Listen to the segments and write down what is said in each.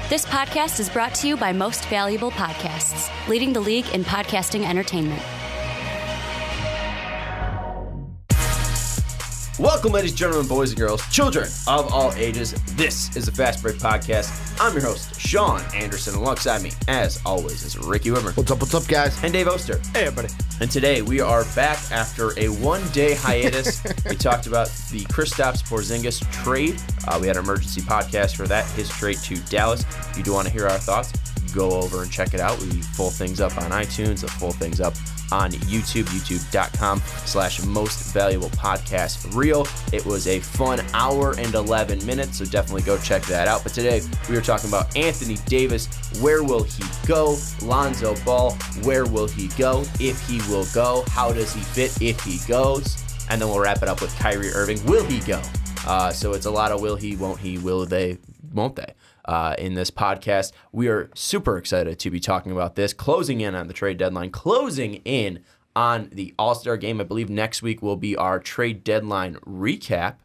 This podcast is brought to you by Most Valuable Podcasts, leading the league in podcasting entertainment. Welcome, ladies, gentlemen, boys and girls, children of all ages. This is the Fast Break Podcast. I'm your host, Sean Anderson. Alongside me, as always, is Ricky Widmer. What's up, guys? And Dave Oster. Hey, everybody. And today we are back after a one-day hiatus. We talked about the Kristaps Porzingis trade. We had an emergency podcast for that, his trade to Dallas. If you do want to hear our thoughts, go over and check it out. We pull things up on iTunes, pull things up on YouTube, youtube.com/mostvaluablepodcast reel. It was a fun hour and 11 minutes, so definitely go check that out. But today we are talking about Anthony Davis. Where will he go? Lonzo Ball, where will he go? If he will go, how does he fit if he goes? And then we'll wrap it up with Kyrie Irving. Will he go? So it's a lot of will he, won't he, will they, won't they? In this podcast, we are super excited to be talking about this, closing in on the trade deadline, closing in on the All-Star game. I believe next week will be our trade deadline recap,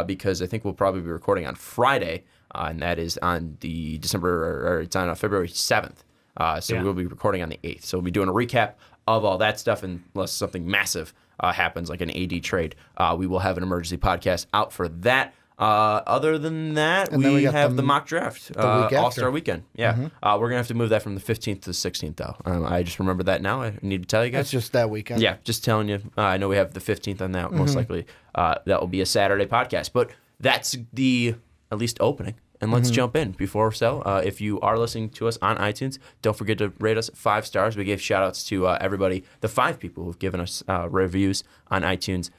because I think we'll probably be recording on Friday, and that is on the it's on February 7th. We'll be recording on the 8th. So we'll be doing a recap of all that stuff, unless something massive happens, like an AD trade. We will have an emergency podcast out for that. Other than that, we have the mock draft, All-Star weekend. Yeah. We're going to have to move that from the 15th to the 16th, though. I just remembered that now. I need to tell you guys. That's just that weekend. Yeah, just telling you. I know we have the 15th on that. Most likely that will be a Saturday podcast. But that's the, at least, opening. And let's jump in before so. If you are listening to us on iTunes, don't forget to rate us 5 stars. We gave shout-outs to everybody, the 5 people who've given us reviews on iTunes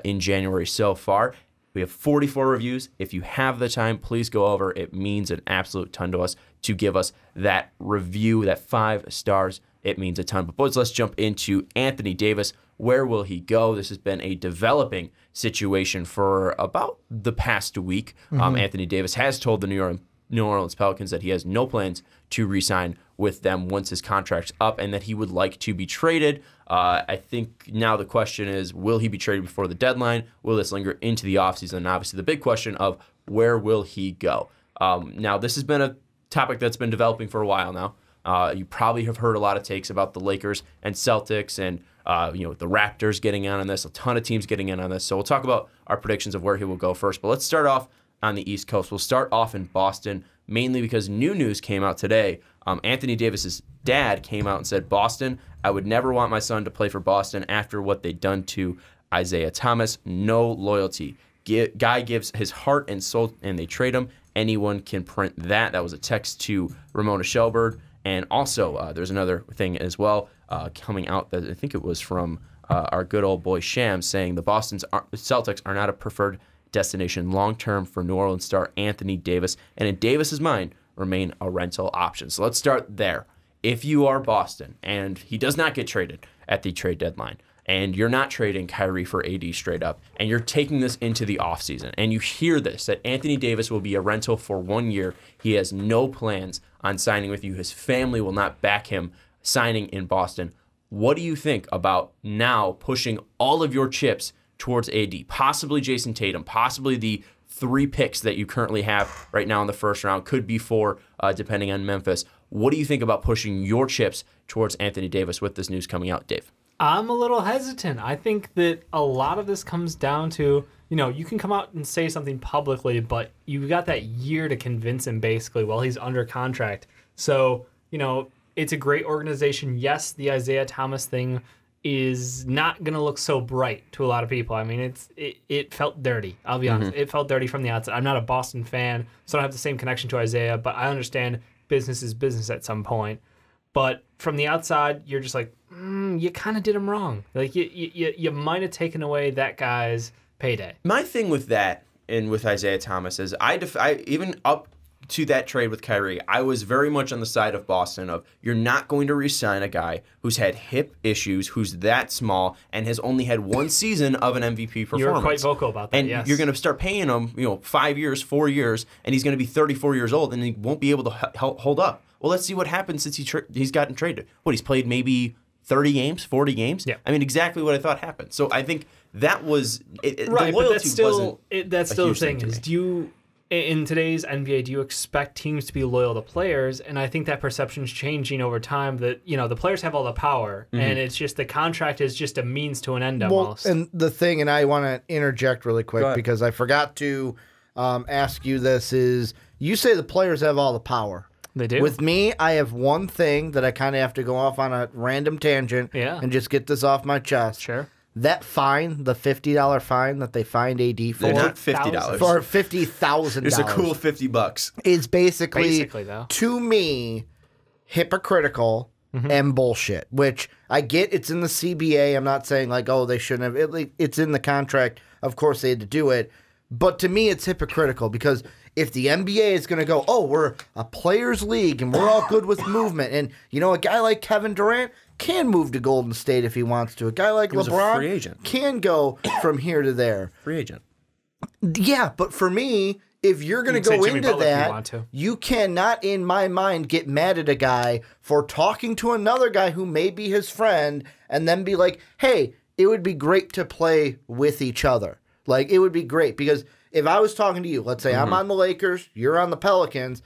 in January so far. We have 44 reviews. If you have the time, please go over. It means an absolute ton to us to give us that review, that 5 stars. It means a ton. But boys, let's jump into Anthony Davis. Where will he go? This has been a developing situation for about the past week. Anthony Davis has told the New Orleans Pelicans that he has no plans to re-sign with them once his contract's up, and that he would like to be traded. I think now the question is, will he be traded before the deadline? Will this linger into the offseason? And obviously the big question of where will he go? Now, this has been a topic that's been developing for a while now. You probably have heard a lot of takes about the Lakers and Celtics and the Raptors getting in on this, a ton of teams getting in on this. So we'll talk about our predictions of where he will go first. But let's start off on the East Coast. We'll start off in Boston, mainly because new news came out today. Anthony Davis's dad came out and said, Boston, I would never want my son to play for Boston after what they'd done to Isaiah Thomas. No loyalty. Guy gives his heart and soul, and they trade him. Anyone can print that. That was a text to Ramona Shelburne. And also, there's another thing as well coming out that I think it was from our good old boy Shams, saying the Boston Celtics are not a preferred destination long-term for New Orleans star Anthony Davis, and in Davis's mind, remain a rental option. So let's start there. If you are Boston and he does not get traded at the trade deadline, and you're not trading Kyrie for AD straight up, and you're taking this into the offseason, and you hear this, that Anthony Davis will be a rental for 1 year, he has no plans on signing with you, his family will not back him signing in Boston, what do you think about now pushing all of your chips towards AD, possibly Jason Tatum, possibly the 3 picks that you currently have right now in the first round, could be 4 depending on Memphis. What do you think about pushing your chips towards Anthony Davis with this news coming out, Dave? I'm a little hesitant. I think that a lot of this comes down to, you can come out and say something publicly, but you got that year to convince him basically while he's under contract. So, it's a great organization. Yes, the Isaiah Thomas thing is not going to look so bright to a lot of people. I mean, it felt dirty. I'll be honest. It felt dirty from the outside. I'm not a Boston fan, so I don't have the same connection to Isaiah, but I understand business is business at some point. But from the outside, you're just like, you kind of did him wrong. Like, you might have taken away that guy's payday. My thing with that and with Isaiah Thomas is I even up to that trade with Kyrie, I was very much on the side of Boston of you're not going to re-sign a guy who's had hip issues, who's that small, and has only had 1 season of an MVP performance. You were quite vocal about that, and yes. You're going to start paying him 5 years, 4 years, and he's going to be 34 years old, and he won't be able to hold up. Well, let's see what happens since he's gotten traded. He's played maybe 30 games, 40 games? Yeah. I mean, exactly what I thought happened. So I think that was... right, but that's still the thing is, in today's NBA, do you expect teams to be loyal to players? And I think that perception's changing over time that, the players have all the power and it's just the contract is just a means to an end almost. Well, and the thing, and I want to interject really quick because I forgot to ask you this, is you say the players have all the power. They do. With me, I have one thing that I kind of have to go off on a random tangent and just get this off my chest. Sure. That fine, the $50 fine that they fined AD for, They're not $50 for $50,000. It's a cool $50. Is basically though, to me hypocritical and bullshit. Which I get, it's in the CBA. I'm not saying like, oh, they shouldn't have. It's in the contract. Of course, they had to do it. But to me, it's hypocritical because if the NBA is going to go, oh, we're a players' league and we're all good with movement, and a guy like Kevin Durant can move to Golden State if he wants to. A guy like LeBron free agent. Can go from here to there. Free agent. Yeah, but for me, if you're going to go into that, you cannot, in my mind, get mad at a guy for talking to another guy who may be his friend and then be like, hey, it would be great to play with each other. Like, it would be great because if I was talking to you, let's say I'm on the Lakers, you're on the Pelicans,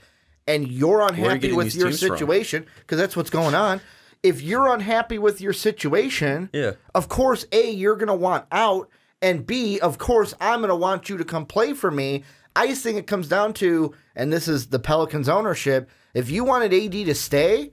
and you're unhappy with your situation, because that's what's going on. If you're unhappy with your situation, of course, A, you're going to want out, and B, of course, I'm going to want you to come play for me. I just think it comes down to, and this is the Pelicans ownership, if you wanted AD to stay,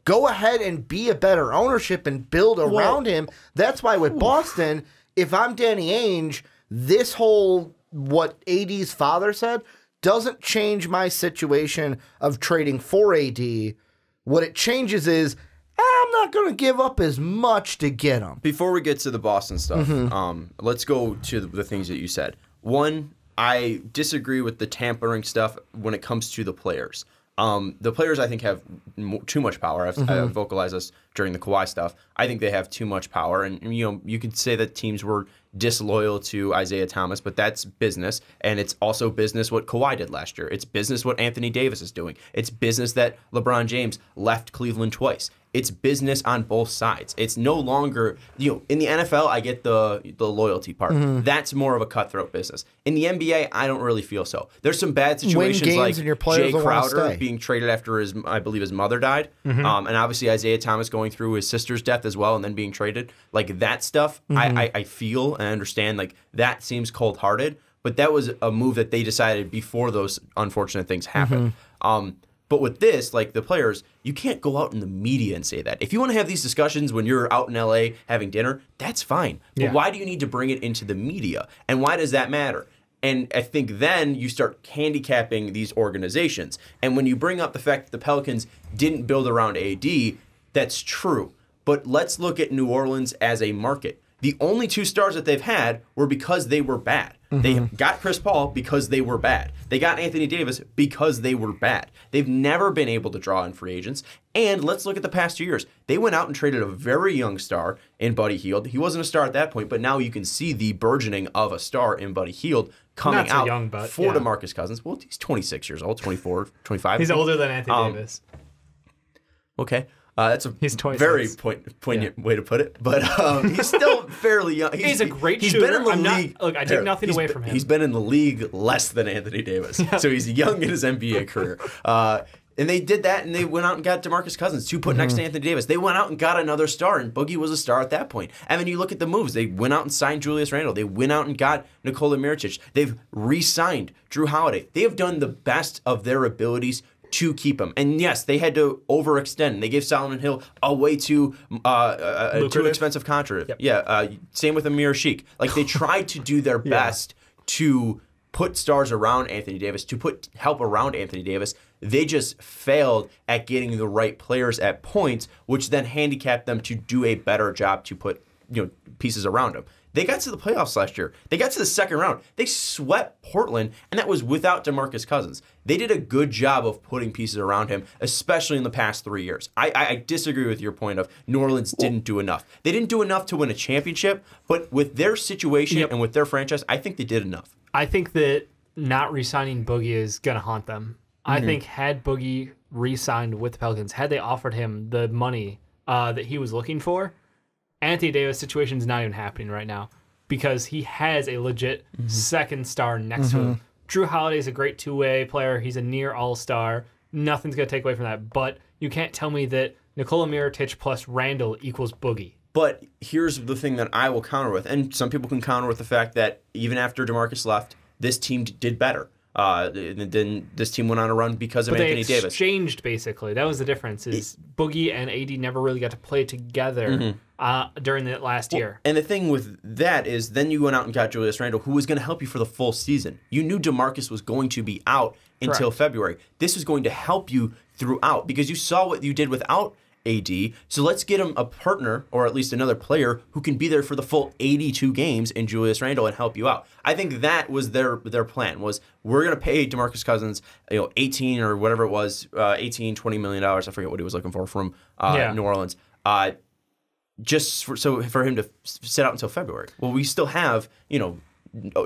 go ahead and be a better ownership and build around him. That's why with Boston, if I'm Danny Ainge, this whole, what AD's father said, doesn't change my situation of trading for AD. What it changes is, I'm not going to give up as much to get him. Before we get to the Boston stuff, let's go to the things that you said. One, I disagree with the tampering stuff when it comes to the players. The players, I think, have too much power. I've vocalized this during the Kawhi stuff. I think they have too much power. And, you could say that teams were disloyal to Isaiah Thomas, but that's business. And it's also business what Kawhi did last year. It's business what Anthony Davis is doing. It's business that LeBron James left Cleveland twice. It's business on both sides. It's no longer, in the NFL, I get the loyalty part. That's more of a cutthroat business. In the NBA, I don't really feel so. There's some bad situations like Jay Crowder being traded after I believe his mother died. And obviously Isaiah Thomas going through his sister's death as well and then being traded. Like that stuff, I feel and understand like that seems cold-hearted, but that was a move that they decided before those unfortunate things happened. But with this, like the players, you can't go out in the media and say that. If you want to have these discussions when you're out in LA having dinner, that's fine. But why do you need to bring it into the media? And why does that matter? And I think then you start handicapping these organizations. And when you bring up the fact that the Pelicans didn't build around AD, that's true. But let's look at New Orleans as a market. The only 2 stars that they've had were because they were bad. They got Chris Paul because they were bad. They got Anthony Davis because they were bad. They've never been able to draw in free agents. And let's look at the past 2 years. They went out and traded a very young star in Buddy Hield. He wasn't a star at that point, but now you can see the burgeoning of a star in Buddy Hield coming out for DeMarcus Cousins. Well, he's 26 years old, 24, 25. He's older than Anthony Davis. Okay. That's a very poignant way to put it, but he's still fairly young. He's a great shooter. He's been in the league. Look, I take nothing away from him. He's been in the league less than Anthony Davis, so he's young in his NBA career. And they did that, and they went out and got DeMarcus Cousins to put next to Anthony Davis. They went out and got another star, and Boogie was a star at that point. And then you look at the moves. They went out and signed Julius Randle. They went out and got Nikola Mirotic. They've re-signed Drew Holiday. They have done the best of their abilities to keep him. And yes, they had to overextend. They gave Solomon Hill a way too expensive contract. Same with Amir Sheik. Like they tried to do their best to put stars around Anthony Davis, to put help around Anthony Davis. They just failed at getting the right players at points, which then handicapped them to do a better job to put pieces around him. They got to the playoffs last year. They got to the second round. They swept Portland, and that was without DeMarcus Cousins. They did a good job of putting pieces around him, especially in the past 3 years. I disagree with your point of New Orleans didn't do enough. They didn't do enough to win a championship, but with their situation and with their franchise, I think they did enough. I think that not re-signing Boogie is going to haunt them. I think had Boogie re-signed with the Pelicans, had they offered him the money that he was looking for, Anthony Davis' situation is not even happening right now because he has a legit second star next to him. Drew Holiday is a great two-way player. He's a near all-star. Nothing's going to take away from that. But you can't tell me that Nikola Mirotic plus Randall equals Boogie. But here's the thing that I will counter with, and some people can counter with the fact that even after DeMarcus left, this team did better. Then this team went on a run because of Anthony Davis. They exchanged, basically. That was the difference, is Boogie and AD never really got to play together during the last year. And the thing with that is then you went out and got Julius Randle, who was going to help you for the full season. You knew DeMarcus was going to be out until February. This was going to help you throughout because you saw what you did without AD. So let's get him a partner or at least another player who can be there for the full 82 games in Julius Randle and help you out. I think that was their plan was we're going to pay DeMarcus Cousins 18 or whatever it was, $20 million. I forget what he was looking for from New Orleans. Just for him to sit out until February. Well, we still have, in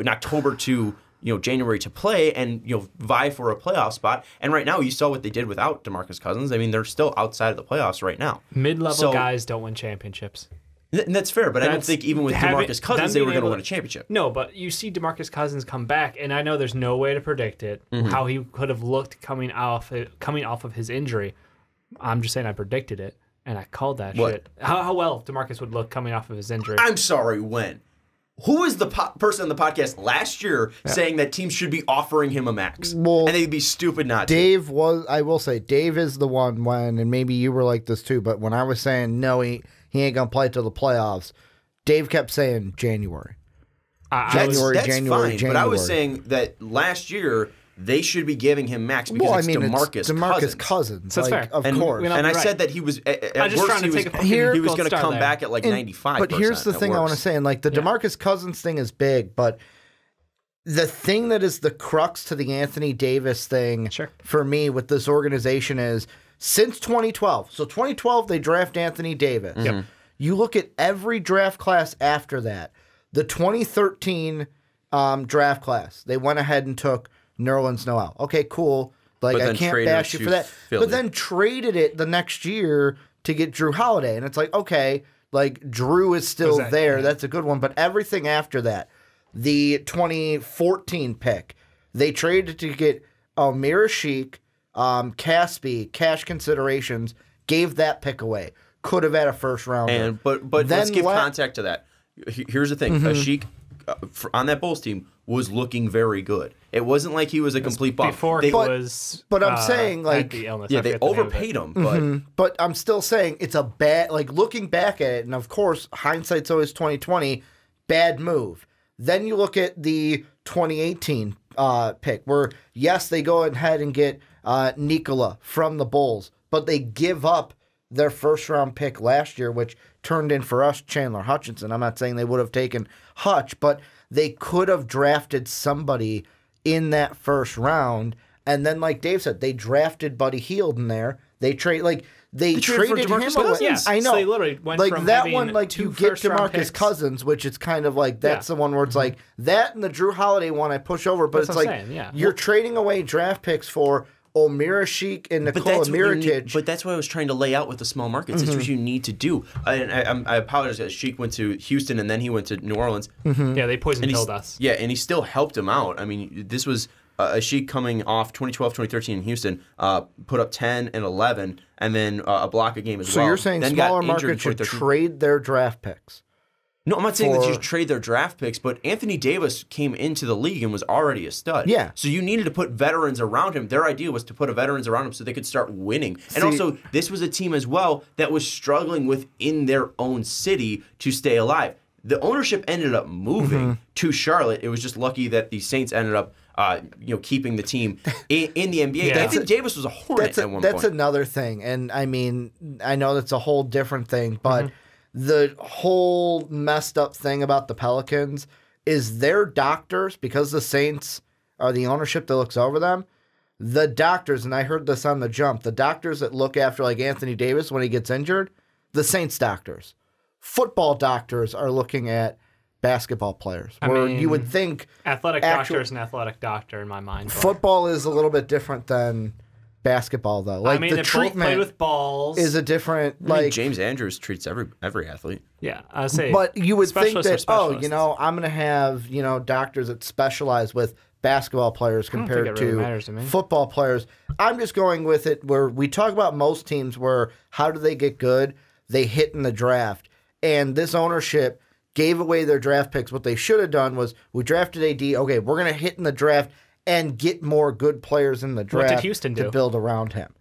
October to January to play and vie for a playoff spot. And right now, you saw what they did without DeMarcus Cousins. I mean, they're still outside of the playoffs right now. Mid-level guys don't win championships. That's fair, but I don't think even with DeMarcus Cousins they were going to win a championship. No, but you see DeMarcus Cousins come back, and I know there's no way to predict it, how he could have looked coming off of his injury. I'm just saying I predicted it, and I called that shit. How well DeMarcus would look coming off of his injury. I'm sorry, when? Who was the person on the podcast last year saying that teams should be offering him a max? Well, and they'd be stupid not to. I will say, Dave is the one when, and maybe you were like this too, but when I was saying, no, he ain't going to play till the playoffs, Dave kept saying January. January. But I was saying that last year, they should be giving him max because DeMarcus Cousins. That's fair. Of course. And I said that he was at worst, he was going to come back at like 95%. But here's the thing I want to say, and like the DeMarcus Cousins thing is big, but the thing that is the crux to the Anthony Davis thing for me with this organization is since 2012. So 2012 they draft Anthony Davis. You look at every draft class after that. The 2013 draft class, they went ahead and took Nerlens Noel. Okay, cool. Like, I can't bash you for that. Philly. But then traded it the next year to get Drew Holiday. And it's like, okay, like, Drew is still there. Yeah. That's a good one. But everything after that, the 2014 pick, they traded to get Amir Sheik, Caspi, cash considerations, gave that pick away. Could have had a first rounder. But let's give context to that. Here's the thing. Sheik, on that Bulls team, was looking very good. It wasn't like he was a complete bum. But I'm saying, like, they overpaid him. But I'm still saying it's a bad, like, looking back at it, and of course, hindsight's always 20/20, bad move. Then you look at the 2018 pick, where, yes, they go ahead and get Nikola from the Bulls, but they give up their first-round pick last year, which turned in for us Chandler Hutchinson. I'm not saying they would have taken Hutch, but they could have drafted somebody in that first round. And then, like Dave said, they drafted Buddy Hield in there. They traded him away. Yeah, I know. So they literally went like from that one, like you get DeMarcus Cousins, which is kind of like that's the one where it's like that and the Drew Holiday one I push over, but it's like you're trading away draft picks for Amir Sheik and Nikola Mirotic. But that's what I was trying to lay out with the small markets. That's what you need to do. I apologize. Sheik went to Houston and then he went to New Orleans. Yeah, they poison-pilled us. Yeah, and he still helped him out. I mean, this was a Sheik coming off 2012, 2013 in Houston, put up 10 and 11, and then a block a game as well. So you're saying then smaller markets should trade their draft picks? No, I'm not saying that you should trade their draft picks, but Anthony Davis came into the league and was already a stud. Yeah. So you needed to put veterans around him. Their idea was to put veterans around him so they could start winning. And also, this was a team as well that was struggling within their own city to stay alive. The ownership ended up moving to Charlotte. It was just lucky that the Saints ended up keeping the team in the NBA. I think Davis was a Hornet at one point. That's another thing. And, I mean, I know that's a whole different thing, but the whole messed up thing about the Pelicans is their doctors, because the Saints are the ownership that looks over them, the doctors, and I heard this on the jump, the doctors that look after like Anthony Davis when he gets injured, the Saints doctors. Football doctors are looking at basketball players. You would think athletic doctor is an athletic doctor in my mind. Football is a little bit different than basketball, though. Like, the treatment play with balls is a different. James Andrews treats every athlete. Yeah, I say. But you would think that I'm going to have doctors that specialize with basketball players compared to football players. I'm just going with it where we talk about most teams where how do they get good? They hit in the draft. And this ownership gave away their draft picks. What they should have done was we drafted AD. Okay, we're going to hit in the draft and get more good players in the draft. What did Houston do? To build around him.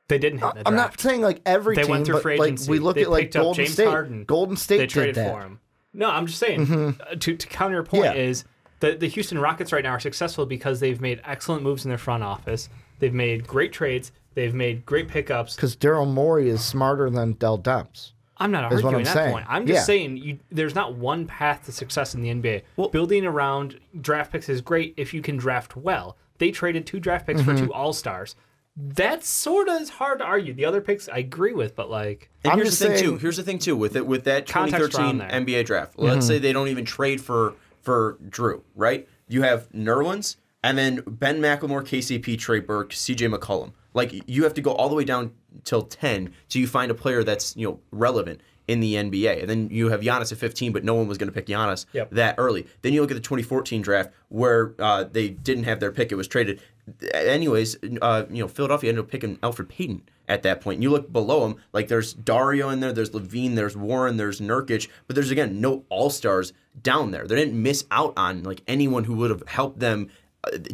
They didn't hit the draft. I'm not saying like every team, went through free agency. We look they at like Golden State. Harden. Golden State they traded did that. for him. No, I'm just saying, to counter your point is the Houston Rockets right now are successful because they've made excellent moves in their front office. They've made great trades. They've made great pickups. Because Daryl Morey is smarter than Dell Demps. I'm not arguing that point. I'm just saying there's not one path to success in the NBA. Well, building around draft picks is great if you can draft well. They traded 2 draft picks for 2 All-Stars. That sort of is hard to argue. The other picks I agree with, but like... And here's the thing too with that 2013 NBA draft. Let's say they don't even trade for Drew, right? You have Nerlens, and then Ben McLemore, KCP, Trey Burke, CJ McCollum. Like, you have to go all the way down till 10 till you find a player that's, relevant in the NBA. And then you have Giannis at 15, but no one was going to pick Giannis that early. Then you look at the 2014 draft where they didn't have their pick. It was traded. Anyways, Philadelphia ended up picking Elfrid Payton at that point. And you look below him, like there's Dario in there, there's Levine, there's Warren, there's Nurkic, but there's, again, no all-stars down there. They didn't miss out on like anyone who would have helped them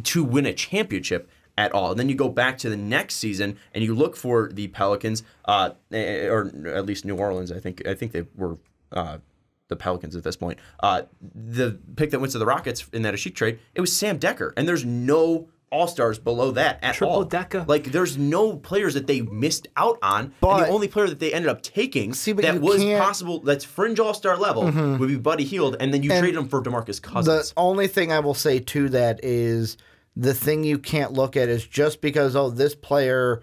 to win a championship at all. And then you go back to the next season and you look for the Pelicans, or at least New Orleans. I think they were the Pelicans at this point. The pick that went to the Rockets in that Ashik trade, it was Sam Dekker, and there's no all-stars below that at all. Triple Dekker. Like, there's no players that they missed out on, and the only player that they ended up taking that was possible, that's fringe all-star level, would be Buddy Hield, and then you trade him for DeMarcus Cousins. The only thing I will say to that is the thing you can't look at is just because, this player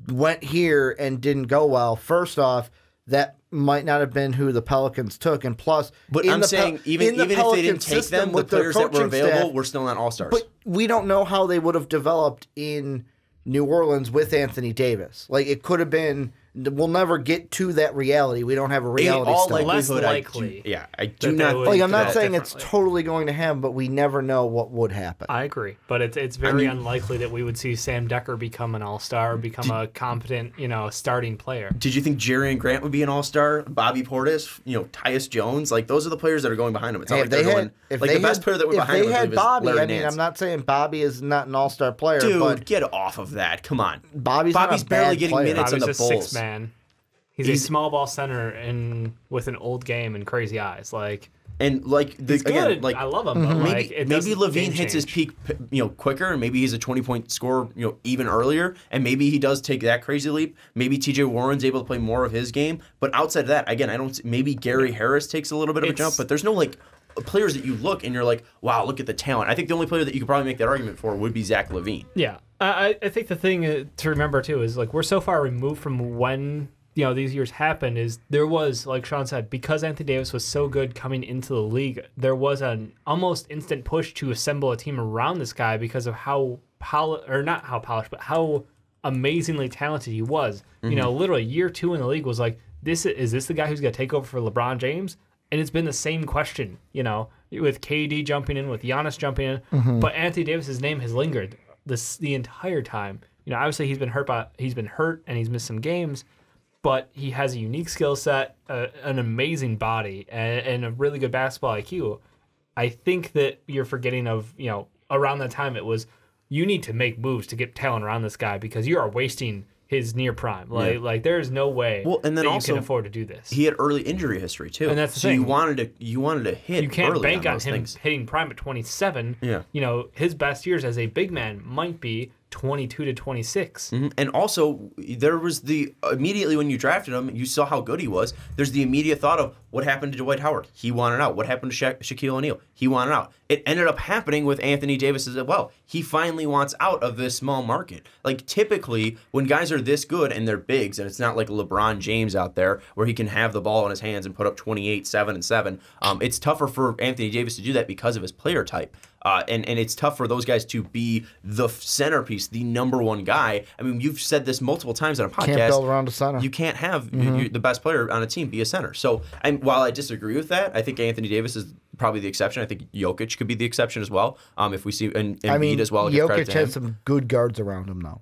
went here and didn't go well. First off, that might not have been who the Pelicans took, and plus, but I'm saying even if they didn't take them, the players that were available were still not all-stars. But we don't know how they would have developed in New Orleans with Anthony Davis. Like, it could have been. We'll never get to that reality. We don't have a reality still. Less likely. I do not. Like, I'm not saying it's totally going to happen, but we never know what would happen. I agree, but it's very unlikely that we would see Sam Dekker become an all-star, or become a competent, starting player. Did you think Jerian Grant would be an all-star? Bobby Portis, Tyus Jones, like those are the players that are going behind him. It's not like they're going. Like the best player that went behind him, if they had Bobby, I mean, I'm not saying Bobby is not an all-star player, dude, get off of that. Come on, Bobby's barely getting minutes on the Bulls. Bobby's a 6-man. He's a small ball center with an old game and crazy eyes. And again, I love him. But maybe Levine hits his peak, quicker, and maybe he's a 20-point scorer, even earlier, and maybe he does take that crazy leap. Maybe T.J. Warren's able to play more of his game, but outside of that, again, maybe Gary Harris takes a little bit of a jump, but there's no players that you look and you're like, wow, look at the talent. I think the only player that you could probably make that argument for would be Zach LaVine. Yeah, I think the thing to remember too is we're so far removed from when these years happened is there was, like Sean said, because Anthony Davis was so good coming into the league, there was an almost instant push to assemble a team around this guy because of how amazingly talented he was. Literally year 2 in the league was like, is this the guy who's going to take over for LeBron James? And it's been the same question, with KD jumping in, with Giannis jumping in, but Anthony Davis's name has lingered the entire time. Obviously he's been hurt and he's missed some games. But he has a unique skill set, an amazing body, and a really good basketball IQ. I think that you're forgetting of, around that time it was, you need to make moves to get talent around this guy because you are wasting his near prime. Like there is no way that you can afford to do this. He had early injury history too, and that's the thing. You wanted to hit. You can't early bank on him things. hitting prime at 27. Yeah, his best years as a big man might be 22 to 26. And also, there was immediately when you drafted him, you saw how good he was. There's the immediate thought of what happened to Dwight Howard. He wanted out. What happened to Shaquille O'Neal? He wanted out. It ended up happening with Anthony Davis as well. He finally wants out of this small market. Like, typically, when guys are this good and they're bigs, and it's not like LeBron James out there where he can have the ball in his hands and put up 28, 7, and 7, it's tougher for Anthony Davis to do that because of his player type. And it's tough for those guys to be the centerpiece, the number one guy. I mean, you've said this multiple times on a podcast. Can't build around a center. You can't have the best player on a team be a center. So while I disagree with that, I think Anthony Davis is probably the exception. I think Jokic could be the exception as well. If we see and Embiid as well. Jokic has some good guards around him, though.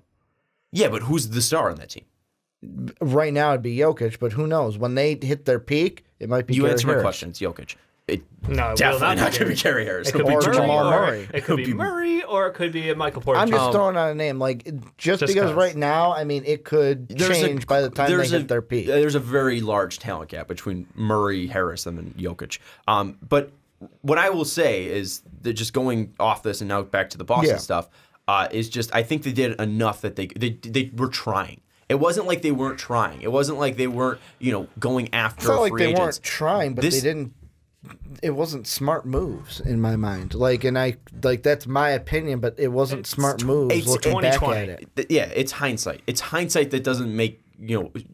Yeah, but who's the star on that team? Right now, it'd be Jokic, but who knows? When they hit their peak, it might be. You Kyrie answer my Harris. question. It's Jokic. No, it definitely will not going to be Kyrie Harris. It could be Jamal Murray. It could be Murray, or it could be Michael Porter. I'm just throwing out a name, just because right now, I mean, it could change by the time they hit their peak. There's a very large talent gap between Murray, Harris, and then Jokic. But what I will say is that just going off this and now back to the Boston stuff is just I think they did enough that they were trying. It wasn't like they weren't trying. It wasn't like they weren't going after it's not like free they agents. weren't trying, but they didn't. It wasn't smart moves in my mind. That's my opinion, but it wasn't smart moves. It's looking back at it. Yeah, it's hindsight. It's hindsight that doesn't make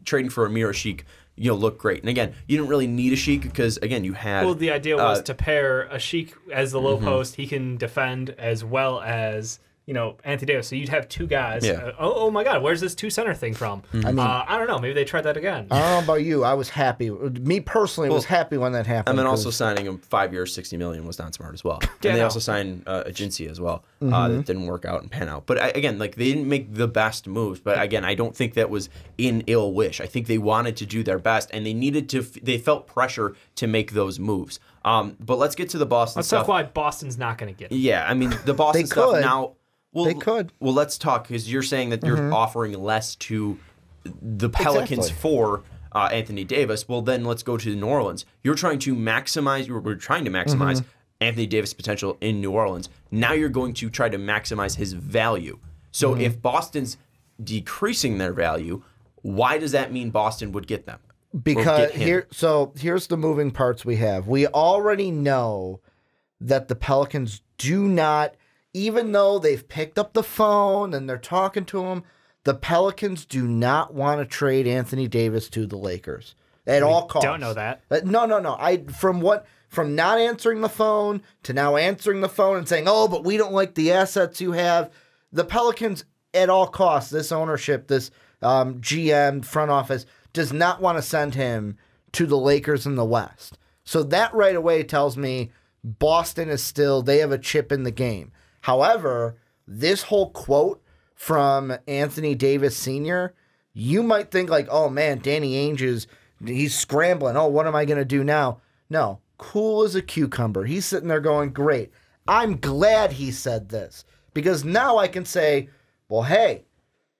trading for Amir Sheik look great. And again, you didn't really need a Sheik because again you had. Well, the idea was to pair a Sheik as the low post. He can defend as well as Anthony Davis. So you'd have two guys. Yeah. Oh my God, where's this 2-center thing from? I don't know. Maybe they tried that again. I don't know about you. I was happy. Me personally was happy when that happened. And then also signing him 5 years, $60 million was not smart as well. And they also signed Agency as well. That didn't work out and pan out. But again, they didn't make the best moves. But again, I don't think that was in ill wish. I think they wanted to do their best, and they needed to. They felt pressure to make those moves. But let's get to the Boston stuff. Let's talk why Boston's not going to get it. Yeah, I mean the Boston stuff now. Well, they could. Well, let's talk because you're saying that you're offering less to the Pelicans for Anthony Davis. Well, then let's go to New Orleans. You're trying to maximize. We're trying to maximize Anthony Davis' potential in New Orleans. Now you're going to try to maximize his value. So if Boston's decreasing their value, why does that mean Boston would get them? Because here's the moving parts we have. We already know that the Pelicans do not. Even though they've picked up the phone and they're talking to him, the Pelicans do not want to trade Anthony Davis to the Lakers at all costs. Don't know that. No. From not answering the phone to now answering the phone and saying, "Oh, but we don't like the assets you have." The Pelicans, at all costs, this ownership, this GM front office does not want to send him to the Lakers in the West. So that right away tells me Boston they have a chip in the game. However, this whole quote from Anthony Davis Sr., you might think oh man, Danny Ainge he's scrambling. Oh, what am I going to do now? No, cool as a cucumber. He's sitting there going, great. I'm glad he said this because now I can say, well, hey,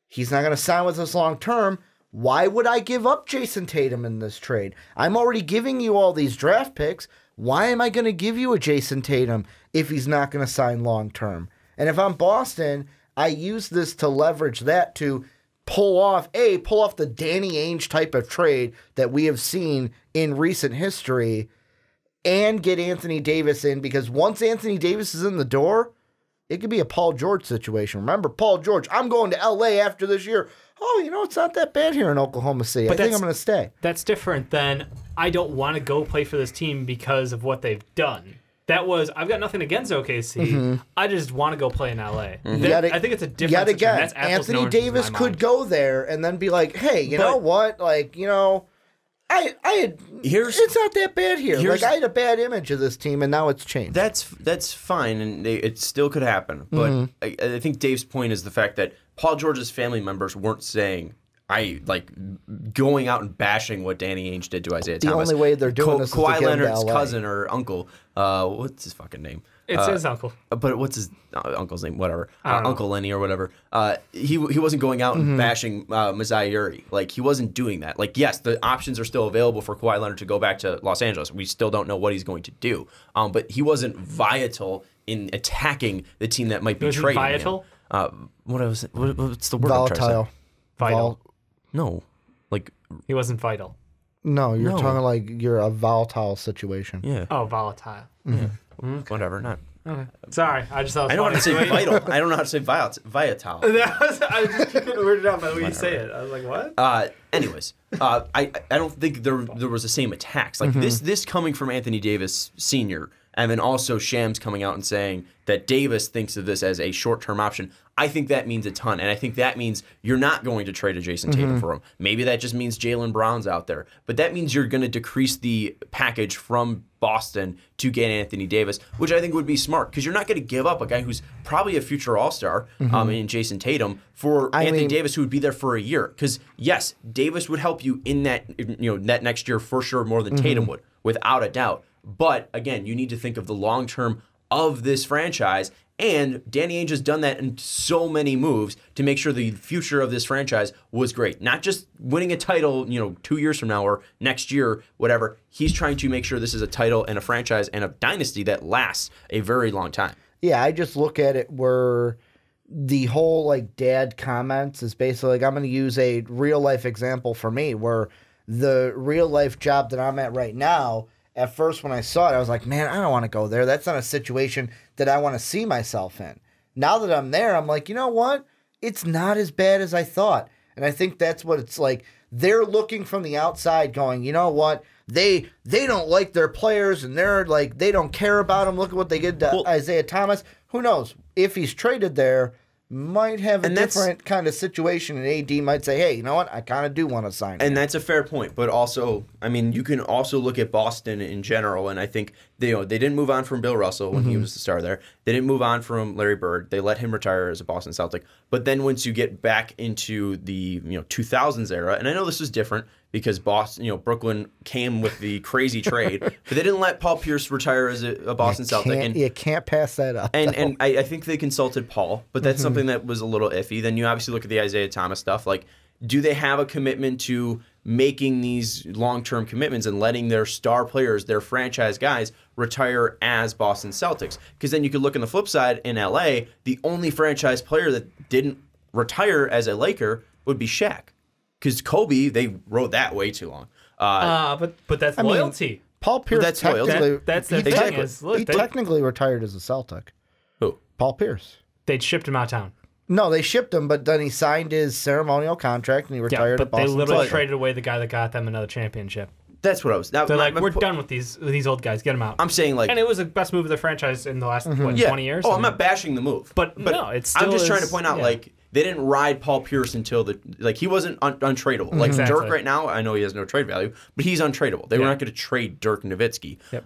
he's not going to sign with us long term. Why would I give up Jason Tatum in this trade? I'm already giving you all these draft picks. Why am I going to give you a Jason Tatum if he's not going to sign long term? And if I'm Boston, I use this to leverage that to pull off the Danny Ainge type of trade that we have seen in recent history and get Anthony Davis in, because once Anthony Davis is in the door, it could be a Paul George situation. Remember, Paul George, I'm going to LA after this year. Oh, it's not that bad here in Oklahoma City. I think I'm going to stay. That's different than I don't want to go play for this team because of what they've done. That was, I've got nothing against OKC. I just want to go play in LA. I think it's a different yet again, that's Anthony Davis could go there and then be like, hey, you know what? It's not that bad here. I had a bad image of this team, and now it's changed. That's fine, and it still could happen. But I think Dave's point is the fact that Paul George's family members weren't saying, going out and bashing what Danny Ainge did to Isaiah Thomas. The only way they're doing this is to get him to Leonard's LA. cousin or uncle, what's his fucking name? It's his uncle. But what's his uncle's name? Whatever. Uncle Lenny or whatever. He wasn't going out and bashing Masai Ujiri. He wasn't doing that. Yes, the options are still available for Kawhi Leonard to go back to Los Angeles. We still don't know what he's going to do. But he wasn't vital in attacking the team that might be trading vital? him. What's the word? Volatile. Vital. No. He wasn't vital. No, you're talking you're a volatile situation. Yeah. Oh, volatile. Yeah. Whatever, not. Okay. Sorry, I just thought I know how to say vital. I don't know how to say vital. I just couldn't word it out by the way you say it. I was like, what? Anyways, I don't think there was the same attacks. This coming from Anthony Davis Sr., and then also Shams coming out and saying that Davis thinks of this as a short-term option. I think that means a ton, and I think that means you're not going to trade a Jason Tatum for him. Maybe that just means Jaylen Brown's out there, but that means you're going to decrease the package from Boston to get Anthony Davis, which I think would be smart because you're not going to give up a guy who's probably a future All-Star in Jason Tatum for Anthony Davis, who would be there for a year. Because yes, Davis would help you in that that next year for sure more than Tatum would, without a doubt. But again, you need to think of the long term of this franchise. And Danny Ainge has done that in so many moves to make sure the future of this franchise was great. Not just winning a title, 2 years from now or next year, whatever. He's trying to make sure this is a title and a franchise and a dynasty that lasts a very long time. Yeah, I just look at it where the whole dad comments is basically I'm going to use a real life example for me where the real life job that I'm at right now. At first, when I saw it, I was like, man, I don't want to go there. That's not a situation that I want to see myself in. Now that I'm there, I'm like, you know what? It's not as bad as I thought. And I think that's what it's like. They're looking from the outside going, you know what? They don't like their players, and they're like, they don't care about them. Look at what they did to Isaiah Thomas. Who knows? If he's traded there, might have a different kind of situation, and AD might say, hey, you know what? I kind of do want to sign him. And that's a fair point. But also, I mean, you can also look at Boston in general, and I think they didn't move on from Bill Russell when he was the star there. They didn't move on from Larry Bird. They let him retire as a Boston Celtic. But then once you get back into the 2000s era, and I know this was different because Brooklyn came with the crazy trade, but they didn't let Paul Pierce retire as a Boston Celtic. And you can't pass that up. And I think they consulted Paul, but that's something that was a little iffy. Then you obviously look at the Isaiah Thomas stuff. Like, do they have a commitment to making these long-term commitments and letting their star players, their franchise guys, retire as Boston Celtics? Because then you could look on the flip side in LA, the only franchise player that didn't retire as a Laker would be Shaq. Because Kobe, they rode that way too long. But that's loyalty. Paul Pierce technically, that's the thing. He technically retired as a Celtic. Who? Paul Pierce. They'd shipped him out of town. No, they shipped him, but then he signed his ceremonial contract and he retired. But they literally traded away the guy that got them another championship. That's what I was. They're like, we're done with these old guys. Get them out. I'm saying and it was the best move of the franchise in the last 20 years. Oh, I'm not bashing the move, but no, it's still. I'm just trying to point out they didn't ride Paul Pierce until he wasn't untradeable. Like Dirk right now, I know he has no trade value, but he's untradeable. They were not going to trade Dirk Nowitzki. Yep.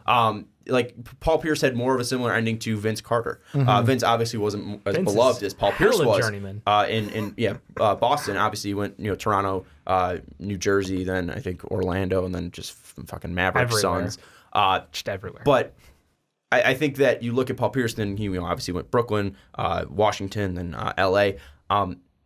Paul Pierce had more of a similar ending to Vince Carter. Vince obviously wasn't as beloved as Paul Pierce was. Journeyman. Boston obviously went Toronto, New Jersey, then I think Orlando, and then just fucking Mavericks, Suns, just everywhere. But I think that you look at Paul Pierce, then he obviously went Brooklyn, Washington, then L.A.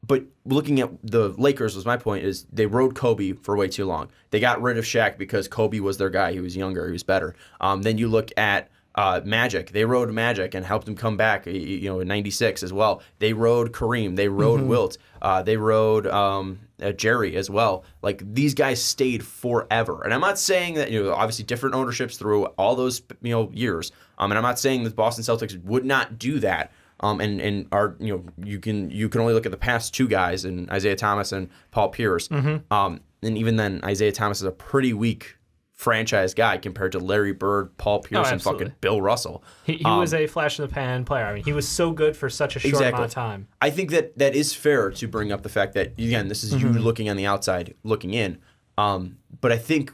But looking at the Lakers, was my point, is they rode Kobe for way too long. They got rid of Shaq because Kobe was their guy. He was younger. He was better. Then you look at Magic. They rode Magic and helped him come back, in '96 as well. They rode Kareem. They rode Wilt. They rode Jerry as well. Like, these guys stayed forever. And I'm not saying that, obviously different ownerships through all those, years. And I'm not saying that the Boston Celtics would not do that. And are you can only look at the past two guys, in Isaiah Thomas and Paul Pierce. And even then, Isaiah Thomas is a pretty weak franchise guy compared to Larry Bird, Paul Pierce, and fucking Bill Russell. He was a flash in the pan player. I mean, he was so good for such a short amount of time. I think that is fair to bring up the fact that, again, this is you looking on the outside, looking in. But I think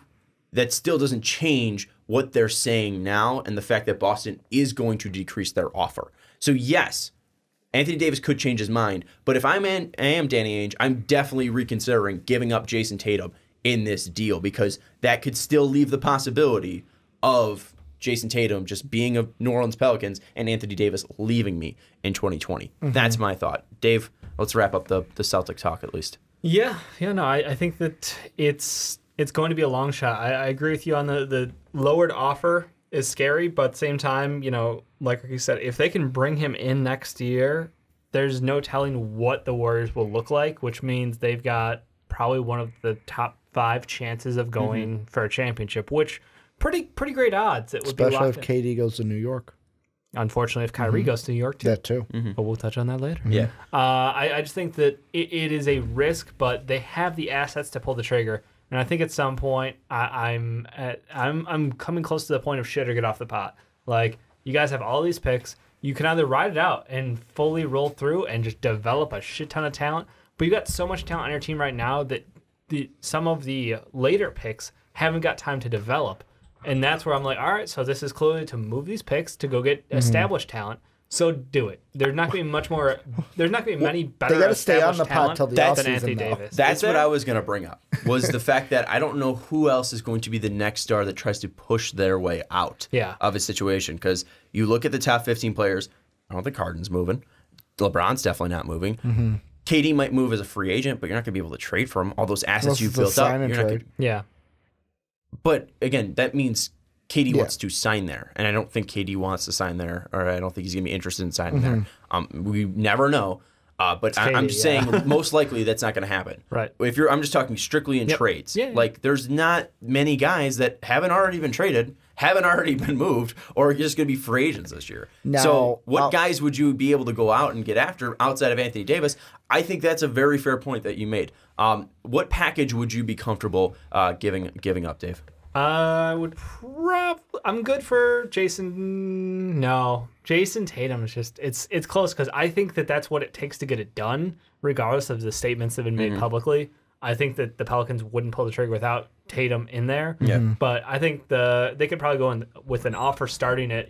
that still doesn't change what they're saying now and the fact that Boston is going to decrease their offer. So yes, Anthony Davis could change his mind, but if I am Danny Ainge, I'm definitely reconsidering giving up Jason Tatum in this deal, because that could still leave the possibility of Jason Tatum just being a New Orleans Pelicans and Anthony Davis leaving me in 2020. That's my thought. Dave, let's wrap up the Celtic talk at least. I think that it's going to be a long shot. I agree with you on the lowered offer is scary, but at the same time, like you said, if they can bring him in next year, there's no telling what the Warriors will look like, which means they've got probably one of the top 5 chances of going for a championship, which pretty great odds. It would especially be locked if KD goes to New York. Unfortunately, if Kyrie goes to New York too. That too. But we'll touch on that later. Yeah. I just think that it is a risk, but they have the assets to pull the trigger. And I think at some point I'm coming close to the point of shit or get off the pot. Like, you guys have all these picks. You can either ride it out and fully roll through and just develop a shit ton of talent, but you got so much talent on your team right now that some of the later picks haven't got time to develop. And that's where I'm like, all right, so this is clearly to move these picks to go get established talent. So do it. There's not going to be much more. There's not going to be many better. They got to stay on the pot till the than offseason, Anthony Davis. That's what I was going to bring up. Was the fact that I don't know who else is going to be the next star that tries to push their way out of a situation. Because you look at the top 15 players. I don't think Harden's moving. LeBron's definitely not moving. KD might move as a free agent, but you're not going to be able to trade for him. All those assets you've built up. You're not gonna, But again, that means KD wants to sign there, and I don't think KD wants to sign there, or I don't think he's going to be interested in signing there. We never know, but KD, I'm just saying most likely that's not going to happen. Right. If I'm just talking strictly in trades. Like there's not many guys that haven't already been traded, haven't already been moved, or are just going to be free agents this year. Now, so what guys would you be able to go out and get after outside of Anthony Davis? I think that's a very fair point that you made. What package would you be comfortable giving up, Dave? I would probably. I'm good for Jason. No, Jason Tatum is just. It's close because I think that's what it takes to get it done, regardless of the statements that have been made publicly. I think that the Pelicans wouldn't pull the trigger without Tatum in there. But I think they could probably go in with an offer starting at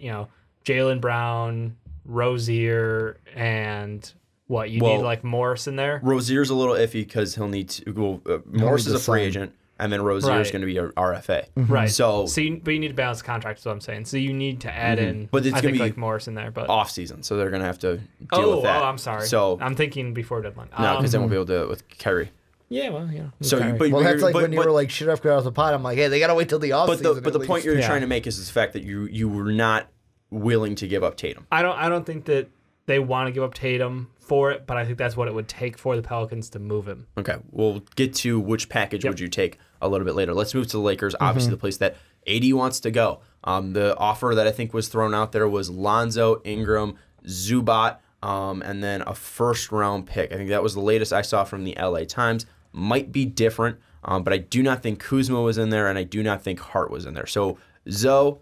Jaylen Brown, Rozier, and what you need like Morris in there. Rozier's a little iffy because he'll need to. Morris is a free agent. And then Rozier is going to be your RFA. Right. But you need to balance the contract, is what I'm saying. So you need to add in, but it's I going to think, be like Morris in there. But off-season, so they're going to have to deal with that. Oh, I'm sorry. So I'm thinking before deadline. No, because they won't be able to do it with Kyrie. Yeah, well, So, that's like when you were like, shit off the pot. I'm like, hey, they got to wait till the offseason. But the point you're trying to make is the fact that you were not willing to give up Tatum. I don't think that they want to give up Tatum for it, but I think that's what it would take for the Pelicans to move him. Okay, we'll get to which package would you take a little bit later. Let's move to the Lakers, obviously the place that AD wants to go. The offer that I think was thrown out there was Lonzo, Ingram, Zubac, and then a first-round pick. I think that was the latest I saw from the LA Times. Might be different, but I do not think Kuzma was in there, and I do not think Hart was in there. So Zoe,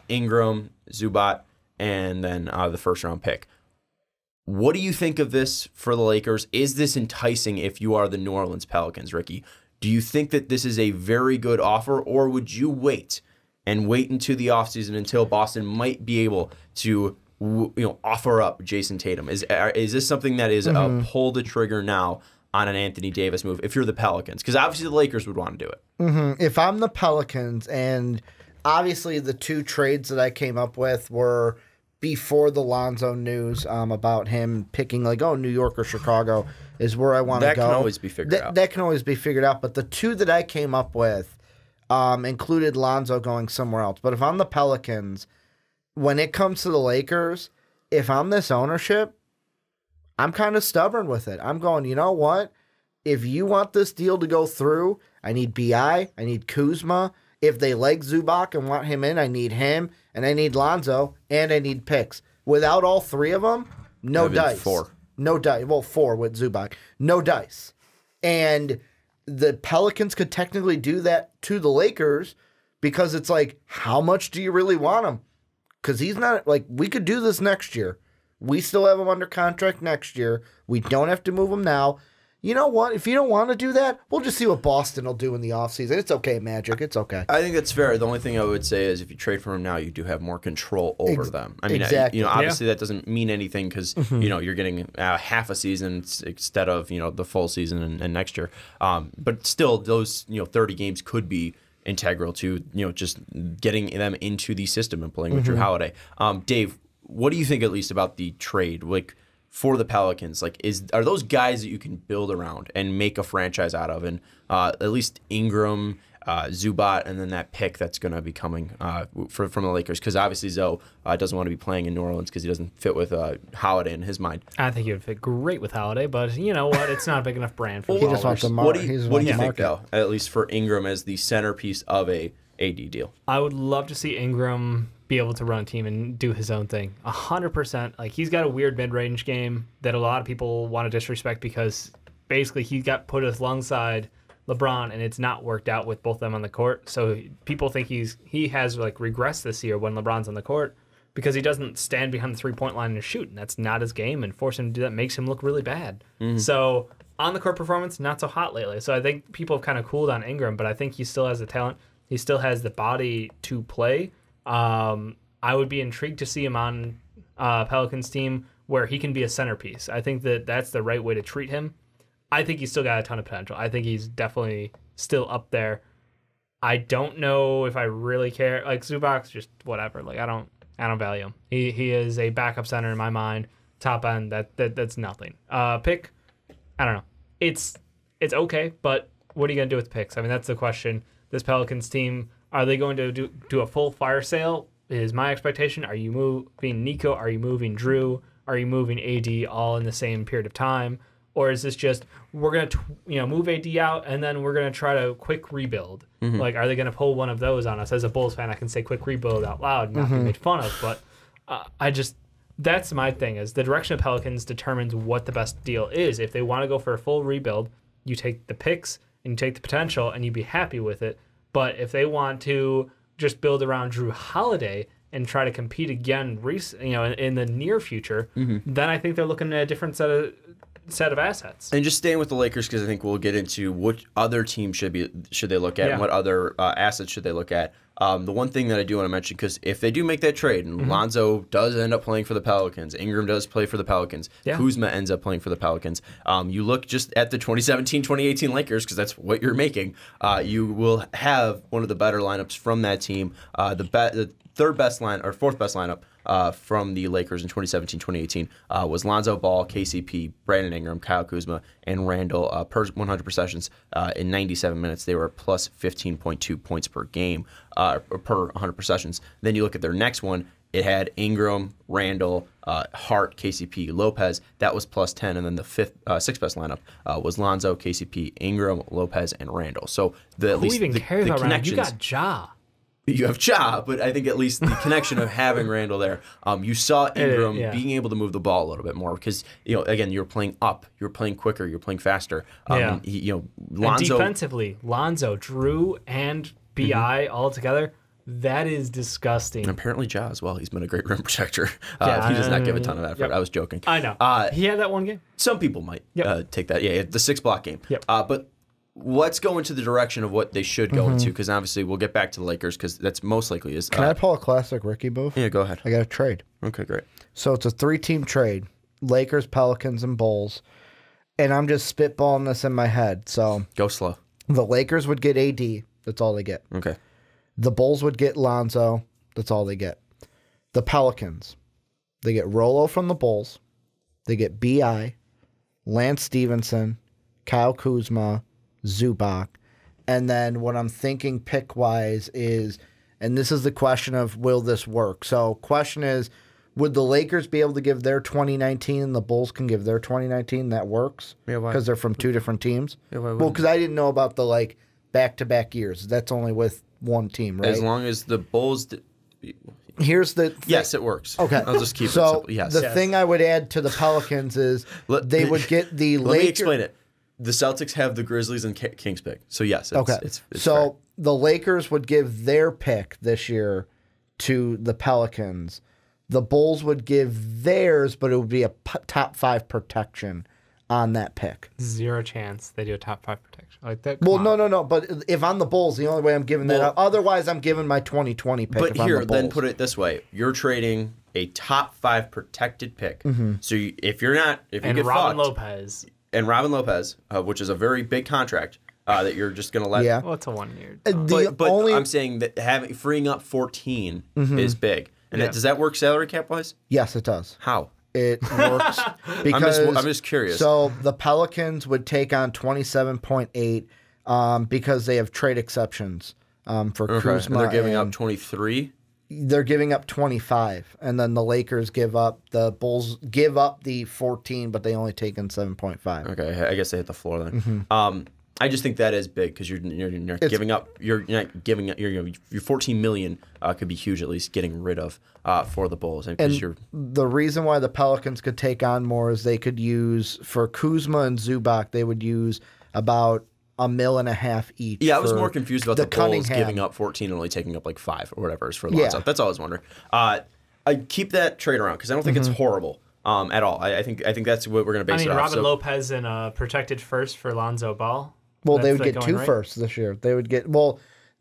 Ingram, Zubac, and then the first-round pick. What do you think of this for the Lakers? Is this enticing if you are the New Orleans Pelicans, Ricky? Do you think that this is a very good offer, or would you wait into the offseason until Boston might be able to offer up Jason Tatum? Is this something that is a pull the trigger now on an Anthony Davis move if you're the Pelicans? Because obviously the Lakers would want to do it. If I'm the Pelicans, and obviously the two trades that I came up with were before the Lonzo news about him picking New York or Chicago is where I want to go. That can always be figured out. That can always be figured out. But the two that I came up with included Lonzo going somewhere else. But if I'm the Pelicans, when it comes to the Lakers, if I'm this ownership, I'm kind of stubborn with it. I'm going, you know what? If you want this deal to go through, I need BI, I need Kuzma. If they like Zubac and want him in, I need him, and I need Lonzo, and I need picks. Without all three of them, no dice. 4. No dice. Well, 4 with Zubac. No dice. And the Pelicans could technically do that to the Lakers because it's like, how much do you really want him? Because he's not, we could do this next year. We still have him under contract next year. We don't have to move him now. You know what? If you don't want to do that, we'll just see what Boston will do in the offseason. It's okay, Magic. It's okay. I think that's fair. The only thing I would say is if you trade for him now, you do have more control over them. I mean, exactly. Obviously that doesn't mean anything because, you're getting half a season instead of, the full season and next year. But still, those, 30 games could be integral to, just getting them into the system and playing with Drew Holiday. Dave, what do you think at least about the trade? For the Pelicans, are those guys that you can build around and make a franchise out of? And at least Ingram, Zubac, and then that pick that's going to be coming from the Lakers. Because obviously Zoe doesn't want to be playing in New Orleans because he doesn't fit with Holiday in his mind. I think he would fit great with Holiday, but you know what? It's not a big enough brand for He just wants the What do you think, though, at least for Ingram as the centerpiece of a AD deal? I would love to see Ingram be able to run a team and do his own thing 100%. He's got a weird mid-range game that a lot of people want to disrespect because basically he got put alongside LeBron and it's not worked out with both of them on the court. So people think he has regressed this year when LeBron's on the court. because he doesn't stand behind the three-point line and shoot, and that's not his game, and forcing him to do that makes him look really bad. So on-the-court performance, not so hot lately. So I think people have kind of cooled on Ingram, but I think he still has the talent. He still has the body to play. I would be intrigued to see him on Pelicans team where he can be a centerpiece. I think that that's the right way to treat him. I think he's still got a ton of potential. I think he's definitely still up there. I don't know if I really care. Like Zubac's just whatever. Like I don't value him. He is a backup center in my mind. Top end, that's nothing. Pick, I don't know. It's okay, but what are you gonna do with picks? I mean, that's the question. This Pelicans team, are they going to do a full fire sale? Is my expectation. Are you moving Nico? Are you moving Drew? Are you moving AD all in the same period of time? Or is this just we're gonna move AD out and then we're gonna try to quick rebuild? Like, are they gonna pull one of those on us? As a Bulls fan, I can say quick rebuild out loud, not be made fun of. But that's my thing. Is the direction of Pelicans determines what the best deal is. If they want to go for a full rebuild, you take the picks and you take the potential and you be happy with it. But if they want to just build around Drew Holiday and try to compete again, in the near future, then I think they're looking at a different set of assets. And just staying with the Lakers, because I think we'll get into what other teams should they look at and what other assets should they look at. The one thing that I do want to mention, because if they do make that trade and Lonzo does end up playing for the Pelicans, Ingram does play for the Pelicans, Kuzma ends up playing for the Pelicans, you look just at the 2017-2018 Lakers, because that's what you're making, you will have one of the better lineups from that team, the fourth best lineup from the Lakers in 2017-2018 was Lonzo Ball, KCP, Brandon Ingram, Kyle Kuzma, and Randall per 100 possessions in 97 minutes. They were plus 15.2 points per game per 100 possessions. Then you look at their next one. It had Ingram, Randall, Hart, KCP, Lopez. That was plus 10. And then the sixth best lineup was Lonzo, KCP, Ingram, Lopez, and Randall. So who even cares about Randall? You got Ja. You have Ja, but I think at least the connection of having Randall there, you saw Ingram being able to move the ball a little bit more because, again, you're playing up, you're playing quicker, you're playing faster. Lonzo, and defensively, Lonzo, Drew, and BI all together, that is disgusting. And apparently Ja as well. He's been a great rim protector. He does not give a ton of effort. Yep. I was joking. I know. He had that one game. Some people might take that. Yeah, the 6-block game. Yep. But let's go into the direction of what they should go into, because obviously we'll get back to the Lakers because that's most likely is. Can I pull a classic Ricky move? Yeah, go ahead. I got a trade. Okay, great. So it's a 3-team trade: Lakers, Pelicans, and Bulls. And I'm just spitballing this in my head. So go slow. The Lakers would get AD. That's all they get. Okay. The Bulls would get Lonzo. That's all they get. The Pelicans, they get Rolo from the Bulls. They get BI, Lance Stevenson, Kyle Kuzma, Zubac. And then what I'm thinking pick-wise is, and this is the question of, will this work? So question is, would the Lakers be able to give their 2019 and the Bulls can give their 2019? That works? Yeah, why? Because they're from two different teams? Yeah, why well, because I didn't know about the back-to-back years. That's only with one team, right? As long as the Bulls... Here's the thing. Yes, it works. Okay. I'll just keep it so simple. Yes. The thing I would add to the Pelicans is they would get the Lakers... Let me explain it. The Celtics have the Grizzlies and Kings pick. So, yes, it's so fair. The Lakers would give their pick this year to the Pelicans. The Bulls would give theirs, but it would be a top 5 protection on that pick. Zero chance they do a top 5 protection. Like that. Well, no. But if I'm the Bulls, the only way I'm giving that up. Otherwise, I'm giving my 2020 pick. But here, then put it this way: you're trading a top 5 protected pick. So if you get Robin fucked, Lopez. And Robin Lopez, which is a very big contract that you're just going to let. Yeah. Well, it's a 1 year. But I'm saying that freeing up 14 is big. And does that work salary cap wise? Yes, it does. How? It works because I'm just curious. So the Pelicans would take on 27.8 because they have trade exceptions for Kuzma. And they're giving up 23. They're giving up 25, and then the Lakers give up. The Bulls give up the 14, but they only take in 7.5. Okay, I guess they hit the floor then. I just think that is big because you're giving up. You're not giving up. Your 14 million could be huge, at least getting rid of for the Bulls. And the reason why the Pelicans could take on more is they could use for Kuzma and Zubac. They would use about $1.5 million each. Yeah, I was more confused about the Bulls giving up 14 and only taking up 5 or whatever is for Lonzo. That's all I was wondering. I keep that trade around because I don't think it's horrible at all. I think that's what we're going to base it off. Robin Lopez and a protected first for Lonzo Ball. Well, they would get 2 firsts this year. They would get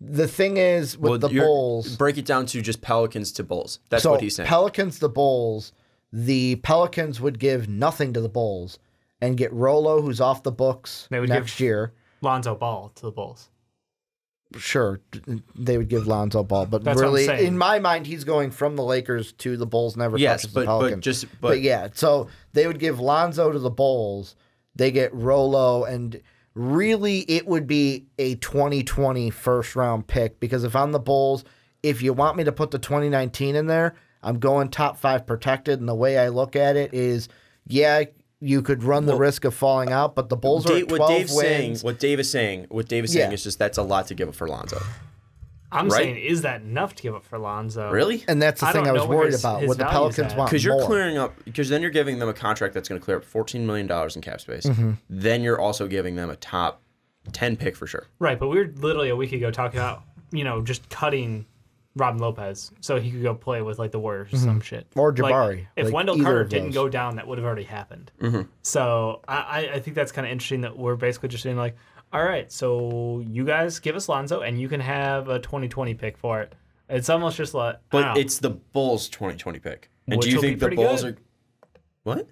the thing is with the Bulls. Break it down to just Pelicans to Bulls. That's what he's saying. Pelicans to Bulls. The Pelicans would give nothing to the Bulls and get Rolo, who's off the books next year. Lonzo Ball to the Bulls. Sure, they would give Lonzo Ball, but that's really, in my mind, he's going from the Lakers to the Bulls. Never touches the Pelicans. But yeah, so they would give Lonzo to the Bulls. They get Rolo, and really, it would be a 2020 first-round pick because if I'm the Bulls, if you want me to put the 2019 in there, I'm going top 5 protected, and the way I look at it is, you could run the risk of falling out, but the Bulls are at 12 wins. What Dave is saying is just that's a lot to give up for Lonzo. I'm saying, is that enough to give up for Lonzo? Really? And that's the thing I was worried about. What the Pelicans want because you're clearing up, because then you're giving them a contract that's going to clear up $14 million in cap space. Then you're also giving them a top 10 pick for sure. Right, but we were literally a week ago talking about just cutting Robin Lopez so he could go play with like the Warriors or some shit. Or Jabari. If Wendell Carter didn't go down, that would have already happened. So I think that's kind of interesting that we're basically just saying like, all right, so you guys give us Lonzo and you can have a 2020 pick for it. It's almost just like... But it's the Bulls' 2020 pick. And do you think the Bulls are... What?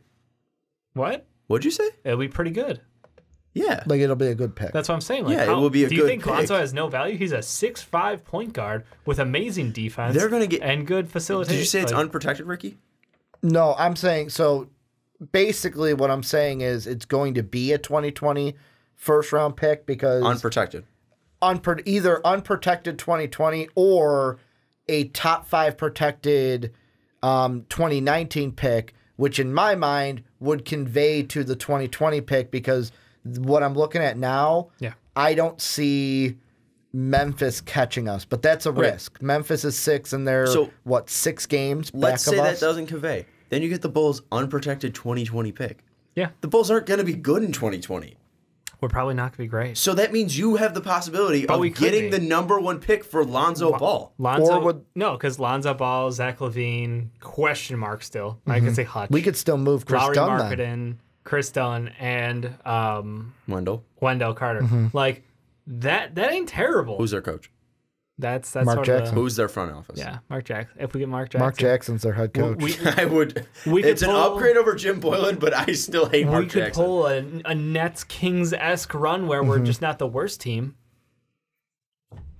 What? What'd you say? It'll be pretty good. Yeah. Like, it'll be a good pick. That's what I'm saying. Like, it will be a good pick. Do you think Lonzo has no value? He's a 6'5" point guard with amazing defense and good facilitation. Did you say it's unprotected, Ricky? No, I'm saying... So, basically, what I'm saying is it's going to be a 2020 first-round pick because... Unprotected. Either unprotected 2020 or a top 5 protected 2019 pick, which in my mind would convey to the 2020 pick because what I'm looking at now, I don't see Memphis catching us, but that's a risk. Memphis is 6 and they're, 6 games back of us? Let's say that doesn't convey. Then you get the Bulls' unprotected 2020 pick. Yeah. The Bulls aren't going to be good in 2020. We're probably not going to be great. So that means you have the possibility of getting the #1 pick for Lonzo Ball. Because Lonzo Ball, Zach LaVine, question mark still. I can say Hutch. We could still move Chris Dunn then. Chris Dunn, and Wendell Carter. Like, that ain't terrible. Who's their coach? That's Mark Jackson. Who's their front office? Yeah, Mark Jackson. If we get Mark Jackson. Mark Jackson's their head coach. It's an upgrade over Jim Boylan, but I still hate Mark Jackson. We could pull a Nets Kings-esque run where we're just not the worst team.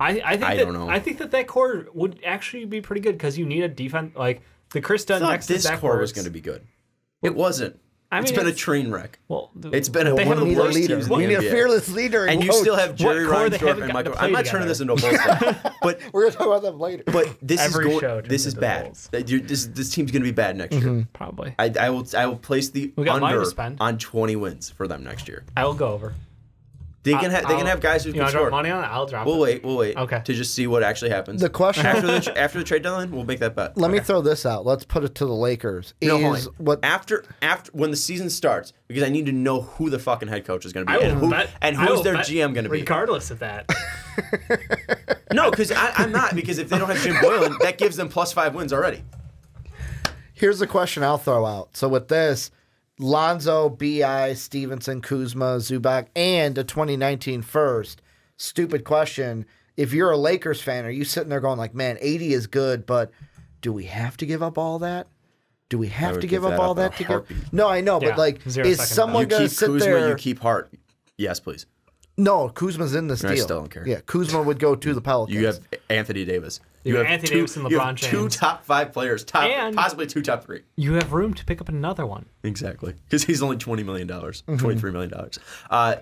I don't know. I think that core would actually be pretty good because you need a defense like the Chris Dunn next to Zach. This core was going to be good. It wasn't. It's been a train wreck. Well, it's been one of the worst teams in the NBA. We need a fearless leader. And you still have Jerry Reinsdorf and Michael. I'm not turning this into a Bulls thing, but we're going to talk about them later. But this is bad. This team's going to be bad next year. Probably. I will place the under on 20 wins for them next year. I will go over. They can have guys who can score. Drop money on it? I'll drop We'll wait. Okay. To just see what actually happens. The question after the trade deadline, we'll make that bet. Let me throw this out. Let's put it to the Lakers. After when the season starts, because I need to know who the fucking head coach is going to be and who's their GM going to be. Regardless of that. No, because I'm not. Because if they don't have Jim Boylan, that gives them +5 wins already. Here's the question I'll throw out. So with this, Lonzo, B.I., Stevenson, Kuzma, Zubac, and a 2019 first. Stupid question. If you're a Lakers fan, are you sitting there going like, man, 80 is good, but do we have to give up all that? Do we have to give up all that to go? No, I know, but like, is someone going to sit Kuzma, there? You keep Hart. Yes, please. No, Kuzma's in this deal. I still don't care. Yeah, Kuzma would go to the Pelicans. You have Anthony Davis. You have Anthony Davis and LeBron James. 2 top 5 players, possibly 2 top 3. You have room to pick up another one. Exactly, because he's only $20 million, $23 million.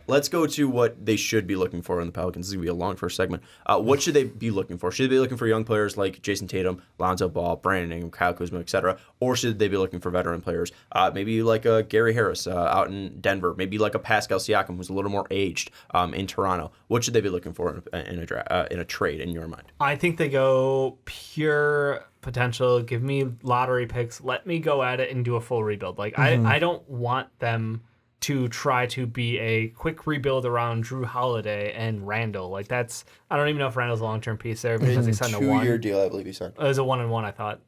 Let's go to what they should be looking for in the Pelicans. This is going to be a long first segment. What should they be looking for? Should they be looking for young players like Jason Tatum, Lonzo Ball, Brandon Ingram, Kyle Kuzma, etc., or should they be looking for veteran players, maybe like a Gary Harris out in Denver, maybe like a Pascal Siakam who's a little more aged in Toronto? What should they be looking for in a trade in your mind? I think they go pure potential. Give me lottery picks. Let me go at it and do a full rebuild. Like I don't want them to try to be a quick rebuild around Drew Holiday and Randall. Like I don't even know if Randall's a long-term piece there because he signed a 2-year deal, I believe he signed. It was a 1-and-1, I thought.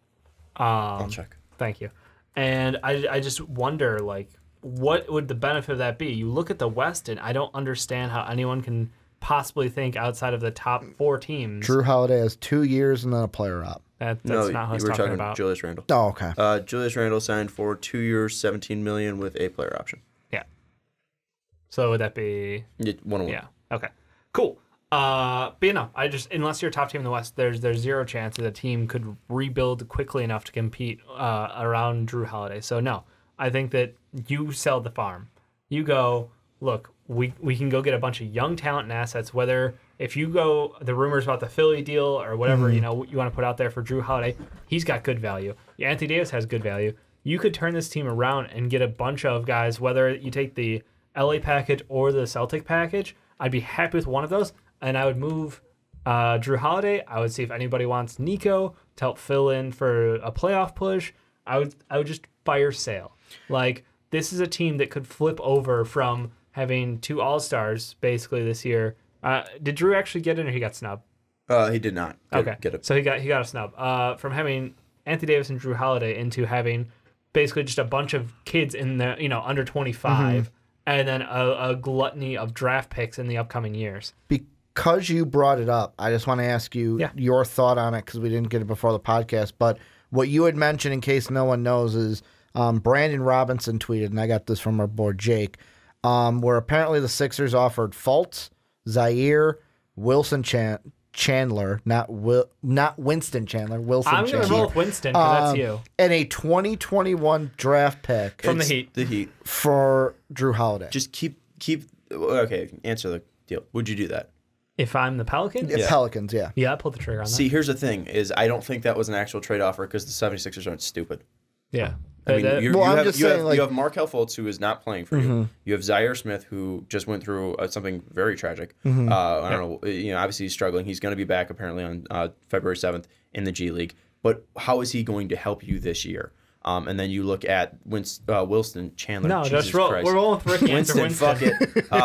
I'll check. Thank you. And I just wonder, like, what would the benefit of that be? You look at the West, and I don't understand how anyone can possibly think outside of the top 4 teams. Jrue Holiday has 2 years and then a player op. That's not what I was talking about. Julius Randle. Oh, okay. Julius Randle signed for 2 years, $17 million with a player option. Yeah. So would that be 1-1? Yeah. Okay. Cool. But unless you're a top team in the West, there's zero chance that a team could rebuild quickly enough to compete around Jrue Holiday. So no, I think that you sell the farm. You go, look, we can go get a bunch of young talent and assets. Whether if you go the rumors about the Philly deal or whatever you want to put out there for Jrue Holiday, he's got good value. Anthony Davis has good value. You could turn this team around and get a bunch of guys. Whether you take the LA package or the Celtic package, I'd be happy with one of those. And I would move Jrue Holiday. I would see if anybody wants Nico to help fill in for a playoff push. I would just fire sale. Like, this is a team that could flip over from having 2 All-Stars basically this year. Did Jrue actually get in, or he got snubbed? He did not. Get it. So he got a snub. From having Anthony Davis and Jrue Holiday into having basically just a bunch of kids in the under 25, and then a gluttony of draft picks in the upcoming years. Because you brought it up, I just want to ask you your thought on it, because we didn't get it before the podcast. But what you had mentioned, in case no one knows, is Brandon Robinson tweeted, and I got this from our boy Jake, where apparently the Sixers offered Fultz, Zaire, Wilson Chandler, not Winston Chandler, Wilson Chandler. I'm going to roll with Winston because that's you. And a 2021 draft pick from the Heat for Jrue Holiday. Just keep. Okay, answer the deal. Would you do that? If I'm the Pelicans? Yeah. Pelicans, yeah. Yeah, I pulled the trigger on that. See, here's the thing, is I don't think that was an actual trade offer because the 76ers aren't stupid. Yeah. I mean, you have Markelle Fultz, who is not playing for you. You have Zaire Smith, who just went through something very tragic. I don't know. Obviously he's struggling. He's going to be back apparently on February 7th in the G League. But how is he going to help you this year? And then you look at Wilson Chandler. No, Jesus just roll. Christ. We're rolling with Ricky. Winston. Fuck it.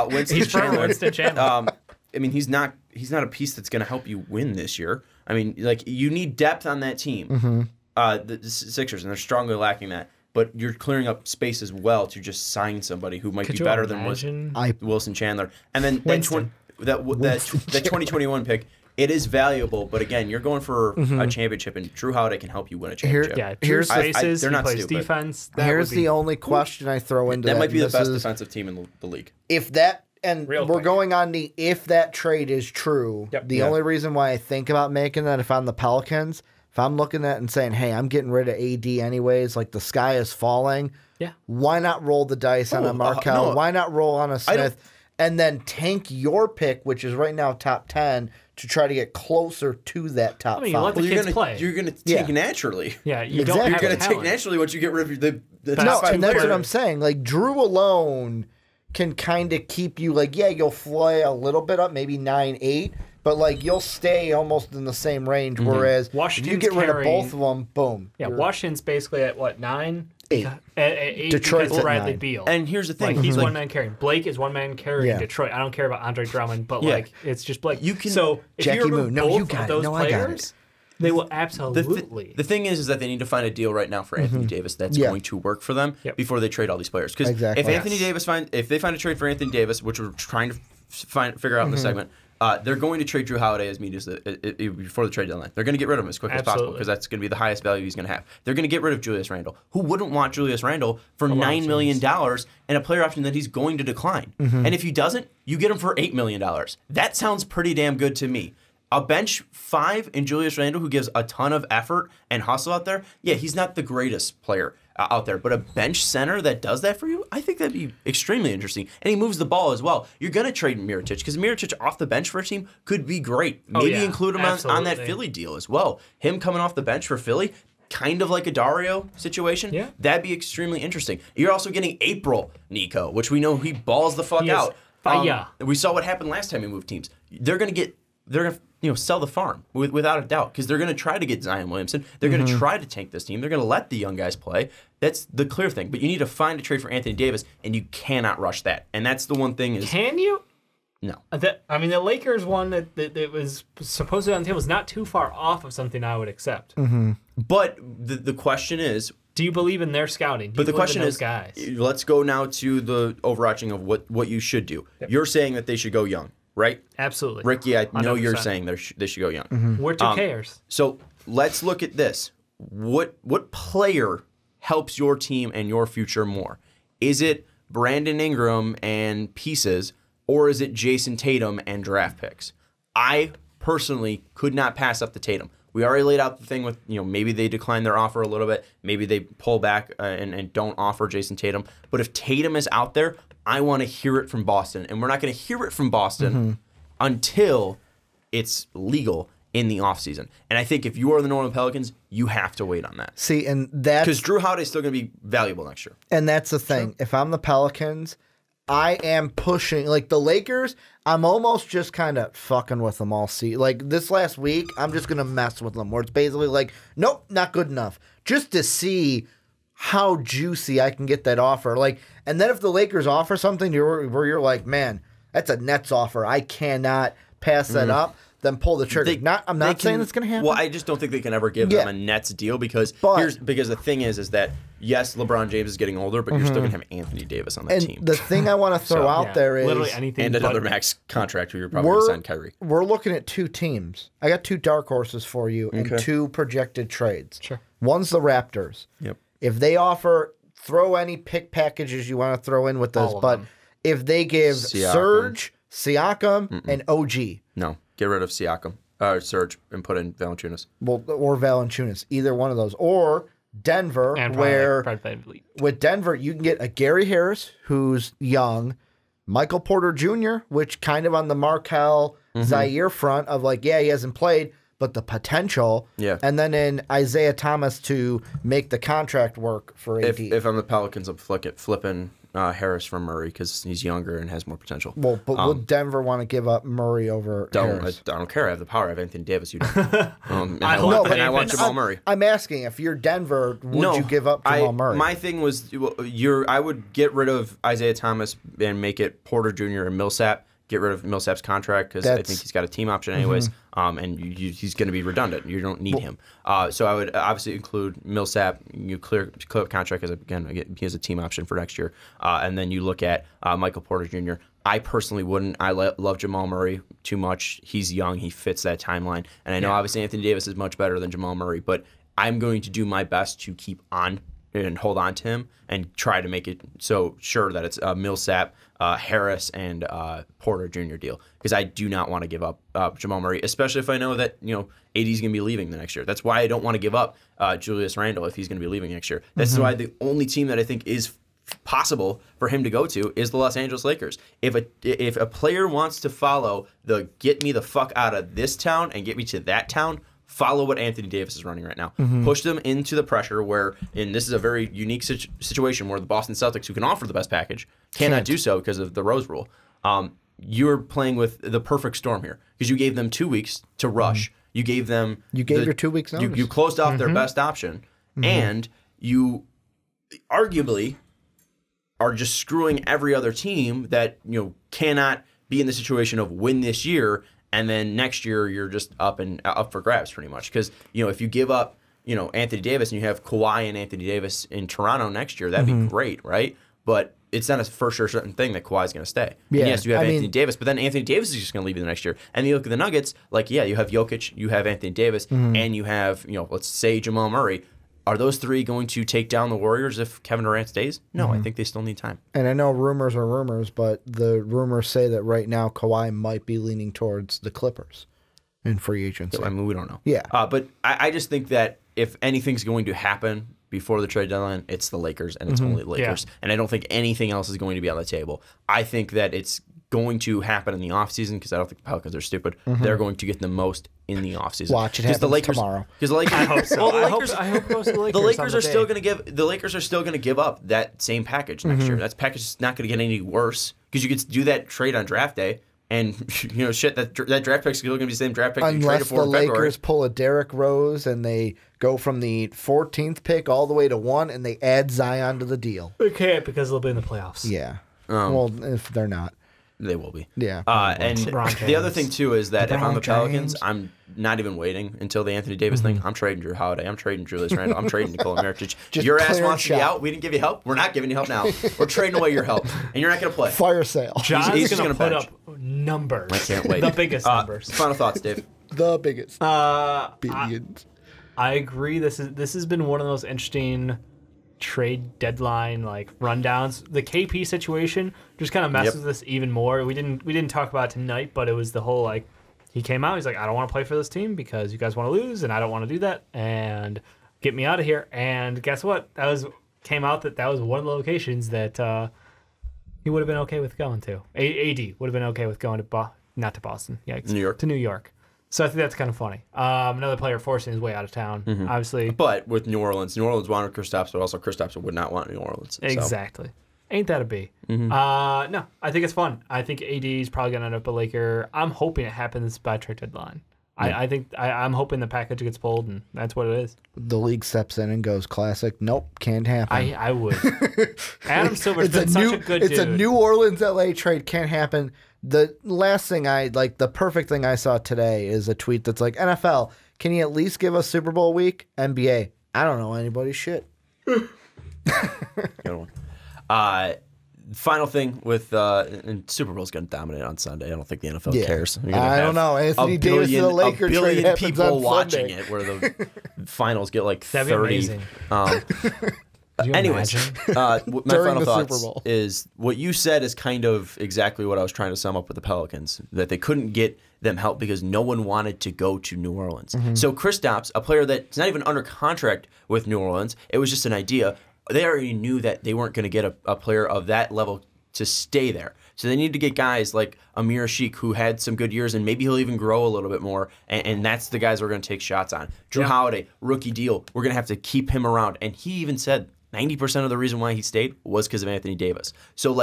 Winston He's Chandler. Winston Chandler. I mean, he's not a piece that's going to help you win this year. I mean, like, you need depth on that team. The Sixers, and they're strongly lacking that. But you're clearing up space as well to just sign somebody who might be better than Wilson Chandler. And then that 2021 pick, it is valuable. But again, you're going for a championship, and Jrue Holiday can help you win a championship. Here's spaces. They're not plays stupid. Defense. Here's the only question I throw into that. That might be the best defensive team in the league. If that. And we're going on the if that trade is true. The only reason why I think about making that, if I'm the Pelicans, if I'm looking at it and saying, hey, I'm getting rid of AD anyways, like the sky is falling, why not roll the dice on a Markelle? Why not roll on a Smith? And then tank your pick, which is right now top 10, to try to get closer to that top 5. Let the kids play. You're going to take naturally. Yeah, you're going to take naturally once you get rid of the top 5 and that's what I'm saying. Like, Jrue alone can kind of keep you, like, you'll fly a little bit up, maybe 9-8, but like you'll stay almost in the same range. Whereas if you get rid of both of them, boom. Yeah, Washington's basically at what, 9? 8. At 8 Detroit's because Bradley at 9. Beal. And here's the thing: he's one man carrying. Blake is one man carrying Detroit. I don't care about Andre Drummond, but like it's just Blake. You can so if Jackie you remove Moon. No, both you got of it. those No, I got players, it. they will absolutely. The thing is that they need to find a deal right now for Anthony Davis that's going to work for them before they trade all these players. Because if Anthony Davis if they find a trade for Anthony Davis, which we're trying to figure out in the segment, they're going to trade Jrue Holiday as immediately before the trade deadline. They're going to get rid of him as quick as possible because that's going to be the highest value he's going to have. They're going to get rid of Julius Randle. Who wouldn't want Julius Randle for $9 million and a player option that he's going to decline? And if he doesn't, you get him for $8 million. That sounds pretty damn good to me. A bench 5 in Julius Randle who gives a ton of effort and hustle out there, he's not the greatest player out there, but a bench center that does that for you, I think that'd be extremely interesting. And he moves the ball as well. You're going to trade Mirotic because Mirotic off the bench for a team could be great. Maybe include him on that Philly deal as well. Him coming off the bench for Philly, kind of like a Dario situation. Yeah. That'd be extremely interesting. You're also getting April Nico, which we know he balls the fuck out. We saw what happened last time he moved teams. They're going to sell the farm without a doubt because they're going to try to get Zion Williamson. They're going to try to tank this team. They're going to let the young guys play. That's the clear thing. But you need to find a trade for Anthony Davis, and you cannot rush that. And that's the one thing is... Can you? No. The Lakers one that was supposedly on the table was not too far off of something I would accept. But the question is, do you believe in their scouting? But the question is, guys? Let's go now to the overarching of what you should do. Yep. You're saying that they should go young, right? Absolutely. Should I know you're saying they should go young. We're 2Kers. So let's look at this. What player helps your team and your future more? Is it Brandon Ingram and pieces, or is it Jason Tatum and draft picks? I personally could not pass up the Tatum. We already laid out the thing with, maybe they decline their offer a little bit. Maybe they pull back and don't offer Jason Tatum. But if Tatum is out there, I want to hear it from Boston. And we're not going to hear it from Boston until it's legal in the offseason. And I think if you are the New Orleans Pelicans, you have to wait on that. See, and that's... Because Drew Holiday's still going to be valuable next year. And that's the thing. Sure. If I'm the Pelicans, I am pushing... Like, the Lakers, I'm almost just kind of fucking with them all. Like, this last week, I'm just going to mess with them. Where it's basically like, nope, not good enough. Just to see how juicy I can get that offer. Like, and then if the Lakers offer something where you're like, man, that's a Nets offer. I cannot pass that up. Then pull the trigger. I'm not saying it's going to happen. Well, I just don't think they can ever give them a Nets deal because the thing is that yes, LeBron James is getting older, but you're still going to have Anthony Davis on that team. The thing I want to throw out there is literally anything, and another max contract who you're probably going to sign Kyrie. We're looking at two teams. I got two dark horses for you and two projected trades. Sure. One's the Raptors. Yep. If they offer, throw any pick packages you want to throw in with this, but if they give Serge, Siakam, and OG, no. Get rid of Siakam, Serge, and put in Valanciunas. Well, or Valanciunas, either one of those. Or Denver, and with Denver, you can get a Gary Harris, who's young, Michael Porter Jr., which kind of on the Markel Zaire front of like, yeah, he hasn't played, but the potential. Yeah. And then in Isaiah Thomas to make the contract work for AD. If I'm the Pelicans, I'm flipping Harris from Murray because he's younger and has more potential. Well, but would Denver want to give up Murray over Harris? I don't care. I have the power. I have Anthony Davis. You don't. I want Jamal Murray. I'm asking, if you're Denver, would you give up Jamal Murray? My thing was, I would get rid of Isaiah Thomas and make it Porter Jr. and Millsap. Get rid of Millsap's contract because I think he's got a team option anyways, and he's going to be redundant. You don't need him. So I would obviously include Millsap. You clear contract as he has a team option for next year, and then you look at Michael Porter Jr. I personally wouldn't. I love Jamal Murray too much. He's young. He fits that timeline, and I know obviously Anthony Davis is much better than Jamal Murray, but I'm going to do my best to keep on and hold on to him and try to make it so sure that it's Millsap, Harris, and Porter Jr. deal because I do not want to give up Jamal Murray, especially if I know that AD is going to be leaving the next year. That's why I don't want to give up Julius Randle if he's going to be leaving next year. That's why the only team that I think is possible for him to go to is the Los Angeles Lakers. If a player wants to follow the get me the fuck out of this town and get me to that town, follow what Anthony Davis is running right now. Push them into the pressure and this is a very unique situation where the Boston Celtics, who can offer the best package, cannot do so because of the Rose Rule. You're playing with the perfect storm here because you gave them 2 weeks to rush. You gave them... You gave your 2 weeks notice. You closed off their best option, and you arguably are just screwing every other team that cannot be in the situation of win this year. And then next year you're just up for grabs pretty much because if you give up Anthony Davis and you have Kawhi and Anthony Davis in Toronto next year, that'd be great, right? But it's not a for sure certain thing that Kawhi's going to stay. Yeah, and yes, you have Anthony Davis, but then Anthony Davis is just going to leave you the next year. And you look at the Nuggets, you have Jokic, you have Anthony Davis, and you have let's say Jamal Murray. Are those three going to take down the Warriors if Kevin Durant stays? No, I think they still need time. And I know rumors are rumors, but the rumors say that right now Kawhi might be leaning towards the Clippers in free agency. I mean, we don't know. Yeah. But I just think that if anything's going to happen before the trade deadline, it's the Lakers, and it's only the Lakers. Yeah. And I don't think anything else is going to be on the table. I think that it's going to happen in the offseason because I don't think the Pelicans are stupid. They're going to get the most in the offseason. Watch it happen tomorrow. Because the Lakers, I hope so. Well, I hope most of the Lakers. The Lakers are still going to The Lakers are still going to give up that same package next year. That package is not going to get any worse because you get to do that trade on draft day. And that draft pick is still going to be the same draft pick you traded for in February. Unless the Lakers pull a Derrick Rose and they go from the 14th pick all the way to 1 and they add Zion to the deal. They can't because they'll be in the playoffs. Yeah. Well, if they're not. They will be. Yeah. And the other thing, too, is that if I'm the Pelicans, I'm not even waiting until the Anthony Davis thing. I'm trading Drew Holiday. I'm trading Julius Randle. I'm trading Nikola Mirotic. Your ass wants to be out. We didn't give you help. We're not giving you help now. We're trading away your help. And you're not going to play. Fire sale. John's going to put up numbers. I can't wait. The biggest numbers. Final thoughts, Dave. The biggest. Billions. I agree. This has been one of those interesting trade deadline rundowns. The KP situation just kind of messes with this even more. We didn't talk about it tonight, but it was the whole he came out, he's like, I don't want to play for this team because you guys want to lose and I don't want to do that and get me out of here. And guess what? Came out that was one of the locations that he would have been okay with going to. AD would have been okay with going to not to Boston. Yeah, to New York. So I think that's kind of funny. Another player forcing his way out of town, obviously. But with New Orleans wanted Kristaps, but also Kristaps would not want New Orleans. Exactly. So. Ain't that a B? No, I think it's fun. I think AD is probably going to end up a Laker. I'm hoping it happens by trade deadline. I think I'm hoping the package gets pulled, and that's what it is. The league steps in and goes, classic. Nope, can't happen. I would. Adam Silver's been such a good dude. It's a New Orleans-LA trade. Can't happen. The last thing the perfect thing I saw today is a tweet that's like, NFL, can you at least give us Super Bowl week? NBA, I don't know anybody's shit. Good one. Final thing with and Super Bowl's going to dominate on Sunday. I don't think the NFL cares. I don't know. Anthony Davis to the Lakers trade happens people on watching Sunday. it where the finals get like That'd 30. Be amazing. Anyways, my final thoughts Super Bowl is what you said is kind of exactly what I was trying to sum up with the Pelicans, that they couldn't get them help because no one wanted to go to New Orleans. So Kristaps, a player that's not even under contract with New Orleans, it was just an idea. They already knew that they weren't going to get a player of that level to stay there. So they need to get guys like Amir Sheik, who had some good years, and maybe he'll even grow a little bit more, and that's the guys we're going to take shots on. Drew Holiday, rookie deal. We're going to have to keep him around. And he even said 90% of the reason why he stayed was because of Anthony Davis. So,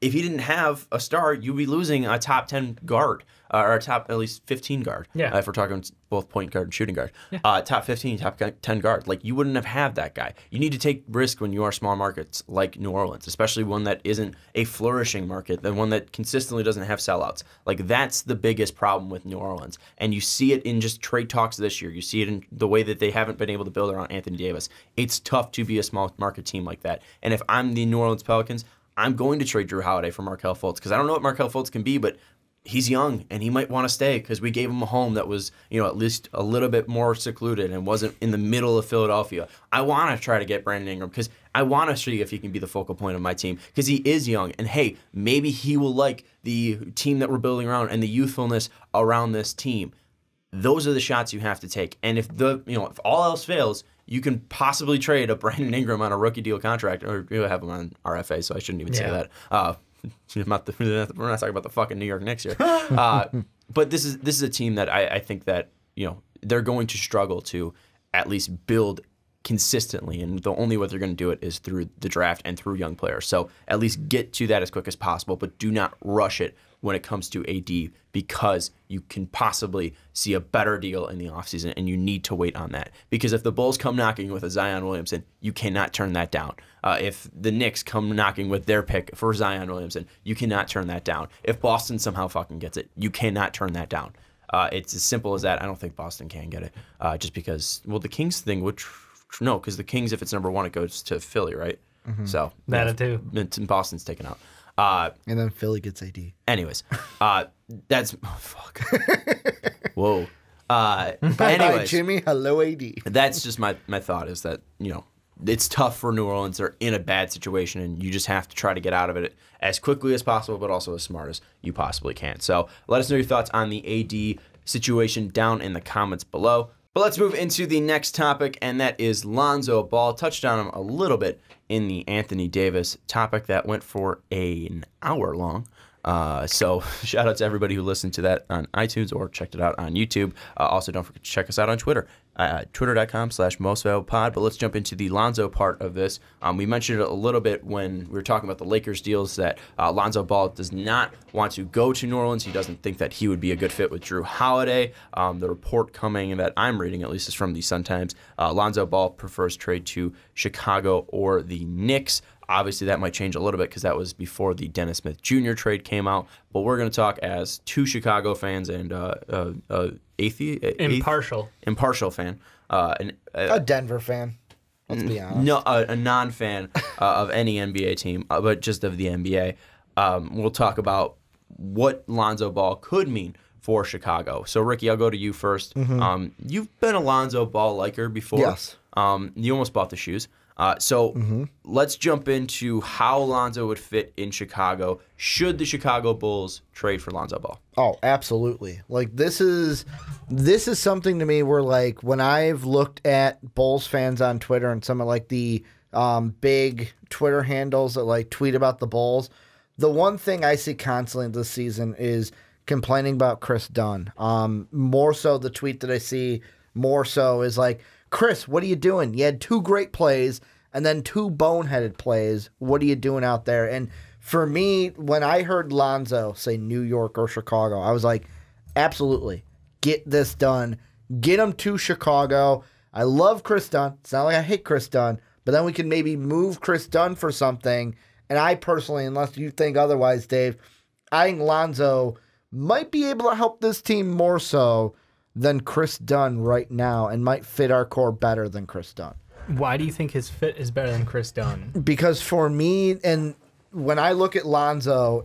if he didn't have a star, you'd be losing a top 10 guard, or a top at least 15 guard. Yeah. If we're talking both point guard and shooting guard. Top 15, top 10 guard. You wouldn't have had that guy. You need to take risk when you are small markets like New Orleans, especially one that isn't a flourishing market, the one that consistently doesn't have sellouts. That's the biggest problem with New Orleans. And you see it in just trade talks this year. You see it in the way that they haven't been able to build around Anthony Davis. It's tough to be a small market team like that. And if I'm the New Orleans Pelicans, I'm going to trade Drew Holiday for Markelle Fultz because I don't know what Markelle Fultz can be, but he's young and he might want to stay because we gave him a home that was, at least a little bit more secluded and wasn't in the middle of Philadelphia. I want to try to get Brandon Ingram because I want to see if he can be the focal point of my team because he is young. And hey, maybe he will like the team that we're building around and the youthfulness around this team. Those are the shots you have to take. And if if all else fails, you can possibly trade a Brandon Ingram on a rookie deal contract, or you have him on RFA, so I shouldn't even say that. We're not talking about the fucking New York Knicks here. But this is a team that I think that they're going to struggle to at least build consistently, and the only way they're going to do it is through the draft and through young players. So at least get to that as quick as possible, but do not rush it when it comes to AD because you can possibly see a better deal in the offseason, and you need to wait on that. Because if the Bulls come knocking with a Zion Williamson, you cannot turn that down. If the Knicks come knocking with their pick for Zion Williamson, you cannot turn that down. If Boston somehow fucking gets it, you cannot turn that down. It's as simple as that. I don't think Boston can get it just because, the Kings thing would... No, because the Kings, if it's number one, it goes to Philly, right? So that too. Boston's taken out. And then Philly gets AD. Anyways, that's fuck. Whoa. Bye, Jimmy. Hello, AD. That's just my thought is that it's tough for New Orleans. They're in a bad situation, and you just have to try to get out of it as quickly as possible, but also as smart as you possibly can. So let us know your thoughts on the AD situation down in the comments below. But let's move into the next topic, and that is Lonzo Ball. Touched on him a little bit in the Anthony Davis topic that went for an hour long. So shout out to everybody who listened to that on iTunes or checked it out on YouTube. Also, don't forget to check us out on Twitter, twitter.com/mostvaluablepod. But let's jump into the Lonzo part of this. We mentioned it a little bit when we were talking about the Lakers deals that Lonzo Ball does not want to go to New Orleans. He doesn't think that he would be a good fit with Drew Holiday. The report coming that I'm reading, at least, is from the Sun-Times. Lonzo Ball prefers trade to Chicago or the Knicks. Obviously, that might change a little bit because that was before the Dennis Smith Jr. trade came out. But we're going to talk as two Chicago fans and impartial fan. A Denver fan. Let's be honest. No, a non-fan of any NBA team, but just of the NBA. We'll talk about what Lonzo Ball could mean for Chicago. So, Ricky, I'll go to you first. You've been a Lonzo Ball liker before. Yes. You almost bought the shoes. Let's jump into how Lonzo would fit in Chicago should the Chicago Bulls trade for Lonzo Ball. Oh, absolutely. Like, this is something to me where, like, when I've looked at Bulls fans on Twitter and some of, like, the big Twitter handles that, like, tweet about the Bulls, the one thing I see constantly this season is complaining about Chris Dunn. More so the tweet that I see more so is like, Chris, what are you doing? You had 2 great plays and then 2 boneheaded plays. What are you doing out there? And for me, when I heard Lonzo say New York or Chicago, I was like, absolutely, get this done. Get him to Chicago. I love Chris Dunn. It's not like I hate Chris Dunn, but then we can maybe move Chris Dunn for something. And I personally, unless you think otherwise, Dave, I think Lonzo might be able to help this team more so than Chris Dunn right now and might fit our core better than Chris Dunn. Why do you think his fit is better than Chris Dunn? Because for me, and when I look at Lonzo,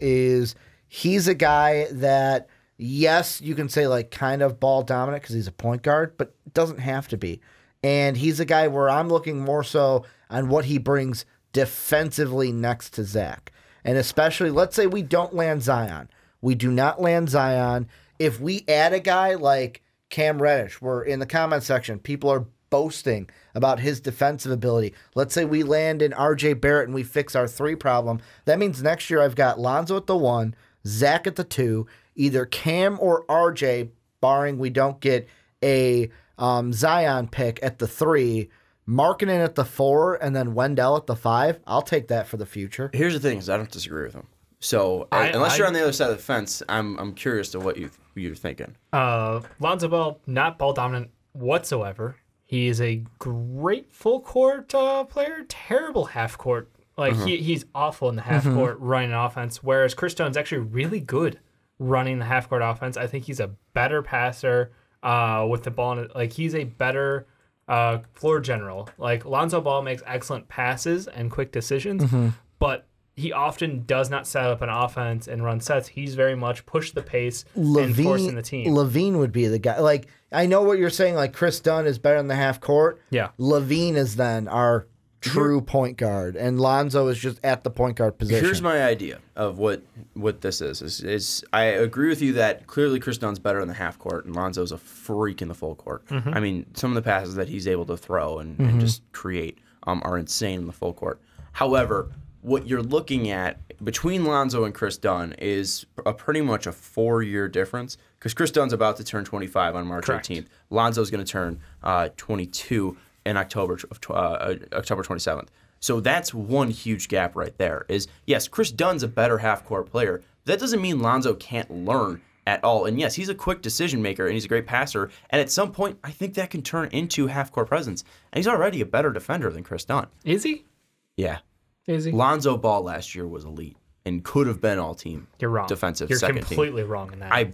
he's a guy that, yes, you can say like kind of ball dominant because he's a point guard, but doesn't have to be. And he's a guy where I'm looking more so on what he brings defensively next to Zach. And especially, let's say we don't land Zion. We do not land Zion. If we add a guy like Cam Reddish, where in the comment section, people are boasting about his defensive ability. Let's say we land in RJ Barrett and we fix our 3 problem. That means next year I've got Lonzo at the 1, Zach at the 2, either Cam or RJ, barring we don't get a Zion pick at the 3, Markkanen at the 4, and then Wendell at the 5. I'll take that for the future. Here's the thing: is I don't disagree with him. So unless you're on the other side of the fence, I'm curious to what you're thinking. Lonzo Ball, not ball dominant whatsoever. He is a great full court player, terrible half court. Like he's awful in the half court running offense, whereas Chris Dunn's actually really good running the half court offense. I think he's a better passer with the ball. Like he's a better floor general. Like Lonzo Ball makes excellent passes and quick decisions, but he often does not set up an offense and run sets. He's very much push the pace and forcing the team. Levine would be the guy. Like, I know what you're saying, like Chris Dunn is better in the half court. Yeah. Levine is then our true point guard, and Lonzo is just at the point guard position. Here's my idea of what this is I agree with you that clearly Chris Dunn's better in the half court, and Lonzo's a freak in the full court. I mean, some of the passes that he's able to throw and just create are insane in the full court. However, what you're looking at between Lonzo and Chris Dunn is pretty much a 4-year difference, because Chris Dunn's about to turn 25 on March 18th. Lonzo's going to turn 22 in October 27th. So that's one huge gap right there. Is yes, Chris Dunn's a better half-court player. That doesn't mean Lonzo can't learn at all. And yes, he's a quick decision maker and he's a great passer. And at some point, I think that can turn into half-court presence. And he's already a better defender than Chris Dunn. Is he? Yeah. Is he? Lonzo Ball last year was elite and could have been all-team. You're wrong. Defensive You're second team. You're completely wrong in that.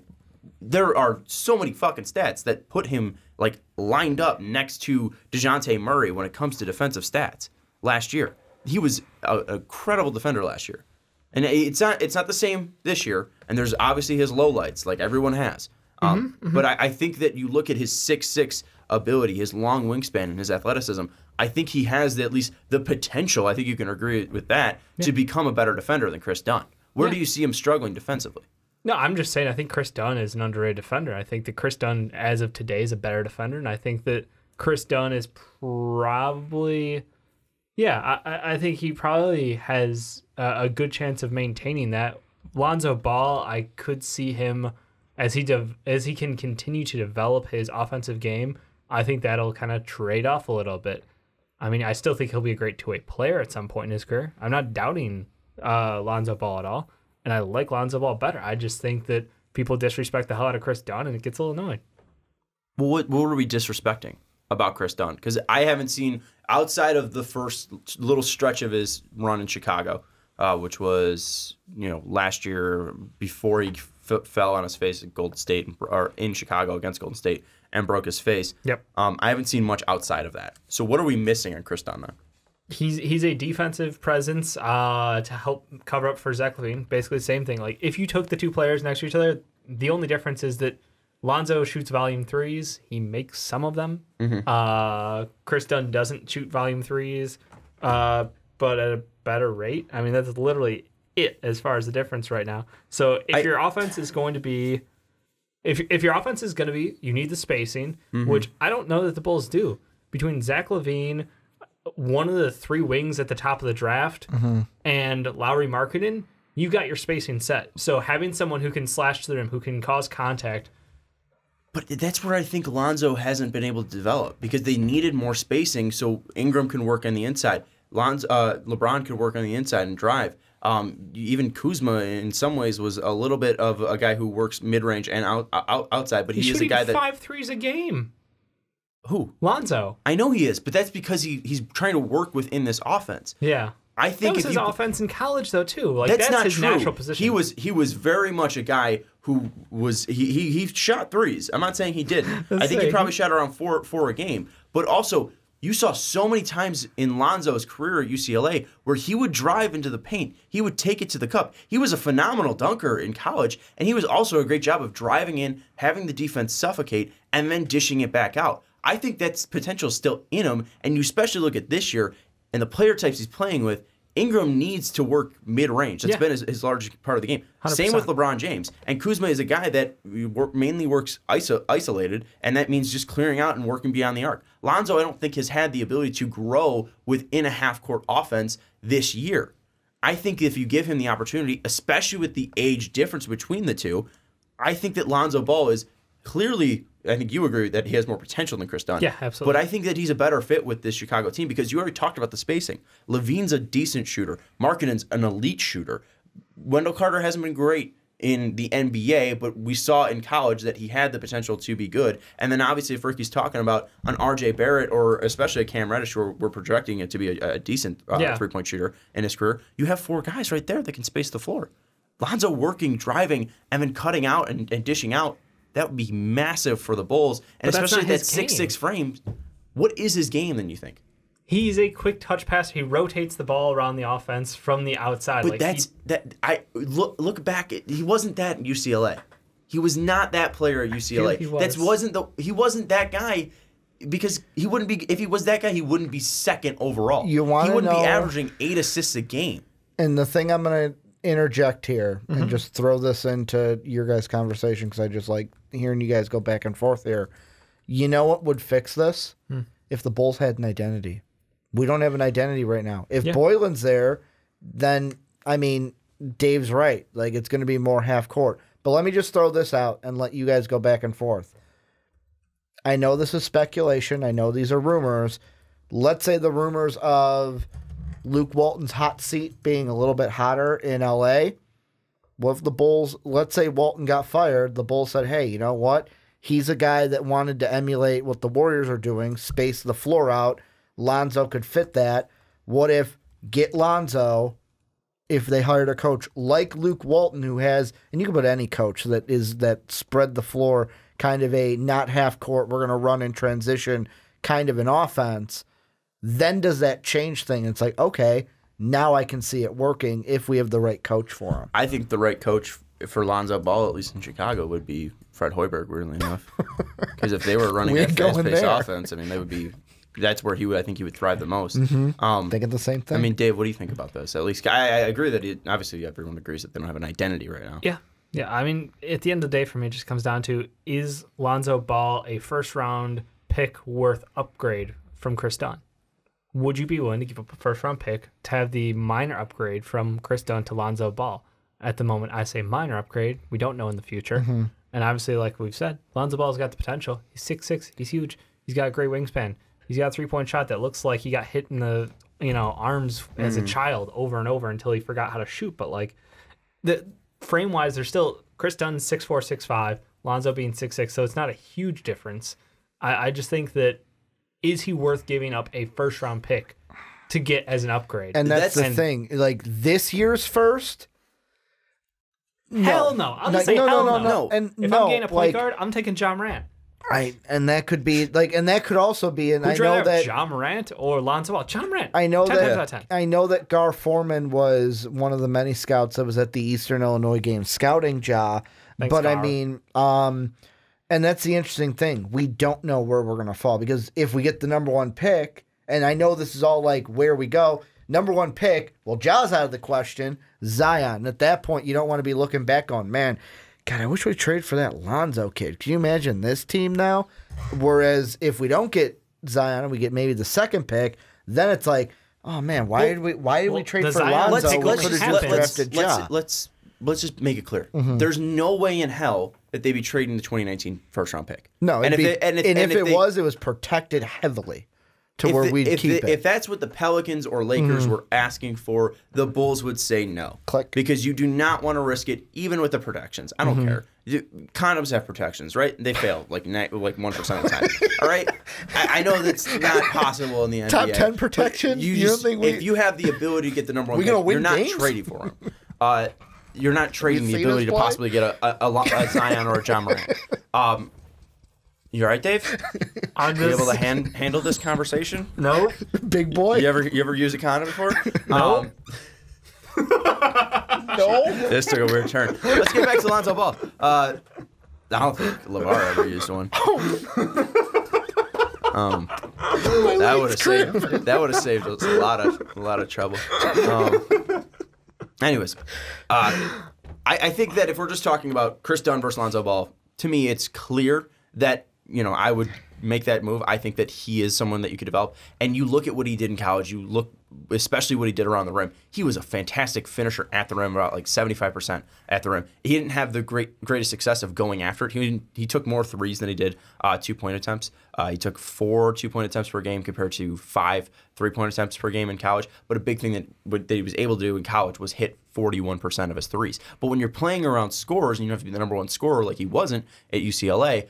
There are so many fucking stats that put him like lined up next to DeJounte Murray when it comes to defensive stats last year. He was a credible defender last year. And it's not the same this year, and there's obviously his lowlights like everyone has. But I think that you look at his 6'6" ability, his long wingspan, and his athleticism, I think he has at least the potential, I think you can agree with that, to become a better defender than Chris Dunn. Where do you see him struggling defensively? No, I'm just saying I think Chris Dunn is an underrated defender. I think that Chris Dunn, as of today, is a better defender, and I think that Chris Dunn is probably... Yeah, I think he probably has a good chance of maintaining that. Lonzo Ball, I could see him, as he can continue to develop his offensive game, I think that'll kind of trade off a little bit. I mean, I still think he'll be a great two-way player at some point in his career. I'm not doubting Lonzo Ball at all, and I like Lonzo Ball better. I just think that people disrespect the hell out of Chris Dunn, and it gets a little annoying. Well, what were we disrespecting? about Chris Dunn because I haven't seen outside of the first little stretch of his run in Chicago, which was last year before he fell on his face at Golden State or in Chicago against Golden State and broke his face. Yep. I haven't seen much outside of that. So what are we missing on Chris Dunn then? He's a defensive presence to help cover up for Zach LaVine. Basically the same thing. Like if you took the two players next to each other, the only difference is that Lonzo shoots volume threes. He makes some of them. Mm-hmm. Chris Dunn doesn't shoot volume threes, but at a better rate. I mean, that's literally it as far as the difference right now. So if your offense is going to be, if your offense is going to be, you need the spacing, which I don't know that the Bulls do. Between Zach LaVine, one of the three wings at the top of the draft, and Lauri Markkanen, you got your spacing set. So having someone who can slash to the rim, who can cause contact. But that's where I think Lonzo hasn't been able to develop because they needed more spacing so Ingram can work on the inside. LeBron could work on the inside and drive. Even Kuzma, in some ways, was a little bit of a guy who works mid-range and outside, but he is a guy that... 5 threes a game. Who? Lonzo. I know he is, but that's because he's trying to work within this offense. Yeah. I think that was his offense in college, though, too. Like that's not his true. Natural position. He was very much a guy who was he shot threes. I'm not saying he didn't. I think he probably shot around four a game. But also, you saw so many times in Lonzo's career at UCLA where he would drive into the paint. He would take it to the cup. He was a phenomenal dunker in college, and he was also a great job of driving in, having the defense suffocate, and then dishing it back out. I think that's potential still in him, and you especially look at this year and the player types he's playing with. Ingram needs to work mid-range. That's been his largest part of the game. 100%. Same with LeBron James. And Kuzma is a guy that mainly works isolated, and that means just clearing out and working beyond the arc. Lonzo, I don't think, has had the ability to grow within a half-court offense this year. I think if you give him the opportunity, especially with the age difference between the two, I think that Lonzo Ball is clearly... I think you agree that he has more potential than Chris Dunn. Yeah, absolutely. But I think that he's a better fit with this Chicago team because you already talked about the spacing. LaVine's a decent shooter. Markkanen's an elite shooter. Wendell Carter hasn't been great in the NBA, but we saw in college that he had the potential to be good. And then obviously if Ricky's talking about an RJ Barrett or especially a Cam Reddish, where we're projecting it to be a decent three-point shooter in his career, you have four guys right there that can space the floor. Lonzo working, driving, and then cutting out and dishing out. That would be massive for the Bulls, and especially that 6'6" frame. What is his game, then, you think? He's a quick touch passer. He rotates the ball around the offense from the outside. But look back. He wasn't that at UCLA. He was not that player at UCLA. He wasn't that guy because he wouldn't be. If he was that guy, he wouldn't be second overall. He wouldn't be averaging 8 assists a game. And the thing I'm going to interject here and just throw this into your guys' conversation because I just like hearing you guys go back and forth here. You know what would fix this? If the Bulls had an identity. We don't have an identity right now. If Boylan's there, then, I mean, Dave's right. Like, it's going to be more half court. But let me just throw this out and let you guys go back and forth. I know this is speculation. I know these are rumors. Let's say the rumors of Luke Walton's hot seat being a little bit hotter in LA. What if the Bulls, let's say Walton got fired, the Bulls said, hey, you know what? He's a guy that wanted to emulate what the Warriors are doing, space the floor out. Lonzo could fit that. What if get Lonzo if they hired a coach like Luke Walton who has, and you can put any coach that spread the floor, kind of a not half court, we're going to run in transition kind of an offense. Then does that change thing? It's like, okay, now I can see it working if we have the right coach for him. I think the right coach for Lonzo Ball, at least in Chicago, would be Fred Hoiberg, weirdly enough. Because if they were running a fast-paced offense, I mean, they would be. That's where I think he would thrive the most. Thinking the same thing. I mean, Dave, what do you think about this? At least I agree that obviously everyone agrees that they don't have an identity right now. Yeah. I mean, at the end of the day, for me, it just comes down to, is Lonzo Ball a first-round pick worth upgrade from Chris Dunn? Would you be willing to give up a first-round pick to have the minor upgrade from Chris Dunn to Lonzo Ball? At the moment, I say minor upgrade. We don't know in the future. And obviously, like we've said, Lonzo Ball's got the potential. He's 6'6". He's huge. He's got a great wingspan. He's got a three-point shot that looks like he got hit in the arms as a child over and over until he forgot how to shoot. But like the frame-wise, they're still Chris Dunn's 6'4", 6'5", Lonzo being 6'6", so it's not a huge difference. I just think that is he worth giving up a first-round pick to get as an upgrade? And that's the thing. Like, this year's first? Hell no. I'm going to say hell no. And if I'm getting a point guard, I'm taking John Morant. Right, and that could be like, and that could also be, and I know that John Morant or Lonzo Ball. John Morant. I know 10 that. times out of 10. I know that Gar Foreman was one of the many scouts that was at the Eastern Illinois game scouting Ja. Thanks, but Gar. I mean, and that's the interesting thing. We don't know where we're gonna fall because if we get the number 1 pick, and I know this is all like where we go. Number 1 pick, well, Ja's out of the question. Zion. And at that point, you don't want to be looking back on, man, God, I wish we traded for that Lonzo kid. Can you imagine this team now? Whereas if we don't get Zion and we get maybe the 2nd pick, then it's like, oh man, why did we trade for Lonzo? Let's just make it clear. There's no way in hell that they'd be trading the 2019 first round pick. No, if it was protected heavily to where we'd keep it. If that's what the Pelicans or Lakers were asking for, the Bulls would say no. Click. Because you do not want to risk it, even with the protections. I don't care. Condoms have protections, right? They fail like 1% of the time. All right? I know that's not possible in the NBA. Top 10 protection? If you have the ability to get the number 1 pick, you're not trading for him. You're not trading the ability to possibly get a Zion or a John Morant. You all right, Dave? Are you able to handle this conversation? No. Big boy? You ever use a condom before? No. No. This took a weird turn. Let's get back to Lonzo Ball. I don't think LeVar ever used one. That would have saved us a lot of trouble. Anyways, I think that if we're just talking about Chris Dunn versus Lonzo Ball, to me it's clear that I would make that move. I think that he is someone that you could develop. And you look at what he did in college. You look, especially what he did around the rim. He was a fantastic finisher at the rim, about like 75% at the rim. He didn't have the greatest success of going after it. He took more threes than he did 2-point attempts. He took 4 2-point attempts per game compared to 5 3-point attempts per game in college. But a big thing that he was able to do in college was hit 41% of his threes. But when you're playing around scorers and you have to be the number 1 scorer like he wasn't at UCLA,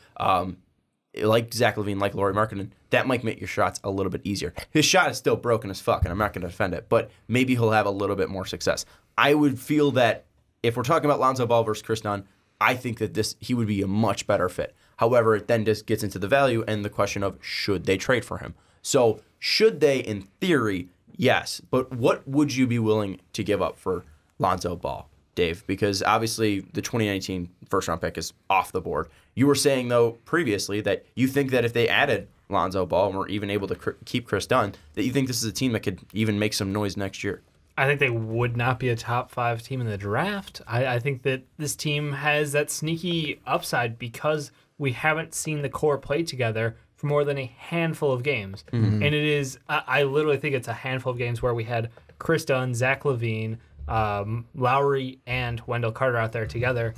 like Zach LaVine, like Lauri Markkanen, that might make your shots a little bit easier. His shot is still broken as fuck, and I'm not going to defend it, but maybe he'll have a little bit more success. I would feel that if we're talking about Lonzo Ball versus Chris Dunn, I think that he would be a much better fit. However, it then just gets into the value and the question of should they trade for him. So should they, in theory, yes. But what would you be willing to give up for Lonzo Ball, Dave? Because obviously the 2019 first-round pick is off the board. You were saying, though, previously that you think that if they added Lonzo Ball and were even able to keep Chris Dunn, that you think this is a team that could even make some noise next year. I think they would not be a top 5 team in the draft. I think that this team has that sneaky upside because we haven't seen the core play together for more than a handful of games. And it is, I literally think it's a handful of games where we had Chris Dunn, Zach LaVine, Lowry, and Wendell Carter out there together.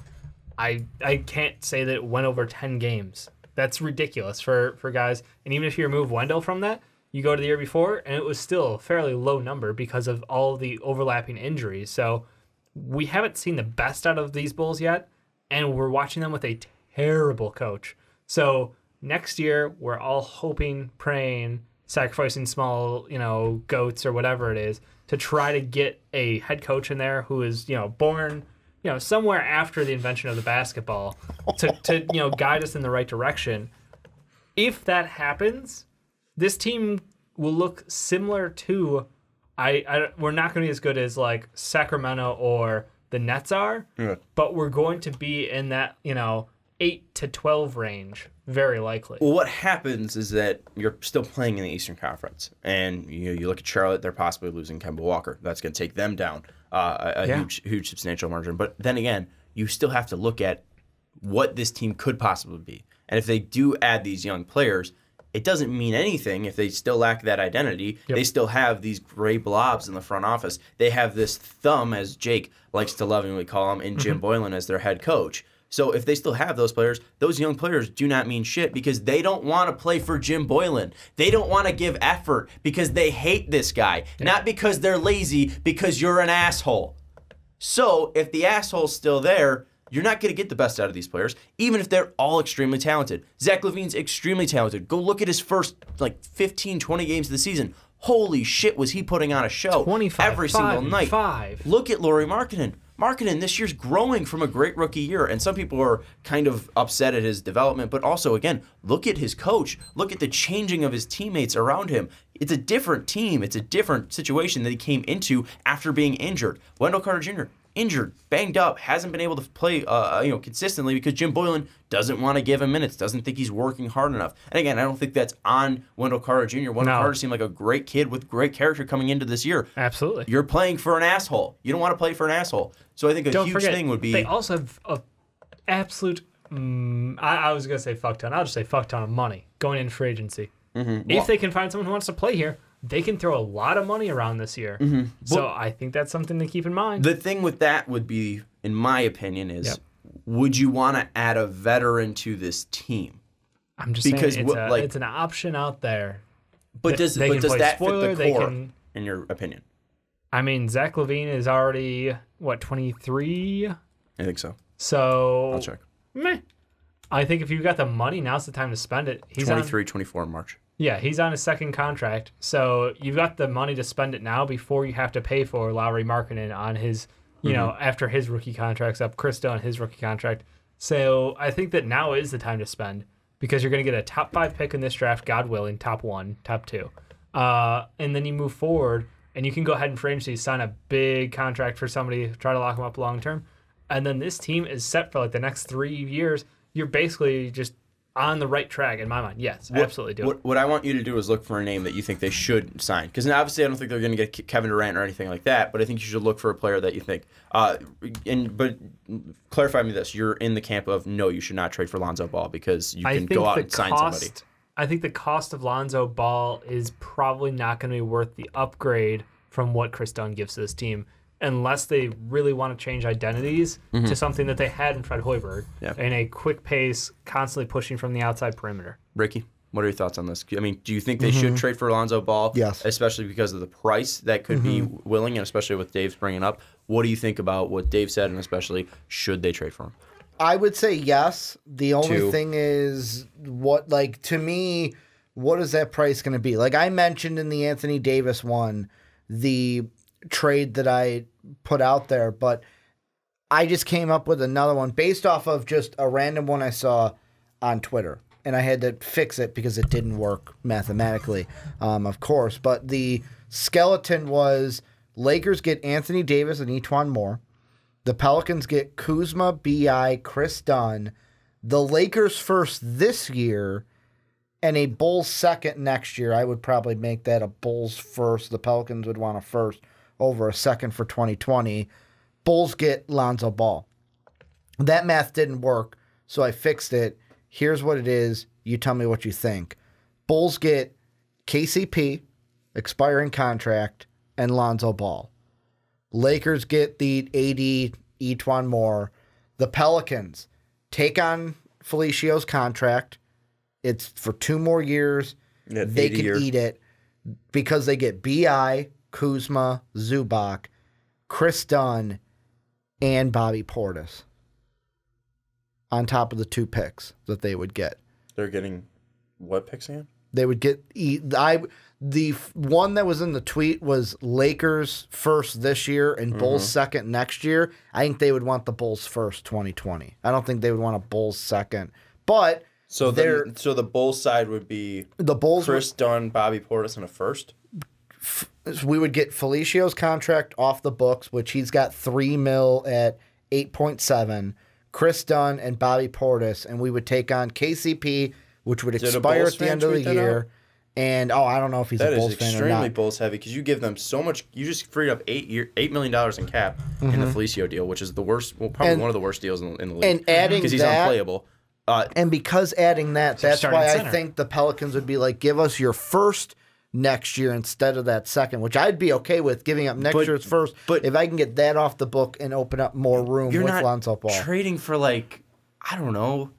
I can't say that it went over 10 games. That's ridiculous for guys. And even if you remove Wendell from that, you go to the year before, and it was still a fairly low number because of all the overlapping injuries. So we haven't seen the best out of these Bulls yet, and we're watching them with a terrible coach. So next year, we're all hoping, praying, sacrificing small, goats or whatever it is to try to get a head coach in there who is, born, somewhere after the invention of the basketball to guide us in the right direction. If that happens, this team will look similar to, we're not going to be as good as like Sacramento or the Nets are, but we're going to be in that, 8 to 12 range, very likely. Well, what happens is that you're still playing in the Eastern Conference, and you look at Charlotte, they're possibly losing Kemba Walker. That's going to take them down a huge, substantial margin. But then again, you still have to look at what this team could possibly be. And if they do add these young players, it doesn't mean anything if they still lack that identity. Yep. They still have these gray blobs in the front office. They have this thumb, as Jake likes to lovingly call him, in Jim Boylan as their head coach. So if they still have those players, those young players do not mean shit because they don't want to play for Jim Boylan. They don't want to give effort because they hate this guy. Yeah. Not because they're lazy, because you're an asshole. So if the asshole's still there, You're not going to get the best out of these players, even if they're all extremely talented. Zach LaVine's extremely talented. Go look at his first 15, 20 games of the season. Holy shit, was he putting on a show every single night. Look at Lauri Markkanen. Markkanen this year's growing from a great rookie year, and some people are kind of upset at his development, but also, again, look at his coach. Look at the changing of his teammates around him. It's a different team. It's a different situation that he came into after being injured. Wendell Carter Jr., injured, banged up, hasn't been able to play consistently because Jim Boylen doesn't want to give him minutes, doesn't think he's working hard enough. And again, I don't think that's on Wendell Carter Jr. Wendell Carter seemed like a great kid with great character coming into this year. Absolutely. You're playing for an asshole. You don't want to play for an asshole. So I think a huge thing would be... They also have an absolute... I was going to say fuck ton. I'll just say fuck ton of money going in free agency. If they can find someone who wants to play here, they can throw a lot of money around this year. So I think that's something to keep in mind. The thing with that would be, in my opinion, is would you want to add a veteran to this team? I'm just saying it's an option out there. But does that fit the core, in your opinion? I mean, Zach LaVine is already, 23? I think so. So... I'll check. Meh. I think if you've got the money, now's the time to spend it. He's 23, 24 in March. Yeah, he's on his second contract. So you've got the money to spend it now before you have to pay for Lauri Markkanen on his, after his rookie contract's up, Chris Dunn, his rookie contract. So I think that now is the time to spend because you're going to get a top 5 pick in this draft, God willing, top 1, top 2. And then you move forward and you can go ahead and free agency, sign a big contract for somebody, try to lock them up long term. And then this team is set for the next 3 years. You're basically just on the right track in my mind. Yes, absolutely do it. What I want you to do is look for a name that you think they should sign. Because obviously I don't think they're going to get Kevin Durant or anything like that, but I think you should look for a player that you think. But clarify me this. You're in the camp of, no, you should not trade for Lonzo Ball because you can go out and sign somebody. I think the cost of Lonzo Ball is probably not going to be worth the upgrade from what Chris Dunn gives to this team, unless they really want to change identities to something that they had in Fred Hoiberg in a quick pace, constantly pushing from the outside perimeter. Ricky, what are your thoughts on this? I mean, do you think they should trade for Lonzo Ball? Yes. Especially because of the price that could be willing, and especially with Dave's bringing up. What do you think about what Dave said, and especially should they trade for him? I would say yes. The only thing is, to me, what is that price going to be? Like I mentioned in the Anthony Davis one, the trade that I put out there, but I just came up with another one based off of just a random one I saw on Twitter, and I had to fix it because it didn't work mathematically, of course. But the skeleton was Lakers get Anthony Davis and Etuan Moore. The Pelicans get Kuzma, B.I., Chris Dunn. The Lakers first this year and a Bulls second next year. I would probably make that a Bulls first. The Pelicans would want a first over a second for 2020. Bulls get Lonzo Ball. That math didn't work, so I fixed it. Here's what it is. You tell me what you think. Bulls get KCP, expiring contract, and Lonzo Ball. Lakers get the AD, Etuan Moore. The Pelicans take on Felicia's contract. It's for 2 more years. Yeah, they can eat it because they get B.I., Kuzma, Zubac, Chris Dunn, and Bobby Portis on top of the 2 picks that they would get. They're getting what picks again? They would get the one that was in the tweet was Lakers first this year and Bulls second next year. I think they would want the Bulls first 2020. I don't think they would want a Bulls second. But so the Bulls side would be the Bulls Chris Dunn, Bobby Portis, and a first. We would get Felicia's contract off the books, which he's got $3 million at 8.7. Chris Dunn and Bobby Portis, and we would take on KCP, which would expire at the end of the year. And I don't know if he's a Bulls fan or not. That is extremely Bulls heavy because you give them so much. You just freed up $8 million in cap in the Felicio deal, which is the worst, probably one of the worst deals in the league. And adding because he's unplayable. And because adding that's why I think the Pelicans would be like, give us your first next year instead of that second, which I'd be okay with giving up next year's first. But if I can get that off the book and open up more room with Lonzo Ball, trading for I don't know.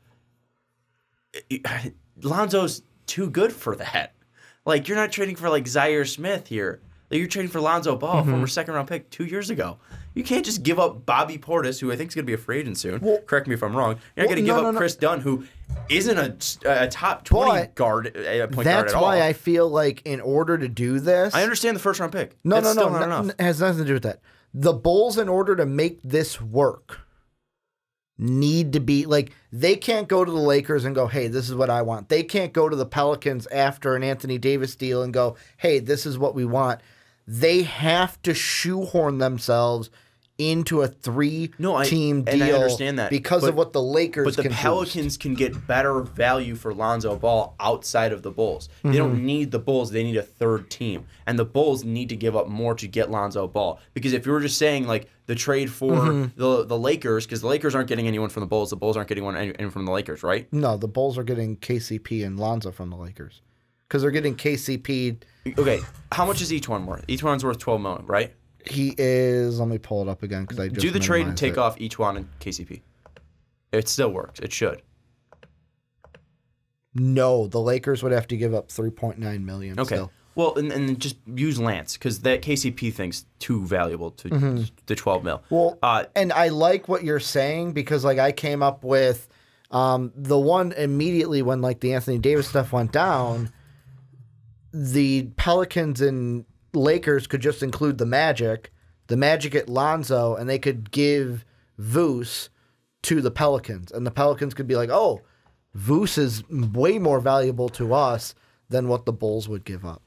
Lonzo's too good for that. You're not trading for Zaire Smith here. You're trading for Lonzo Ball, former second-round pick 2 years ago. You can't just give up Bobby Portis, who I think is going to be a free agent soon. Well, correct me if I'm wrong. You're not going to give up Chris Dunn, who isn't a top 20 point guard at all. That's why I feel like in order to do this... I understand the first-round pick. No, still not enough. It has nothing to do with that. The Bulls, in order to make this work, need to be... Like, they can't go to the Lakers and go, hey, this is what I want. They can't go to the Pelicans after an Anthony Davis deal and go, hey, this is what we want. They have to shoehorn themselves into a three-team deal. And I understand that because of what the Lakers can But the Pelicans can get better value for Lonzo Ball outside of the Bulls. They don't need the Bulls. They need a third team. And the Bulls need to give up more to get Lonzo Ball. Because if you were just saying, like, the trade for the Lakers, because the Lakers aren't getting anyone from the Bulls aren't getting anyone from the Lakers, right? No, the Bulls are getting KCP and Lonzo from the Lakers. Because they're getting KCP... Okay, how much is each one worth? Each one's worth $12 million, right? He is. Let me pull it up again because I just do the trade and take off each one in KCP. It still works. It should. No, the Lakers would have to give up $3.9 million. Okay. Still. Well, and just use Lance because that KCP thing's too valuable to the $12 million. Well, and I like what you're saying because like I came up with the one immediately when like the Anthony Davis stuff went down. The Pelicans and Lakers could just include the Magic at Lonzo, and they could give Vooch to the Pelicans. And the Pelicans could be like, oh, Vooch is way more valuable to us than what the Bulls would give up.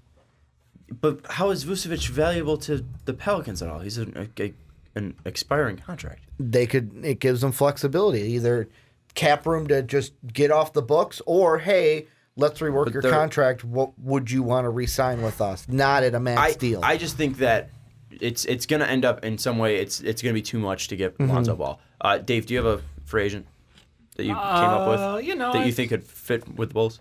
But how is Vucevic valuable to the Pelicans at all? He's an expiring contract. It gives them flexibility, either cap room to just get off the books or, hey, let's rework your contract. What would you want to re-sign with us? Not at a max deal. I just think that it's going to end up in some way. It's going to be too much to get Lonzo Ball. Dave, do you have a free agent that you came up with that you think could fit with the Bulls?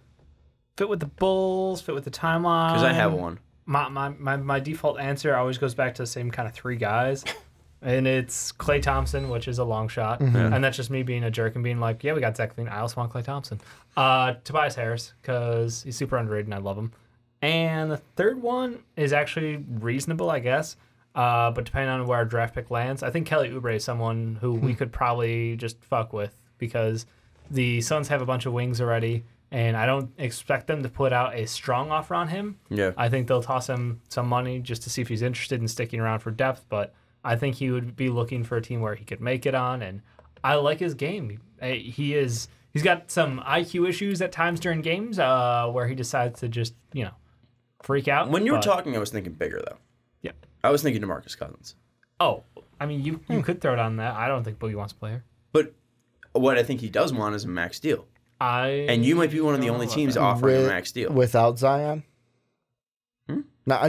Fit with the Bulls. Fit with the timeline. Because I have one. My default answer always goes back to the same kind of three guys. And it's Klay Thompson, which is a long shot. And that's just me being a jerk and being like, yeah, we got Zach LaVine. I also want Klay Thompson. Tobias Harris, because he's super underrated and I love him. And the third one is actually reasonable, I guess. But depending on where our draft pick lands, I think Kelly Oubre is someone who we could probably just fuck with because the Suns have a bunch of wings already. And I don't expect them to put out a strong offer on him. Yeah. I think they'll toss him some money just to see if he's interested in sticking around for depth. But I think he would be looking for a team where he could make it on, and I like his game. He's got some IQ issues at times during games where he decides to just freak out. When you were talking, I was thinking bigger though. Yeah, I was thinking DeMarcus Cousins. Oh, I mean you could throw it on that. I don't think Boogie wants to play here. But what I think he does want is a max deal. And you might be one of the only teams offering a max deal without Zion. Now,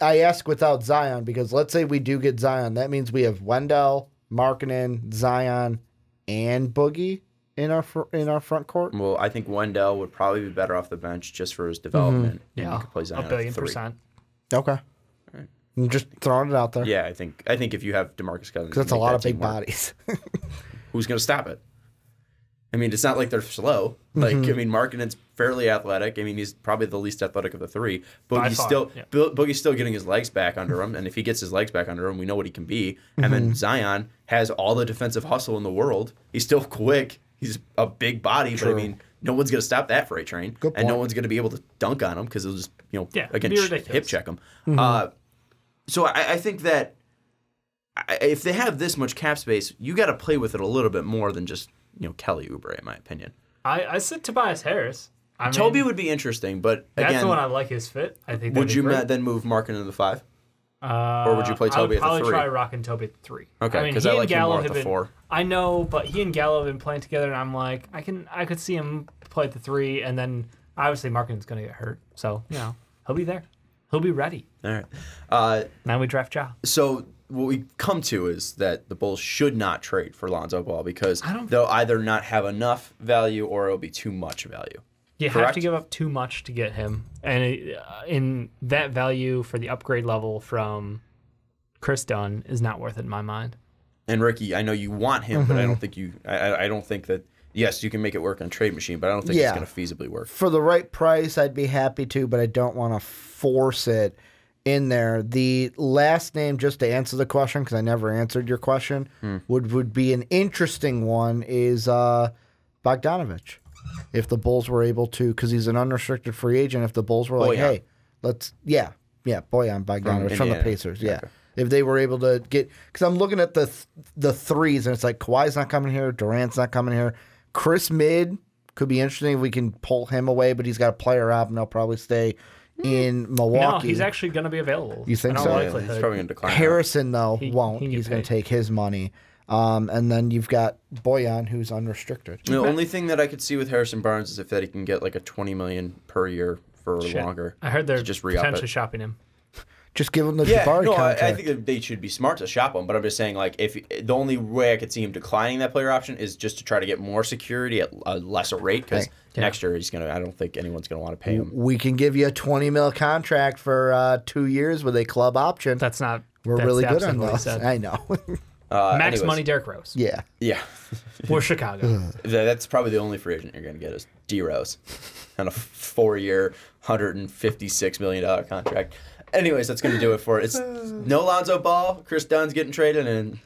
I ask without Zion because let's say we do get Zion. That means we have Wendell, Markkanen, Zion, and Boogie in our front court. Well, I think Wendell would probably be better off the bench just for his development. Yeah, and he could play Zion 1,000,000,000%. Okay. Right. I'm just throwing it out there. Yeah, I think if you have DeMarcus Cousins, because that's a lot of big bodies. Who's going to stop it? I mean, it's not like they're slow. Like, I mean, Markkanen's fairly athletic. I mean, he's probably the least athletic of the three. Boogie's still getting his legs back under him, and if he gets his legs back under him, we know what he can be. And then Zion has all the defensive hustle in the world. He's still quick. He's a big body, but I mean, no one's going to stop that freight train, and no one's going to be able to dunk on him because it'll just again hip check him. So I think that if they have this much cap space, you got to play with it a little bit more than just Kelly Oubre, in my opinion. I said Tobias Harris. Toby would be interesting, but again, that's the one I like his fit. I think. Would you then move Markkanen to the 5? Or would you play Toby at the 3? I would probably try rocking Toby at the 3. Okay, because I like him more at the 4. I know, but he and Gallo have been playing together, and I'm like, I could see him play at the 3, and then obviously Markkanen's going to get hurt, so he'll be there. He'll be ready. All right. Now we draft Ja. So what we come to is that the Bulls should not trade for Lonzo Ball because they'll either not have enough value or it'll be too much value. You have to give up too much to get him. And in that value for the upgrade level from Chris Dunn is not worth it in my mind. And Ricky, I know you want him, but I don't think I don't think that. Yes, you can make it work on Trade Machine, but I don't think it's going to feasibly work. For the right price, I'd be happy to, but I don't want to force it. in there. The last name, just to answer the question, because I never answered your question, would be an interesting one, is Bogdanovich. If the Bulls were able to, because he's an unrestricted free agent, if the Bulls were like, hey, let's, Bojan Bogdanovich from the Pacers, Okay. If they were able to get, because I'm looking at the threes, and it's like Kawhi's not coming here, Durant's not coming here. Chris Midd could be interesting if we can pull him away, but he's got a player out, and they'll probably stay in Milwaukee. No, he's actually going to be available. You think so? He's probably going to decline. Harrison, though, won't. He's going to take his money. And then you've got Bojan, who's unrestricted. The only thing that I could see with Harrison Barnes is if that he can get like a $20 million per year for longer. I heard they're just potentially shopping him. Just give him the Jabari contract. I think that they should be smart to shop him, but I'm just saying, like, if the only way I could see him declining that player option is just to try to get more security at a lesser rate, because next year I don't think anyone's gonna want to pay him. We can give you a $20 million contract for 2 years with a club option. That's really good on those. I know. Max money, Derrick Rose. Yeah. Or Chicago. That's probably the only free agent you're gonna get is D Rose on a 4-year, $156 million contract. Anyways, that's going to do it for it. It's no Lonzo Ball, Chris Dunn's getting traded, and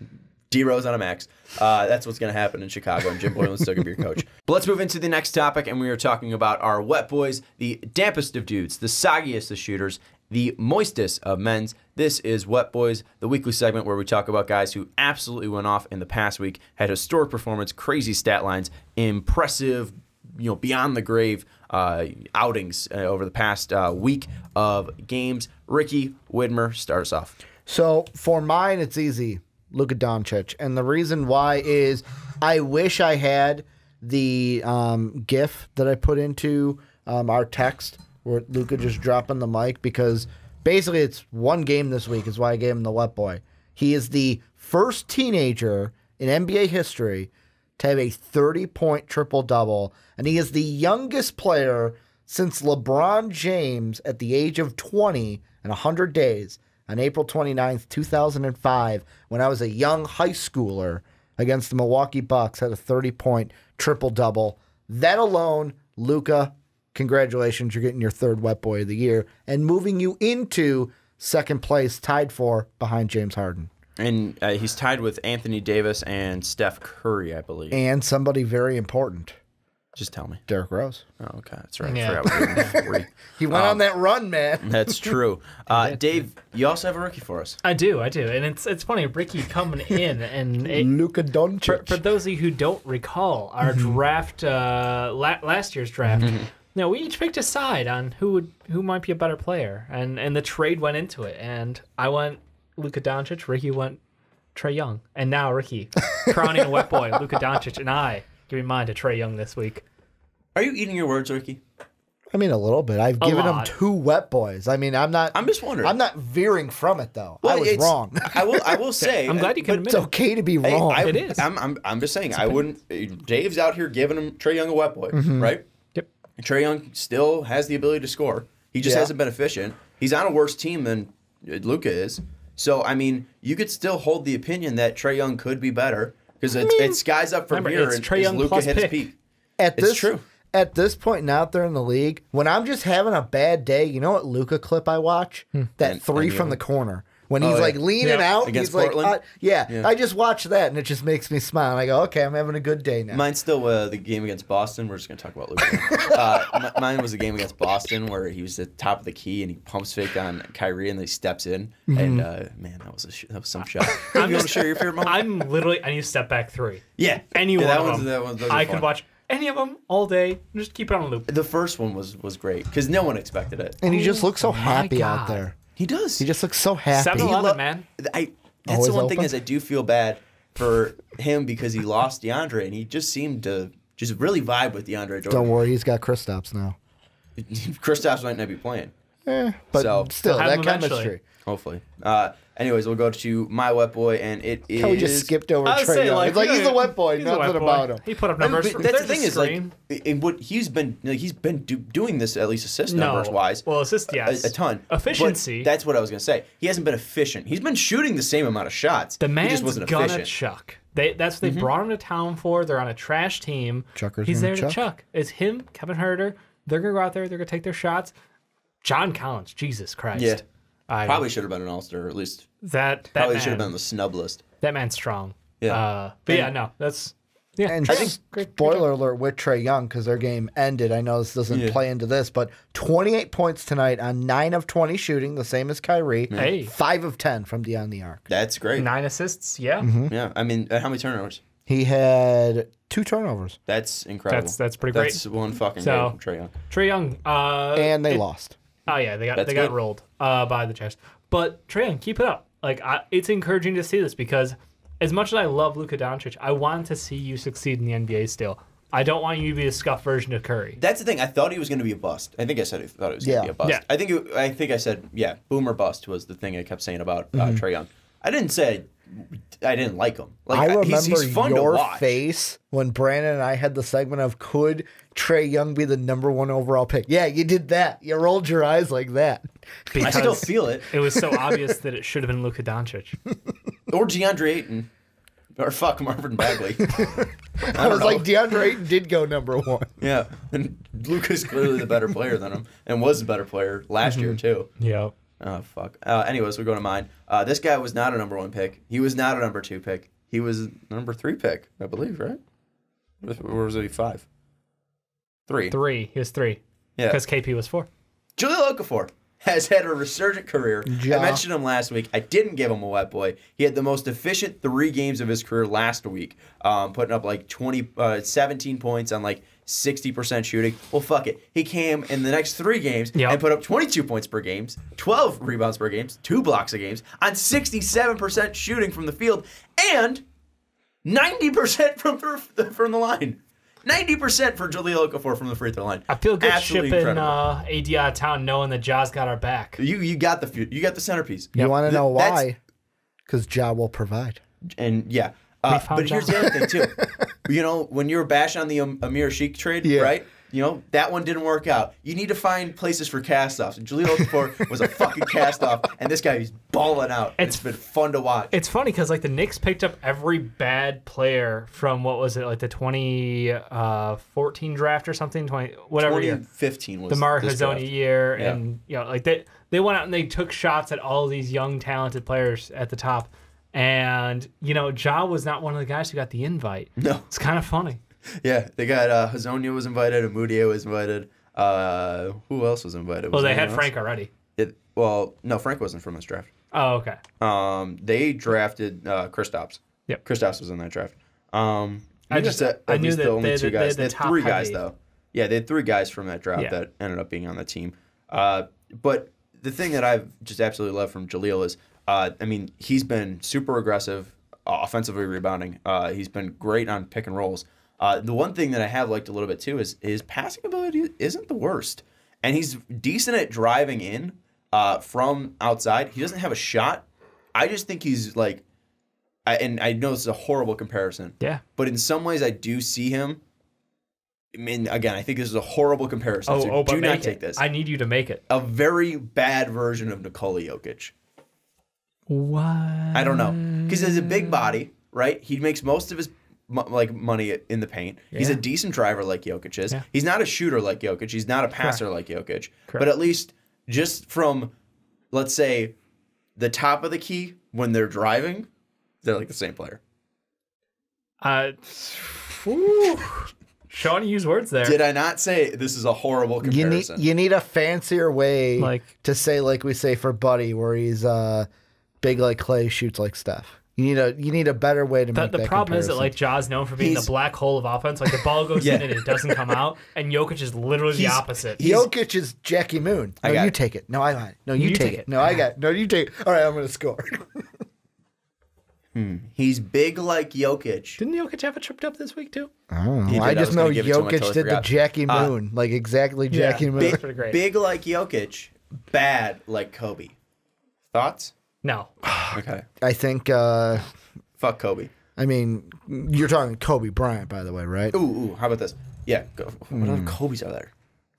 D Rose on a max. That's what's going to happen in Chicago, and Jim Boylan's still going to be your coach. But let's move into the next topic, and we are talking about our wet boys, the dampest of dudes, the soggiest of shooters, the moistest of men's. This is Wet Boys, the weekly segment where we talk about guys who absolutely went off in the past week, had historic performance, crazy stat lines, impressive, beyond the grave outings over the past week of games. Ricky Widmer, start us off. So for mine, it's easy. Luka Doncic. And the reason why is I wish I had the GIF that I put into our text where Luka just dropping the mic, because basically it's one game this week is why I gave him the wet boy. He is the first teenager in NBA history to have a 30-point triple-double, and he is the youngest player since LeBron James at the age of 20 and 100 days on April 29th, 2005, when I was a young high schooler against the Milwaukee Bucks, had a 30-point triple-double. That alone, Luka, congratulations, you're getting your third wet boy of the year and moving you into second place, tied for behind James Harden. And he's tied with Anthony Davis and Steph Curry, I believe. And somebody very important. Just tell me. Derrick Rose. Oh, okay. That's right. I forgot we gave him 3. He went on that run, man. That's true. Dave, you also have a rookie for us. I do. And it's funny, Ricky coming in. And Luka Doncic. For those of you who don't recall, our draft, last year's draft, we each picked a side on who might be a better player. And the trade went into it. And I went Luka Doncic, Ricky went Trae Young. And now Ricky, crowning a wet boy, Luka Doncic, and I giving mine to Trae Young this week. Are you eating your words, Ricky? I mean, a little bit. I've given him 2 wet boys. I mean, I'm just wondering. I'm not veering from it, though. Well, I was wrong. I will say. I'm glad you can admit it's okay to be wrong. It is. I'm just saying. I wouldn't. Dave's out here giving him Trae Young a wet boy, right? Yep. Trae Young still has the ability to score. He just hasn't been efficient. He's on a worse team than Luka is. So, I mean, you could still hold the opinion that Trae Young could be better, because it's guys up from here and Luka hit his peak. It's true. At this point out there in the league, when I'm just having a bad day, you know what Luka clip I watch? That 3 from the corner. When he's leaning out, against he's Portland? I just watch that and it just makes me smile. And I go, okay, I'm having a good day now. Mine's still the game against Boston. We're just going to talk about Luka. Mine was the game against Boston where he was at the top of the key and he pumps fake on Kyrie and then he steps in. And man, that was some shot. You want to share your favorite moment? I need to step back 3. Yeah. Any one of them. That one's I could watch any of them all day and just keep it on a loop. The first one was great because no one expected it. And he just looks so happy out there. He does. He just looks so happy. 7-Eleven, man. That's the one thing is I do feel bad for him because he lost DeAndre and he just seemed to just really vibe with DeAndre Jordan. Don't worry, he's got Kristaps now. Kristaps might not be playing. But still, that chemistry. Hopefully. Anyways, we'll go to my wet boy, and it is. We just skipped over Trae Young. It's like he's a wet boy, nothing about him. He put up numbers. That's the thing is what he's been doing this at least assist numbers wise. Well, assist, yes, a ton. Efficiency. But that's what I was gonna say. He hasn't been efficient. He's been shooting the same amount of shots. The man's he just wasn't gonna efficient. chuck. That's what they brought him to town for. They're on a trash team. He's there to chuck. It's him, Kevin Huerter. They're gonna go out there. They're gonna take their shots. John Collins, Jesus Christ. Yeah. Probably should have been an All-Star, or at least that probably man, should have been on the snub list. That man's strong. Yeah. That's. Yeah, and spoiler alert with Trae Young, because their game ended. I know this doesn't play into this, but 28 points tonight on 9 of 20 shooting, the same as Kyrie. Hey. 5 of 10 from beyond the arc. That's great. 9 assists, yeah. Yeah, I mean, how many turnovers? He had 2 turnovers. That's incredible. That's pretty great. That's one fucking game from Trae Young. Trae Young. And they lost. Oh, yeah, they got rolled by the Jazz. But Trae Young, keep it up. Like, it's encouraging to see this because as much as I love Luka Doncic, I want to see you succeed in the NBA still. I don't want you to be a scuffed version of Curry. That's the thing. I thought he was going to be a bust. I think I said I thought he was going to be a bust. Yeah. I think I said, boom or bust was the thing I kept saying about Trae Young. I didn't say I didn't like him. Like, I remember he's fun your to watch. face when Brandon and I had the segment of could Trae Young be the #1 overall pick? Yeah, you did that. You rolled your eyes like that. I still feel it. It was so obvious that it should have been Luka Doncic. Or DeAndre Ayton. Or fuck Marvin Bagley. I was like, DeAndre Ayton did go #1. Yeah. And Luka's clearly the better player than him. And was the better player last year, too. Yeah. Oh, fuck. Anyways, we go to mine. This guy was not a #1 pick. He was not a #2 pick. He was a #3 pick, I believe, right? Or was he 5? 3. 3. He was 3. Yeah. Because KP was 4. Jahlil Okafor has had a resurgent career. I mentioned him last week. I didn't give him a wet boy. He had the most efficient 3 games of his career last week, putting up like 17 points on like 60% shooting. Well, fuck it. He came in the next 3 games and put up 22 points per game, 12 rebounds per game, 2 blocks a game, on 67% shooting from the field, and 90% from the line. 90% for Jahlil Okafor from the free throw line. I feel good Absolutely shipping incredible. AD out of town knowing that Ja's got our back. You got the centerpiece. You want to know why? Because Ja will provide. And yeah. But here's the other thing, too. You know, when you were bashing on the Amir Sheik trade, right? You know, that one didn't work out. You need to find places for cast-offs. And Jahlil Okafor was a fucking cast-off, and this guy is balling out. It's been fun to watch. It's funny because, like, the Knicks picked up every bad player from, what was it, like the 2014 draft or something? 2015 was the Mark this Hazoni draft. year. Yeah. And, you know, like, they went out and they took shots at all these young, talented players at the top. And, you know, Ja was not one of the guys who got the invite. No. It's kind of funny. Yeah, they got Hazonia was invited, Amudia was invited. Who else was invited? Well, they had Frank already. No, Frank wasn't from this draft. Oh, okay. They drafted Kristaps. Yep. Kristaps was in that draft. I knew that the only 2 guys. they They had 3 guys though. Yeah, they had 3 guys from that draft that ended up being on the team. But the thing that I've just absolutely loved from Jahlil is, I mean, he's been super aggressive, offensively rebounding. He's been great on pick and rolls. The one thing that I have liked a little bit too is his passing ability isn't the worst, and he's decent at driving in from outside. He doesn't have a shot. I just think he's like, and I know this is a horrible comparison. Yeah. But in some ways, I do see him. I mean, again, I think this is a horrible comparison. So but do not take this. I need you to make it. A very bad version of Nikola Jokic. What? I don't know, because he's a big body, right? He makes most of his money in the paint. Yeah. He's a decent driver like Jokic is. Yeah. He's not a shooter like Jokic. He's not a passer like Jokic. Correct. But at least just from, let's say, the top of the key when they're driving, they're like the same player. Sean used words there. Did I not say this is a horrible comparison? You need a fancier way to say, like we say for Buddy, where he's big like Clay, shoots like Steph. You need a better way to make that The problem is that like Ja's known for being the black hole of offense. Like the ball goes in and it doesn't come out, and Jokic is literally the opposite. Jokic is Jackie Moon. No, you take it. No, I got it. No, you take it. No, I got it. No, you take it. All right, I'm going to score. He's big like Jokic. Didn't Jokic have a tripped up this week too? I don't know. I just know Jokic did the Jackie Moon, like exactly Jackie Moon. Big like Jokic, bad like Kobe. Thoughts? No. Okay. I think. Fuck Kobe. I mean, you're talking Kobe Bryant, by the way, right? Ooh. How about this? Yeah. What other Kobe's are there?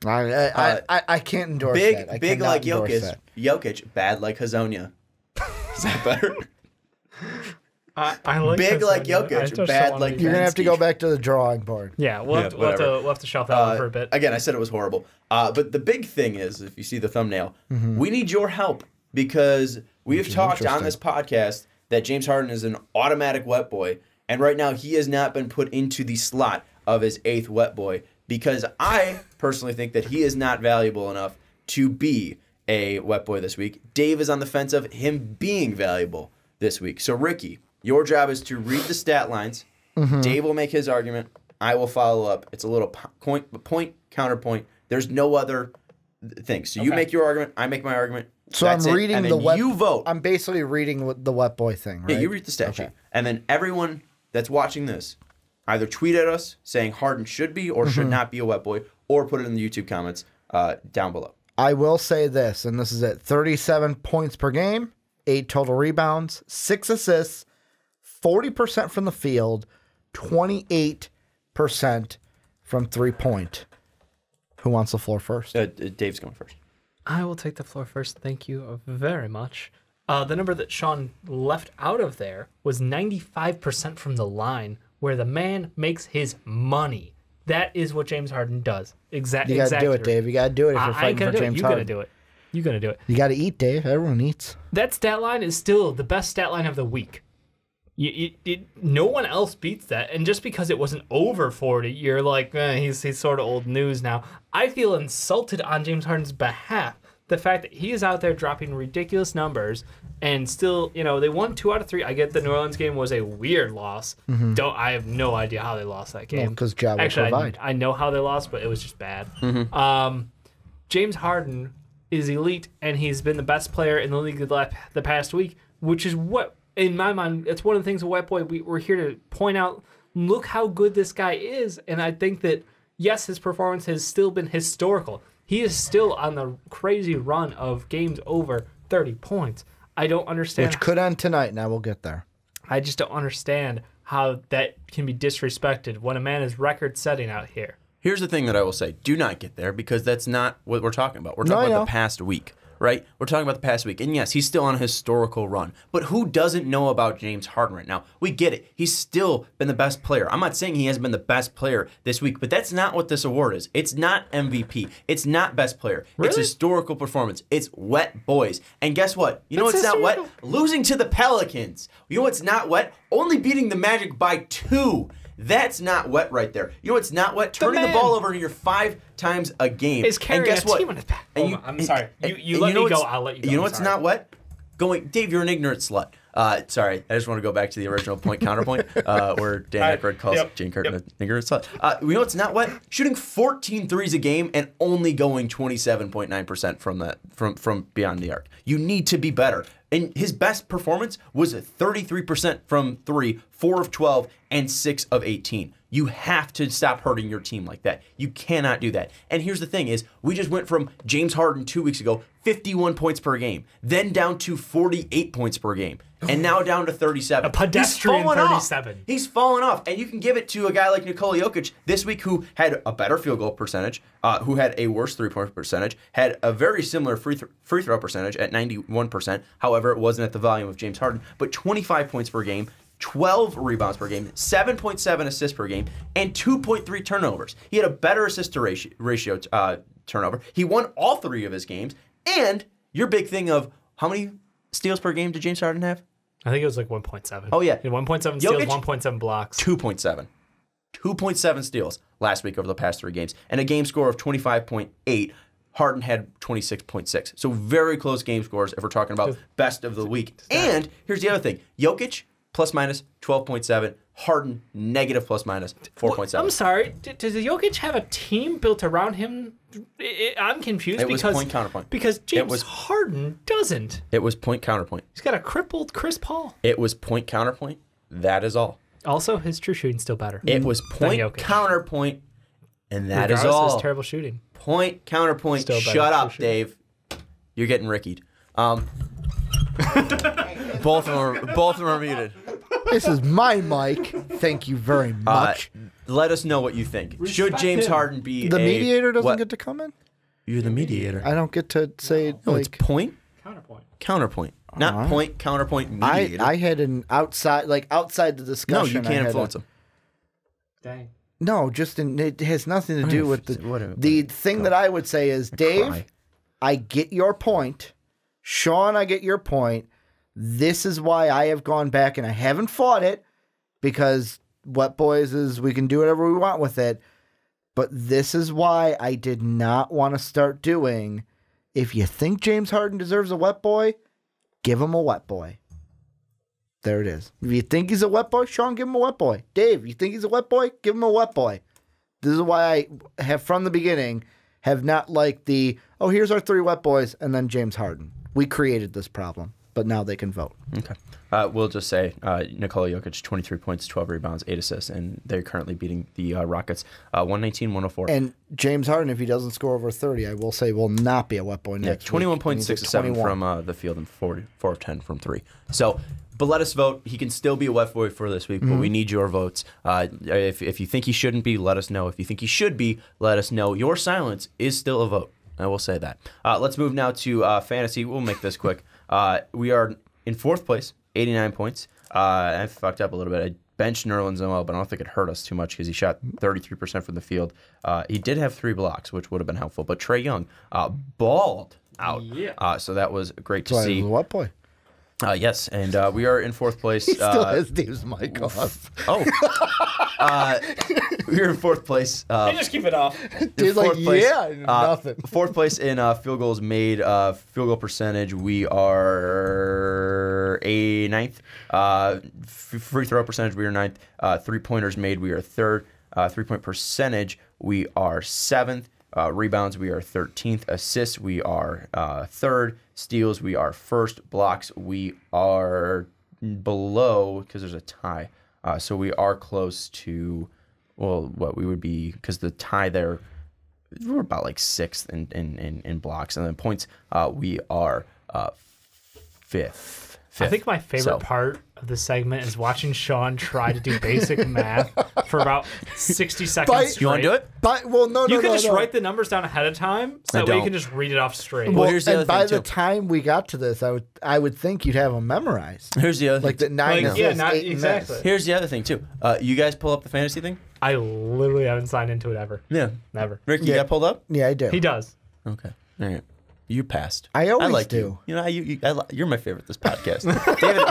I can't endorse that. Big like Jokic. Jokic, bad like Hazonia. Is that better? I like big like Jokic, bad like. You're gonna have to go back to the drawing board. Yeah, we'll have to shelf that one for a bit. Again, I said it was horrible. But the big thing is, if you see the thumbnail, we need your help. because we've talked on this podcast that James Harden is an automatic wet boy, and right now he has not been put into the slot of his 8th wet boy because I personally think that he is not valuable enough to be a wet boy this week. Dave is on the fence of him being valuable this week. So, Ricky, your job is to read the stat lines. Dave will make his argument. I will follow up. It's a little point, counterpoint. There's no other thing. So you make your argument. I make my argument. So I'm reading the wet. You vote. I'm basically reading the wet boy thing, right? Yeah, you read the stat sheet, and then everyone that's watching this either tweet at us saying Harden should be or should not be a wet boy, or put it in the YouTube comments down below. I will say this, and this is it: 37 points per game, 8 total rebounds, 6 assists, 40% from the field, 28% from 3-point. Who wants the floor first? Dave's going first. I will take the floor first. Thank you very much. The number that Sean left out of there was 95% from the line, where the man makes his money. That is what James Harden does. Exactly. You got to do it, Dave. You got to do it if you're fighting for James Harden. You're going to do it. You're going to do it. You got to eat, Dave. Everyone eats. That stat line is still the best stat line of the week. No one else beats that. And just because it wasn't over 40, you're like, he's sort of old news now. I feel insulted on James Harden's behalf. The fact that he is out there dropping ridiculous numbers and still, they won 2 out of 3. I get the New Orleans game was a weird loss. I have no idea how they lost that game. Because Ja will provide. I know how they lost, but it was just bad. James Harden is elite, and he's been the best player in the league the past week, which is what, in my mind, it's one of the things, Wet Boy, we're here to point out, look how good this guy is. And I think that, yes, his performance has still been historical. He is still on the crazy run of games over 30 points. I don't understand. Which could end tonight. Now we'll get there. I just don't understand how that can be disrespected when a man is record-setting out here. Here's the thing that I will say. Do not get there, because that's not what we're talking about. We're talking about the past week, right? We're talking about the past week. And yes, he's still on a historical run. But who doesn't know about James Harden right now? We get it. He's still been the best player. I'm not saying he hasn't been the best player this week, but that's not what this award is. It's not MVP. It's not best player. Really? It's historical performance. It's wet boys. And guess what? You know what's not wet? Losing to the Pelicans. You know what's not wet? Only beating the Magic by 2. That's not wet right there. You know what's not wet? Turning the ball over near 5 times a game. Is carrying a team on his back. I'm sorry. You let me go. I'll let you go. You know what's not wet? Dave, you're an ignorant slut. Sorry, I just want to go back to the original point counterpoint where Dan Aykroyd calls Jane Curtin an ignorant slut. You know what's not wet? Shooting 14 threes a game and only going 27.9% from beyond the arc. You need to be better. And his best performance was 33% from 3, 4 of 12, and 6 of 18. You have to stop hurting your team like that. You cannot do that. And here's the thing is, we just went from James Harden 2 weeks ago, 51 points per game, then down to 48 points per game, and now down to 37. A pedestrian 37. He's fallen off. And you can give it to a guy like Nikola Jokic this week, who had a better field goal percentage, who had a worse three-point percentage, had a very similar free throw percentage at 91%. However, it wasn't at the volume of James Harden, but 25 points per game, 12 rebounds per game, 7.7 assists per game, and 2.3 turnovers. He had a better assist to ratio turnover. He won all 3 of his games. And your big thing of how many steals per game did James Harden have? I think it was like 1.7. Oh, yeah. 1.7 steals, 1.7 blocks. 2.7. 2.7 steals last week over the past 3 games. And a game score of 25.8. Harden had 26.6. So very close game scores if we're talking about best of the week. And here's the other thing. Jokic, plus minus 12.7. Harden, negative plus minus 4.7. I'm sorry. Does Jokic have a team built around him? I'm confused. It was point counterpoint. Because James Harden doesn't. It was point counterpoint. He's got a crippled Chris Paul. It was point counterpoint. That is all. Also, his true shooting's still better. It was point counterpoint, and that is all. Regardless of his terrible shooting. Point counterpoint. Still shut up, Dave. You're getting rickied. Both of them are muted. This is my mic. Thank you very much. Let us know what you think. Should James Harden be the mediator? Doesn't get to come in. You're the mediator. I don't get to say. No, it's point counterpoint. Not point counterpoint mediator. I had an outside the discussion. No, you can't influence him. Dang. No, it has nothing to do with the thing that I would say is, Dave, I get your point, Sean, I get your point. This is why I have gone back and I haven't fought it because Wet Boys is we can do whatever we want with it. But this is why I did not want to start doing. If you think James Harden deserves a wet boy, give him a wet boy. There it is. If you think he's a wet boy, Sean, give him a wet boy. Dave, you think he's a wet boy? Give him a wet boy. This is why I have, from the beginning, have not liked here's our 3 wet boys, and then James Harden. We created this problem, but now they can vote. Okay. We'll just say Nikola Jokic, 23 points, 12 rebounds, 8 assists, and they're currently beating the Rockets 119-104. And James Harden, if he doesn't score over 30, I will say will not be a wet boy next 21 points, 6 of 7 from the field, and 4 of 10 from 3. So, but let us vote. He can still be a wet boy for this week, but we need your votes. If you think he shouldn't be, let us know. If you think he should be, let us know. Your silence is still a vote. I will say that. Let's move now to fantasy. We'll make this quick. We are in 4th place, 89 points. I fucked up a little bit. I benched Nerlens Noel, but I don't think it hurt us too much because he shot 33% from the field. He did have 3 blocks, which would have been helpful. But Trae Young balled out. Yeah. So that was great to see. What boy? Yes, and we are in 4th place. He still has Dave's mic off. Oh. We're in 4th place. Hey, just keep it off. Dave's like, nothing. 4th place in field goals made, field goal percentage. We are 9th. Free throw percentage, we are 9th. 3-pointers made, we are 3rd. 3-point percentage, we are 7th. Rebounds, we are 13th. Assists, we are 3rd. Steals, we are 1st. Blocks, we are below because there's a tie. So we are close to, what we would be, because the tie there, we're about like 6th in blocks. And then points, we are 5th. I think my favorite part of the segment is watching Sean try to do basic math for about 60 seconds straight. You want to do it? You can just write the numbers down ahead of time so that way you can just read it off straight. Well, here's the other thing, by the time we got to this, I would think you'd have them memorized. Here's the other thing. The 9 assists, 8 exactly. Here's the other thing, too. You guys pull up the fantasy thing? I literally haven't signed into it ever. Yeah. Never. Rick, you got pulled up? Yeah, I do. He does. Okay. All right. You passed. I always like do. You know, you're my favorite this podcast.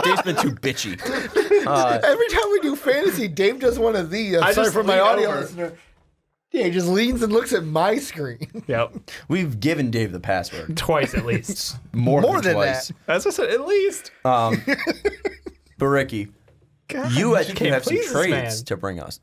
Dave's been too bitchy. Every time we do fantasy, Dave does one of these. I'm sorry for my audio listener. Yeah, he just leans and looks at my screen. Yep. We've given Dave the password. Twice at least. More than twice. That. That's what I said, at least. But Ricky, I think you have some trades to bring us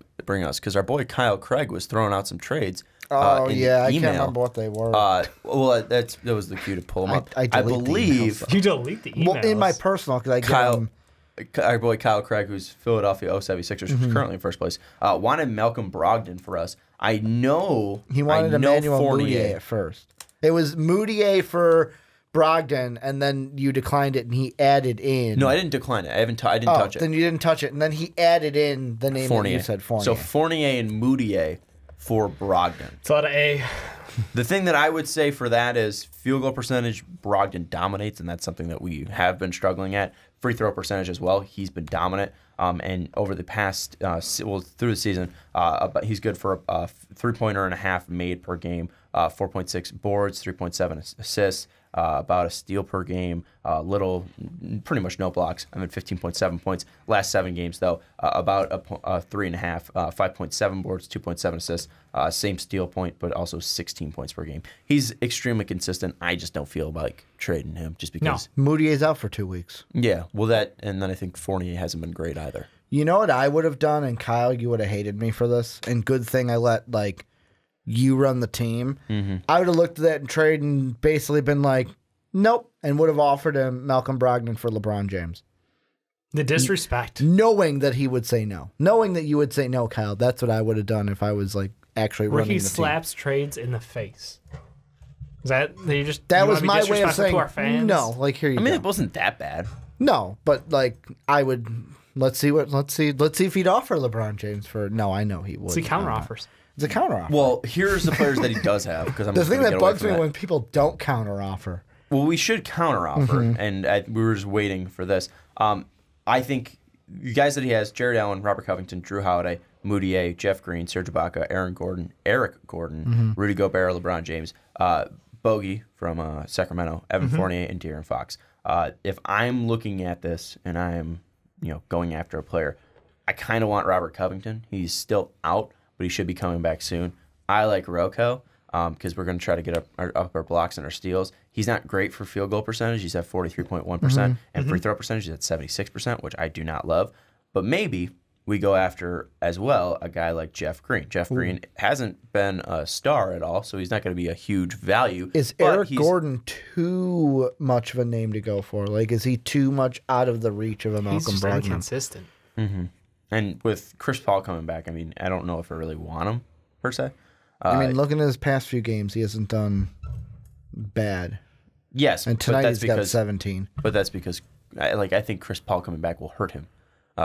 because our boy Kyle Craig was throwing out some trades. I can't remember what they were. That was the cue to pull them up. I believe you delete the emails. Well, in my personal, because I get our boy Kyle Craig, who's Philadelphia 76ers, who's currently in 1st place, wanted Malcolm Brogdon for us. I know he wanted Emmanuel Mudiay at first. It was Mudiay for Brogdon, and then you declined it, and he added in. No, I didn't decline it. I didn't touch it. Then you didn't touch it, and then he added in the name that you said, Fournier. So Fournier and Mudiay for Brogdon. It's a lot of A. The thing that I would say for that is field goal percentage, Brogdon dominates, and that's something that we have been struggling at. Free throw percentage as well, he's been dominant. And over the past, through the season, he's good for a 3-pointer and a half made per game, 4.6 boards, 3.7 assists, about a steal per game, pretty much no blocks. I'm at 15.7 points. Last 7 games, though, about a 3.5, 5.7 boards, 2.7 assists, same steal point, but also 16 points per game. He's extremely consistent. I just don't feel like trading him just because. No. Moutier's out for 2 weeks. Yeah, well, and then I think Fournier hasn't been great either. You know what I would have done, and Kyle, you would have hated me for this, and good thing I let, you run the team. Mm-hmm. I would have looked at that and trade and basically been like, nope, and would have offered him Malcolm Brogdon for LeBron James. The disrespect. Knowing that he would say no. Knowing that you would say no, Kyle. That's what I would have done if I was actually running the team. Ricky slaps trades in the face. Is that you just? That was my way of saying to our fans? No. Here you go. It wasn't that bad. No, but I would. Let's see if he'd offer LeBron James for. No, I know he would. See counter offers. It's a counteroffer. Well, here's the players that he does have. Because the thing that bugs me when people don't counteroffer. Well, we should counteroffer, and we were just waiting for this. I think you guys that he has: Jared Allen, Robert Covington, Drew Holiday, Mudiay, Jeff Green, Serge Ibaka, Eric Gordon, Rudy Gobert, LeBron James. Bogey from Sacramento, Evan Fournier, and De'Aaron Fox. If I'm looking at this and I am, going after a player, I kind of want Robert Covington. He's still out, but he should be coming back soon. I like Rocco because we're going to try to get up our blocks and our steals. He's not great for field goal percentage. He's at 43.1%, and free throw percentage is at 76%, which I do not love. But maybe we go after, as well, a guy like Jeff Green. Jeff Green hasn't been a star at all, so he's not going to be a huge value. Is Eric Gordon too much of a name to go for? Like, is he too much out of the reach of a Malcolm Brogdon? He's inconsistent. And with Chris Paul coming back, I don't know if I really want him, per se. Looking at his past few games, he hasn't done bad. Yes, and tonight he's got 17. But that's because, I think Chris Paul coming back will hurt him.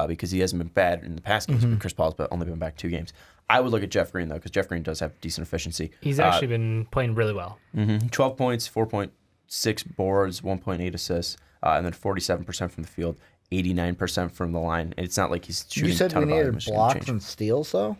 Because he hasn't been bad in the past games. But Chris Paul's only been back 2 games. I would look at Jeff Green, though, because Jeff Green does have decent efficiency. He's actually been playing really well. 12 points, 4.6 boards, 1.8 assists, and then 47% from the field, 89% from the line. And it's not like he's shooting a ton of volume. You said we needed blocks and steals, though?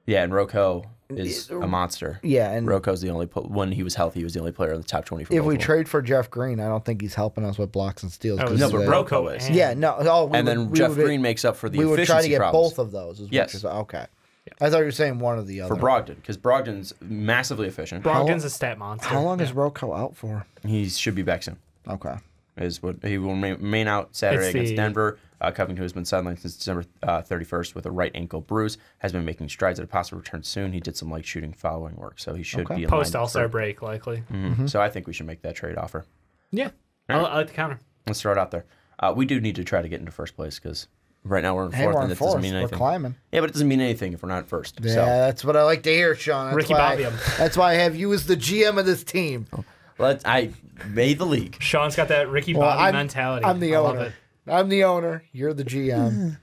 Yeah, and Rocco is a monster. Yeah, and Rocco's the only when he was healthy, he was the only player in the top 20 for if we trade for Jeff Green, I don't think he's helping us with blocks and steals. No, but Rocco is. Yeah, no. Jeff Green makes up for the efficiency would try to get problems. both of those. Yes. Okay. Yeah. I thought you were saying one or the other. For Brogdon, because Brogdon's massively efficient. Brogdon's a stat monster. How long is Rocco out for? He should be back soon. Okay. He will remain out Saturday against Denver. Covington, who's been sidelined since December 31st with a right ankle bruise, has been making strides at a possible return soon. He did some light shooting following work, so he should be in post All-Star break, likely. So I think we should make that trade offer. Yeah, I like the counter. Let's throw it out there. We do need to try to get into first place because right now we're in fourth, and it doesn't mean anything. We're climbing. Yeah, but it doesn't mean anything if we're not first. Yeah, that's what I like to hear, Sean. That's why I have you as the GM of this team. I made the league. Sean's got that Ricky Bobby mentality. I'm the owner. I'm the owner. You're the GM.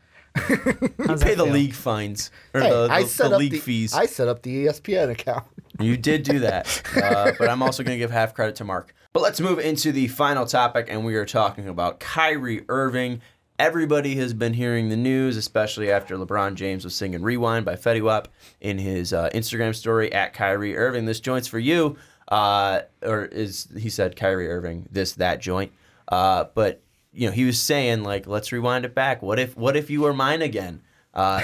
You pay the league fines or the league fees. I set up the ESPN account. You did do that, but I'm also going to give half credit to Mark. But let's move into the final topic, and we are talking about Kyrie Irving. Everybody has been hearing the news, especially after LeBron James was singing Rewind by Fetty Wap in his Instagram story at Kyrie Irving. This joint's for you. He said Kyrie Irving, that joint. But he was saying, like, let's rewind it back. What if you were mine again?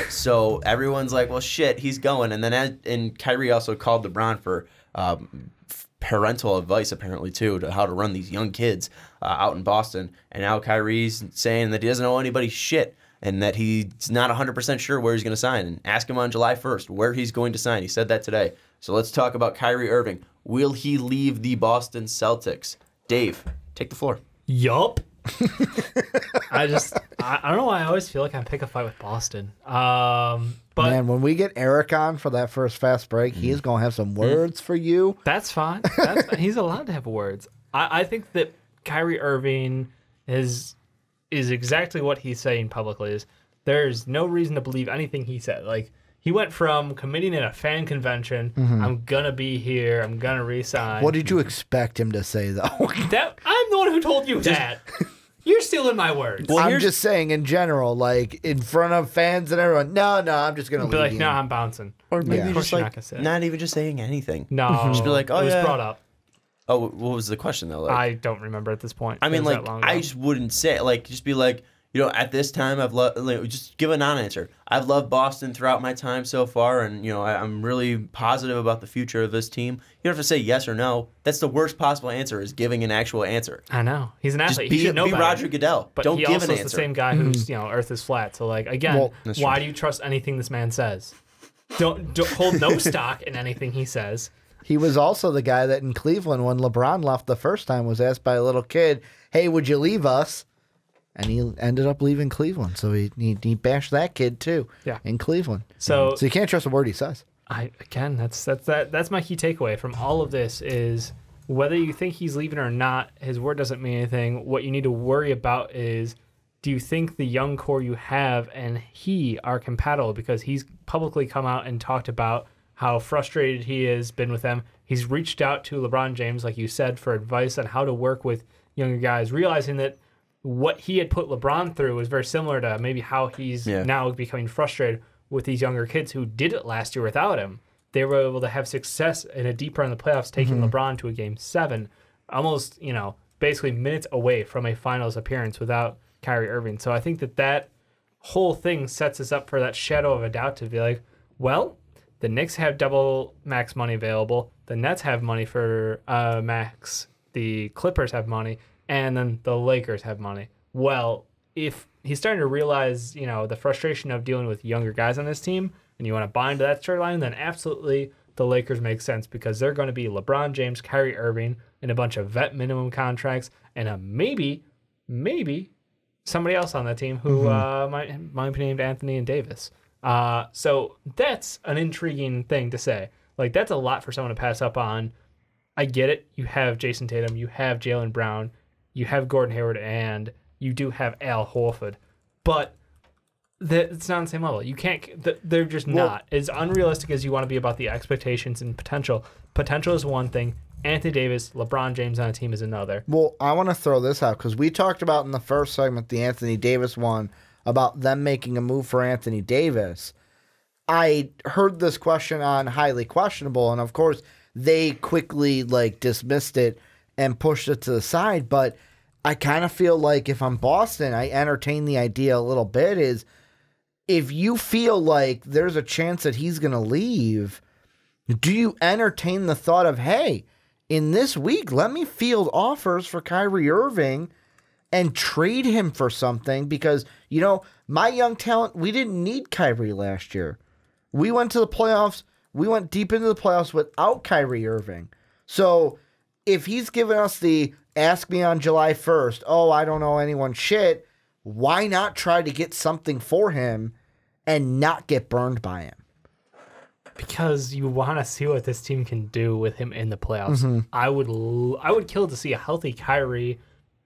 So everyone's like, well, shit, he's going. And then and Kyrie also called LeBron for parental advice, apparently, too, to how to run these young kids out in Boston. And now Kyrie's saying that he doesn't know anybody's shit and that he's not 100% sure where he's going to sign. And ask him on July 1st where he's going to sign. He said that today. So let's talk about Kyrie Irving. Will he leave the Boston Celtics? Dave, take the floor. Yup. I don't know why I always feel like I pick a fight with Boston. But man, when we get Eric on for that first fast break, he's gonna have some words for you. That's fine. He's allowed to have words. I think that Kyrie Irving is exactly what he's saying publicly. Is there's no reason to believe anything he said. Like, he went from committing in a fan convention, I'm gonna be here, I'm gonna resign. What did you expect him to say, though? I'm the one who told you that. You're stealing my words. Well, I'm just saying in general, like in front of fans and everyone. No, I'm just gonna be like, no, I'm bouncing. Or maybe just like not even just saying anything. No, just be like, oh, it was brought up. Oh, what was the question though? Like, I don't remember at this point. I mean, like, I just wouldn't say just be like, at this time I've loved. Just give a non-answer. I've loved Boston throughout my time so far, and I'm really positive about the future of this team. You don't have to say yes or no. That's the worst possible answer, is giving an actual answer. I know, he's an athlete. He should know be better. Roger Goodell. But don't he give also an answer. is the same guy who's Earth is flat. So again, why do you trust anything this man says? Don't hold no stock in anything he says. He was also the guy that in Cleveland, when LeBron left the first time, was asked by a little kid, "Hey, would you leave us?" And he ended up leaving Cleveland. So he bashed that kid too. Yeah. In Cleveland. So you can't trust a word he says. That's my key takeaway from all of this is whether you think he's leaving or not, his word doesn't mean anything. What you need to worry about is, do you think the young core you have and he are compatible? Because he's publicly come out and talked about how frustrated he has been with them. He's reached out to LeBron James, like you said, for advice on how to work with younger guys, realizing that what he had put LeBron through was very similar to maybe how he's now becoming frustrated with these younger kids who did it last year without him. they were able to have success in a deep run in the playoffs, taking LeBron to a Game 7, almost, basically minutes away from a finals appearance without Kyrie Irving. So I think that whole thing sets us up for that shadow of a doubt to be like, well, the Knicks have double max money available. The Nets have money for max. The Clippers have money. And then the Lakers have money. Well, if he's starting to realize, the frustration of dealing with younger guys on this team, and you want to buy into that storyline, then absolutely the Lakers make sense because they're going to be LeBron James, Kyrie Irving, and a bunch of vet minimum contracts, and maybe somebody else on that team who might be named Anthony Davis. So that's an intriguing thing to say. Like, that's a lot for someone to pass up on. I get it. You have Jason Tatum, you have Jaylen Brown, you have Gordon Hayward, and you do have Al Horford. But it's not on the same level. You can't. They're just not. As unrealistic as you want to be about the expectations and potential. Potential is one thing. Anthony Davis, LeBron James on a team is another. Well, I want to throw this out because we talked about in the first segment, the Anthony Davis one, about them making a move for Anthony Davis. I heard this question on Highly Questionable, and of course, they quickly dismissed it and pushed it to the side. But I kind of feel like if I'm Boston, I entertain the idea a little bit is if you feel like there's a chance that he's going to leave, do you entertain the thought of, hey, in this week, let me field offers for Kyrie Irving and trade him for something? Because, my young talent, we didn't need Kyrie last year. We went to the playoffs. We went deep into the playoffs without Kyrie Irving. So if he's giving us the ask me on July 1st, oh, I don't know anyone shit, why not try to get something for him and not get burned by him? Because you want to see what this team can do with him in the playoffs. I would kill to see a healthy Kyrie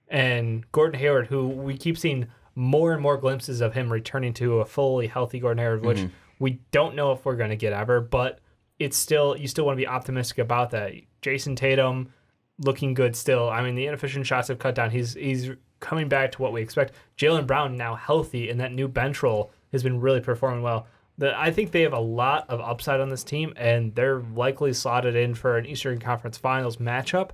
and Gordon Hayward, who we keep seeing more and more glimpses of him returning to a fully healthy Gordon Hayward, which we don't know if we're going to get ever, but you still want to be optimistic about that. Jason Tatum looking good still. I mean, the inefficient shots have cut down. He's coming back to what we expect. Jaylen Brown now healthy, and that new bench role has been really performing well. I think they have a lot of upside on this team, and they're likely slotted in for an Eastern Conference Finals matchup.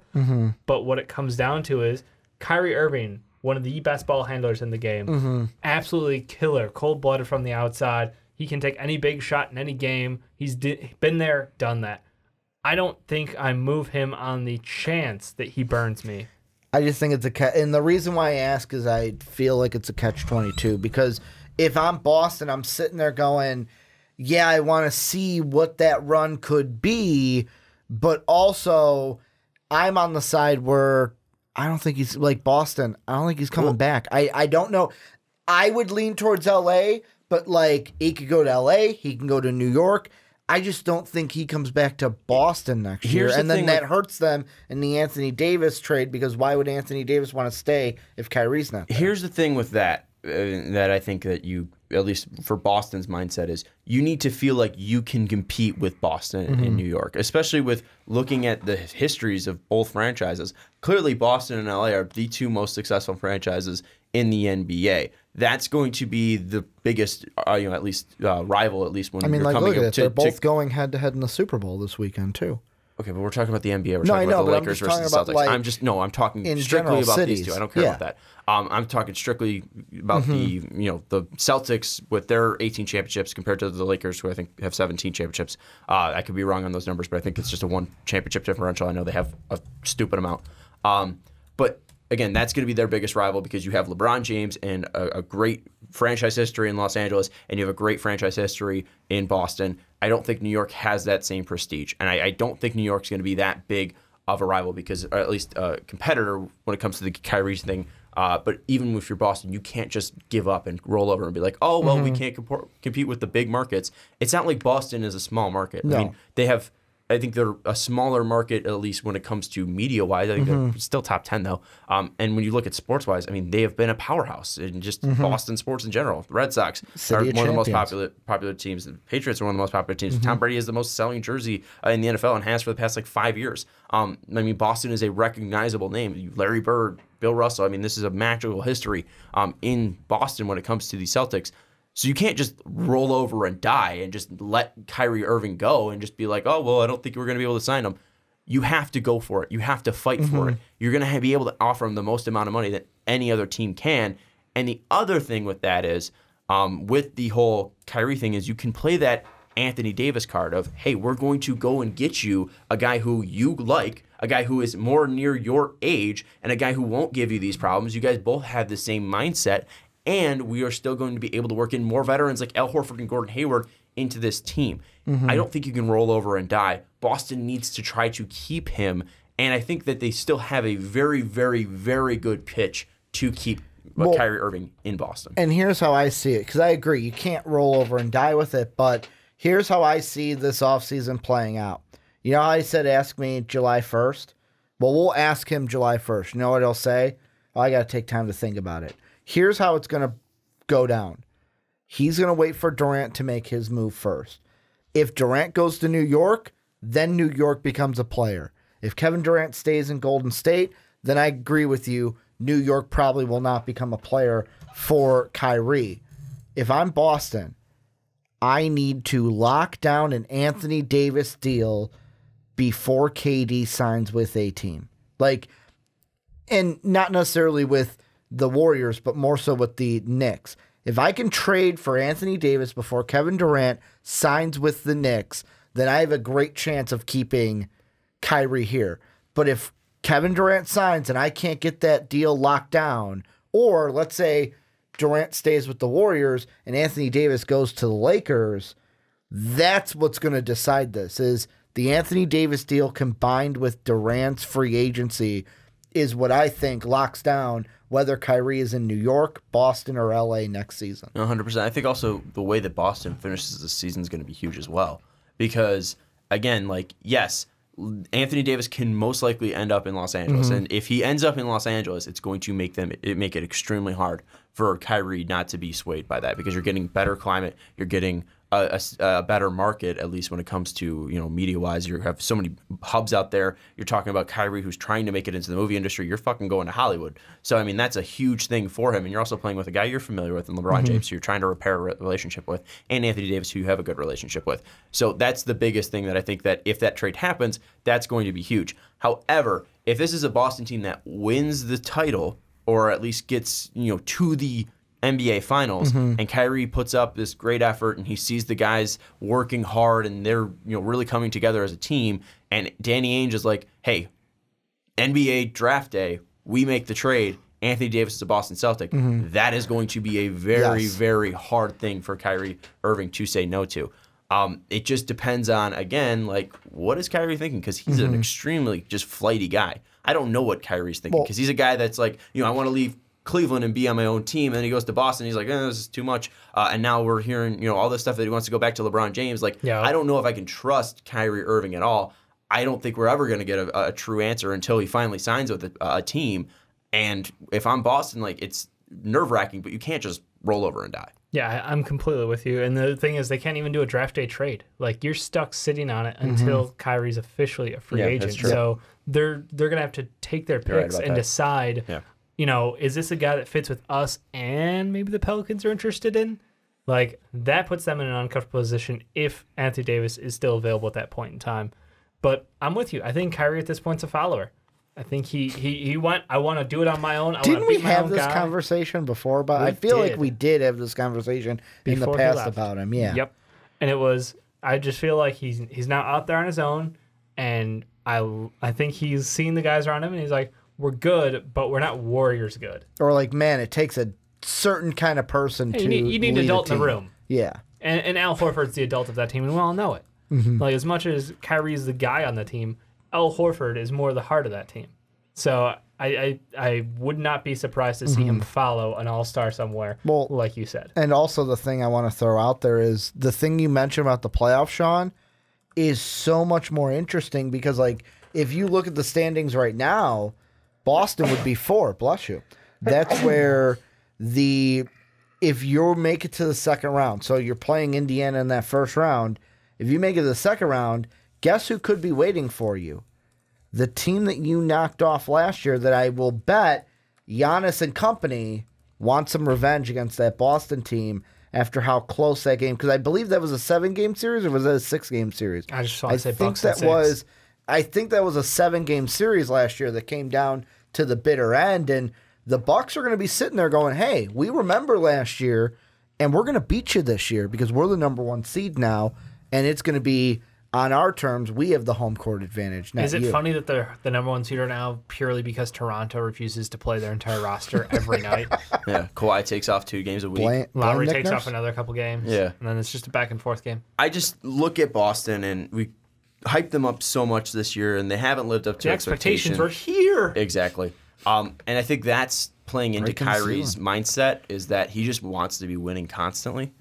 But what it comes down to is Kyrie Irving, one of the best ball handlers in the game, absolutely killer, cold-blooded from the outside. He can take any big shot in any game. He's been there, done that. I don't think I move him on the chance that he burns me. I just think it's a and the reason why I ask is I feel like it's a catch-22 because if I'm Boston, I'm sitting there going, yeah, I want to see what that run could be, but also I'm on the side where I don't think he's like Boston. I don't think he's coming back. I don't know. I would lean towards L.A., but he could go to L.A., he can go to New York. I just don't think he comes back to Boston next year. And then that hurts them in the Anthony Davis trade because why would Anthony Davis want to stay if Kyrie's not there? Here's the thing with that I think that you, at least for Boston's mindset, is you need to feel like you can compete with Boston in New York, especially with looking at the histories of both franchises. Clearly, Boston and LA are the two most successful franchises in the NBA. That's going to be the biggest, at least rival. At least when you're coming look at up it. They're both going head to head in the Super Bowl this weekend too. Okay, but we're talking about the NBA. We're talking about the Lakers versus the Celtics. I'm talking strictly about these two. I don't care about that. I'm talking strictly about the Celtics with their 18 championships compared to the Lakers, who I think have 17 championships. I could be wrong on those numbers, but I think it's just a one championship differential. I know they have a stupid amount. But again, that's going to be their biggest rival because you have LeBron James and a great franchise history in Los Angeles, and you have a great franchise history in Boston. I don't think New York has that same prestige, and I don't think New York's going to be that big of a rival because, or at least a competitor when it comes to the Kyrie thing. But even if you're Boston, you can't just give up and roll over and be like, oh, well, we can't compete with the big markets. It's not like Boston is a small market. No. I mean, I think they're a smaller market, at least when it comes to media-wise. I think they're still top 10, though. And when you look at sports-wise, I mean, they have been a powerhouse in just Boston sports in general. The Red Sox are one of the most popular teams. The Patriots are one of the most popular teams. Tom Brady is the most selling jersey in the NFL and has for the past 5 years. I mean, Boston is a recognizable name. Larry Bird, Bill Russell. I mean, this is a magical history in Boston when it comes to the Celtics. So you can't just roll over and die and just let Kyrie Irving go and just be like, oh, well, I don't think we're going to be able to sign him. You have to go for it. You have to fight for it. You're going to be able to offer him the most amount of money that any other team can. And the other thing with that is, with the whole Kyrie thing, is you can play that Anthony Davis card of, hey, we're going to go and get you a guy who you like, a guy who is more near your age, and a guy who won't give you these problems. You guys both have the same mindset, and we are still going to be able to work in more veterans like Al Horford and Gordon Hayward into this team. I don't think you can roll over and die. Boston needs to try to keep him, and I think that they still have a very, very, very good pitch to keep Kyrie Irving in Boston. And here's how I see it, because I agree, you can't roll over and die with it, but here's how I see this offseason playing out. You know how I said ask me July 1st? Well, we'll ask him July 1st. You know what he'll say? Oh, I got to take time to think about it. Here's how it's going to go down. He's going to wait for Durant to make his move first. If Durant goes to New York, then New York becomes a player. If Kevin Durant stays in Golden State, then I agree with you. New York probably will not become a player for Kyrie. If I'm Boston, I need to lock down an Anthony Davis deal before KD signs with a team. And not necessarily with the Warriors, but more so with the Knicks. If I can trade for Anthony Davis before Kevin Durant signs with the Knicks, then I have a great chance of keeping Kyrie here. But if Kevin Durant signs and I can't get that deal locked down, or let's say Durant stays with the Warriors and Anthony Davis goes to the Lakers, that's what's going to decide this, is the Anthony Davis deal combined with Durant's free agency is what I think locks down whether Kyrie is in New York, Boston, or LA next season. 100%. I think also the way that Boston finishes the season is going to be huge as well. Because, again, yes, Anthony Davis can most likely end up in Los Angeles. And if he ends up in Los Angeles, it's going to make it extremely hard for Kyrie not to be swayed by that, because you're getting better climate, you're getting a better market, at least when it comes to, media-wise. You have so many hubs out there. You're talking about Kyrie, who's trying to make it into the movie industry. You're fucking going to Hollywood. So, I mean, that's a huge thing for him. And you're also playing with a guy you're familiar with in LeBron James, who you're trying to repair a relationship with, and Anthony Davis, who you have a good relationship with. So that's the biggest thing that I think that if that trade happens, that's going to be huge. However, if this is a Boston team that wins the title, or at least gets, to the NBA Finals, and Kyrie puts up this great effort, and he sees the guys working hard, and they're really coming together as a team, and Danny Ainge is like, hey, NBA draft day, we make the trade, Anthony Davis is a Boston Celtic. That is going to be a very, very hard thing for Kyrie Irving to say no to. It just depends on, again, what is Kyrie thinking? Because he's an extremely just flighty guy. I don't know what Kyrie's thinking, because he's a guy that's like, I want to leave Cleveland and be on my own team, and then he goes to Boston, he's like, this is too much, and now we're hearing all this stuff that he wants to go back to LeBron James. I don't know if I can trust Kyrie Irving at all. I don't think we're ever going to get a true answer until he finally signs with a team. And if I'm Boston, it's nerve-wracking, but you can't just roll over and die. Yeah, I'm completely with you. And the thing is, they can't even do a draft day trade. You're stuck sitting on it until Kyrie's officially a free agent. So they're going to have to take their picks and decide, is this a guy that fits with us and maybe the Pelicans are interested in? That puts them in an uncomfortable position if Anthony Davis is still available at that point in time. But I'm with you. I think Kyrie at this point's a follower. I think he went, I want to do it on my own. Didn't we have this conversation before? But I feel like we did have this conversation in the past about him. Yeah. Yep. And it was, I just feel like he's now out there on his own, and I think he's seen the guys around him, and he's like, we're good, but we're not Warriors good. Or man, it takes a certain kind of person to you need an adult in the room. Yeah. And Al Horford's the adult of that team, and we all know it. As much as Kyrie's the guy on the team, Al Horford is more the heart of that team. So I would not be surprised to see him follow an all-star somewhere, like you said. And also the thing I want to throw out there is the thing you mentioned about the playoffs, Sean, is so much more interesting because, if you look at the standings right now, Boston would be 4. Bless you. That's where if you make it to the second round, so you're playing Indiana in that first round, if you make it to the second round, guess who could be waiting for you? The team that you knocked off last year that I will bet Giannis and company want some revenge against that Boston team, after how close that game, because I believe that was a 7-game series, or was that a 6-game series? I just saw. I say think Bucks that was. I think that was a 7-game series last year that came down to the bitter end, and the Bucks are going to be sitting there going, "Hey, we remember last year, and we're going to beat you this year because we're the number 1 seed now, and it's going to be on our terms. We have the home court advantage." Is it funny that they're the number 1 seed right now purely because Toronto refuses to play their entire roster every night? Yeah, Kawhi takes off 2 games a week. Lowry takes off another couple games. Yeah, and then it's just a back and forth game. I just look at Boston, and we hyped them up so much this year, and they haven't lived up to expectations. Were here. Exactly. And I think that's playing into Kyrie's mindset, is that he just wants to be winning constantly.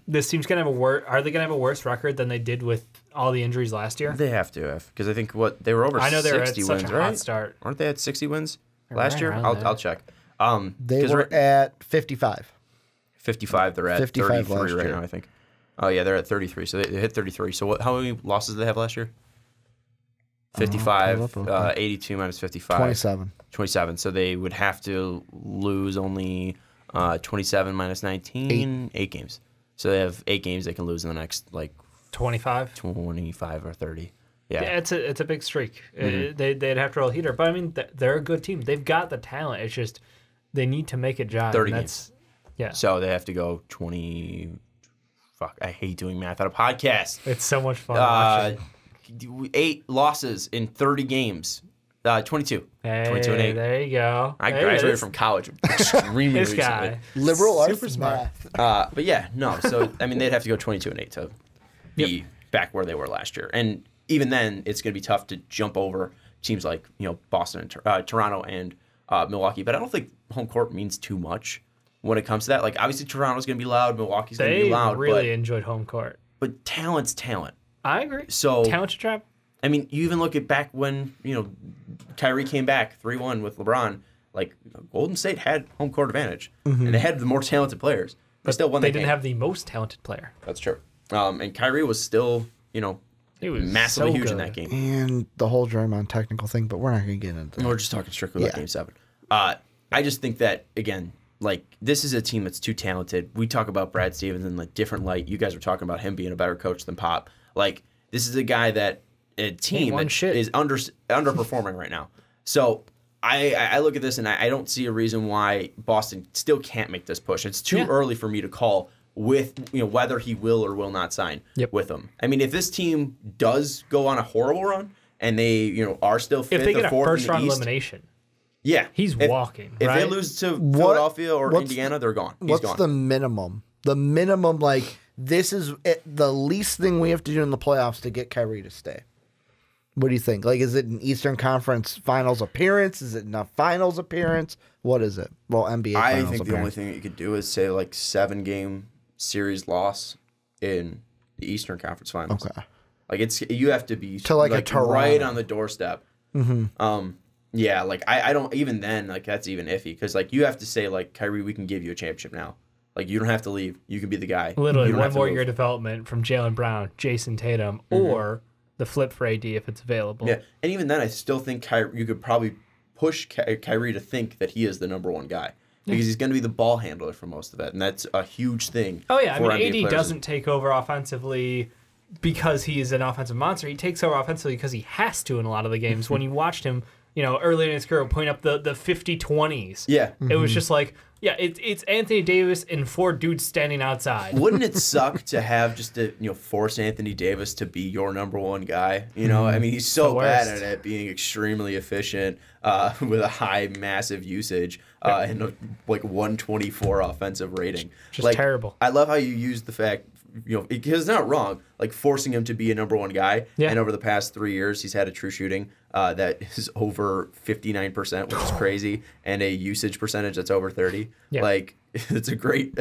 This team's gonna have are they gonna have a worse record than they did with all the injuries last year? They have to have, because I think they were over 60 wins, right? I know they were at such a hot start. Aren't they at 60 wins last year? I'll check. They were at 55. 55. They're at 55 33 right now, I think. Oh, yeah, they're at 33. So they hit 33. So how many losses did they have last year? 55, 82 minus 55. 27. 27. So they would have to lose only 27 minus 19, 8 games. So they have 8 games they can lose in the next, 25 or 30. Yeah, it's a big streak. They'd have to roll heater. But, I mean, they're a good team. They've got the talent. It's just they need to make it jive. 30 games. Yeah. So they have to go 20... Fuck, I hate doing math on a podcast. It's so much fun watching. 8 losses in 30 games. 22. 22 and 8. There you go. I graduated from college extremely this recently. guy. Liberal arts super smart. math. But yeah, no. So, I mean, they'd have to go 22 and 8 to be back where they were last year. And even then, it's going to be tough to jump over teams like, Boston, and Toronto, and Milwaukee. But I don't think home court means too much when it comes to that. Obviously, Toronto's going to be loud. Milwaukee's going to be loud. They really enjoyed home court. But talent's talent. I agree. So talent should trap. I mean, you even look at back when, Kyrie came back 3-1 with LeBron. Golden State had home court advantage. And they had the more talented players. But still won. They didn't have the most talented player. That's true. And Kyrie was still, he was massively huge in that game. And the whole Draymond technical thing, but we're not going to get into that. We're just talking strictly about Game 7. I just think that, again, this is a team that's too talented. We talk about Brad Stevens in a different light. You guys were talking about him being a better coach than Pop. This is a guy that a team that is underperforming right now. So I look at this and I don't see a reason why Boston still can't make this push. It's too early for me to call with whether he will or will not sign with them. I mean, if this team does go on a horrible run and they are still fifth if they get or a fourth first round in the East, elimination. Yeah, he's walking. If right? they lose to Philadelphia or Indiana, they're gone. He's what's gone. the minimum? The minimum, this is the least thing we have to do in the playoffs to get Kyrie to stay. What do you think? Is it an Eastern Conference Finals appearance? Is it a Finals appearance? What is it? Well, NBA Finals I think appearance. the only thing that you could do is say 7-game series loss in the Eastern Conference Finals. Okay. You have to be to a Toronto. Right on the doorstep. Yeah, I don't even then that's even iffy because you have to say Kyrie, we can give you a championship now. You don't have to leave. You can be the guy. Literally one more year development from Jaylen Brown, Jason Tatum, or the flip for AD if it's available. Yeah, and even then, I still think Kyrie, you could probably push Kyrie to think that he is the number one guy because he's going to be the ball handler for most of it, and that's a huge thing. Oh yeah, AD doesn't take over offensively because he is an offensive monster. He takes over offensively because he has to in a lot of the games. When you watched him, earlier in his career, point up the 50-20s. Yeah. It was just it's Anthony Davis and 4 dudes standing outside. Wouldn't it suck to have just to force Anthony Davis to be your number one guy? I mean, he's so bad at it, being extremely efficient with a high, massive usage and a 124 offensive rating. Just terrible. I love how you use the fact. Because it's not wrong, forcing him to be a number one guy. Yeah. And over the past 3 years, he's had a true shooting that is over 59%, which is crazy, and a usage percentage that's over 30. Yeah. It's a great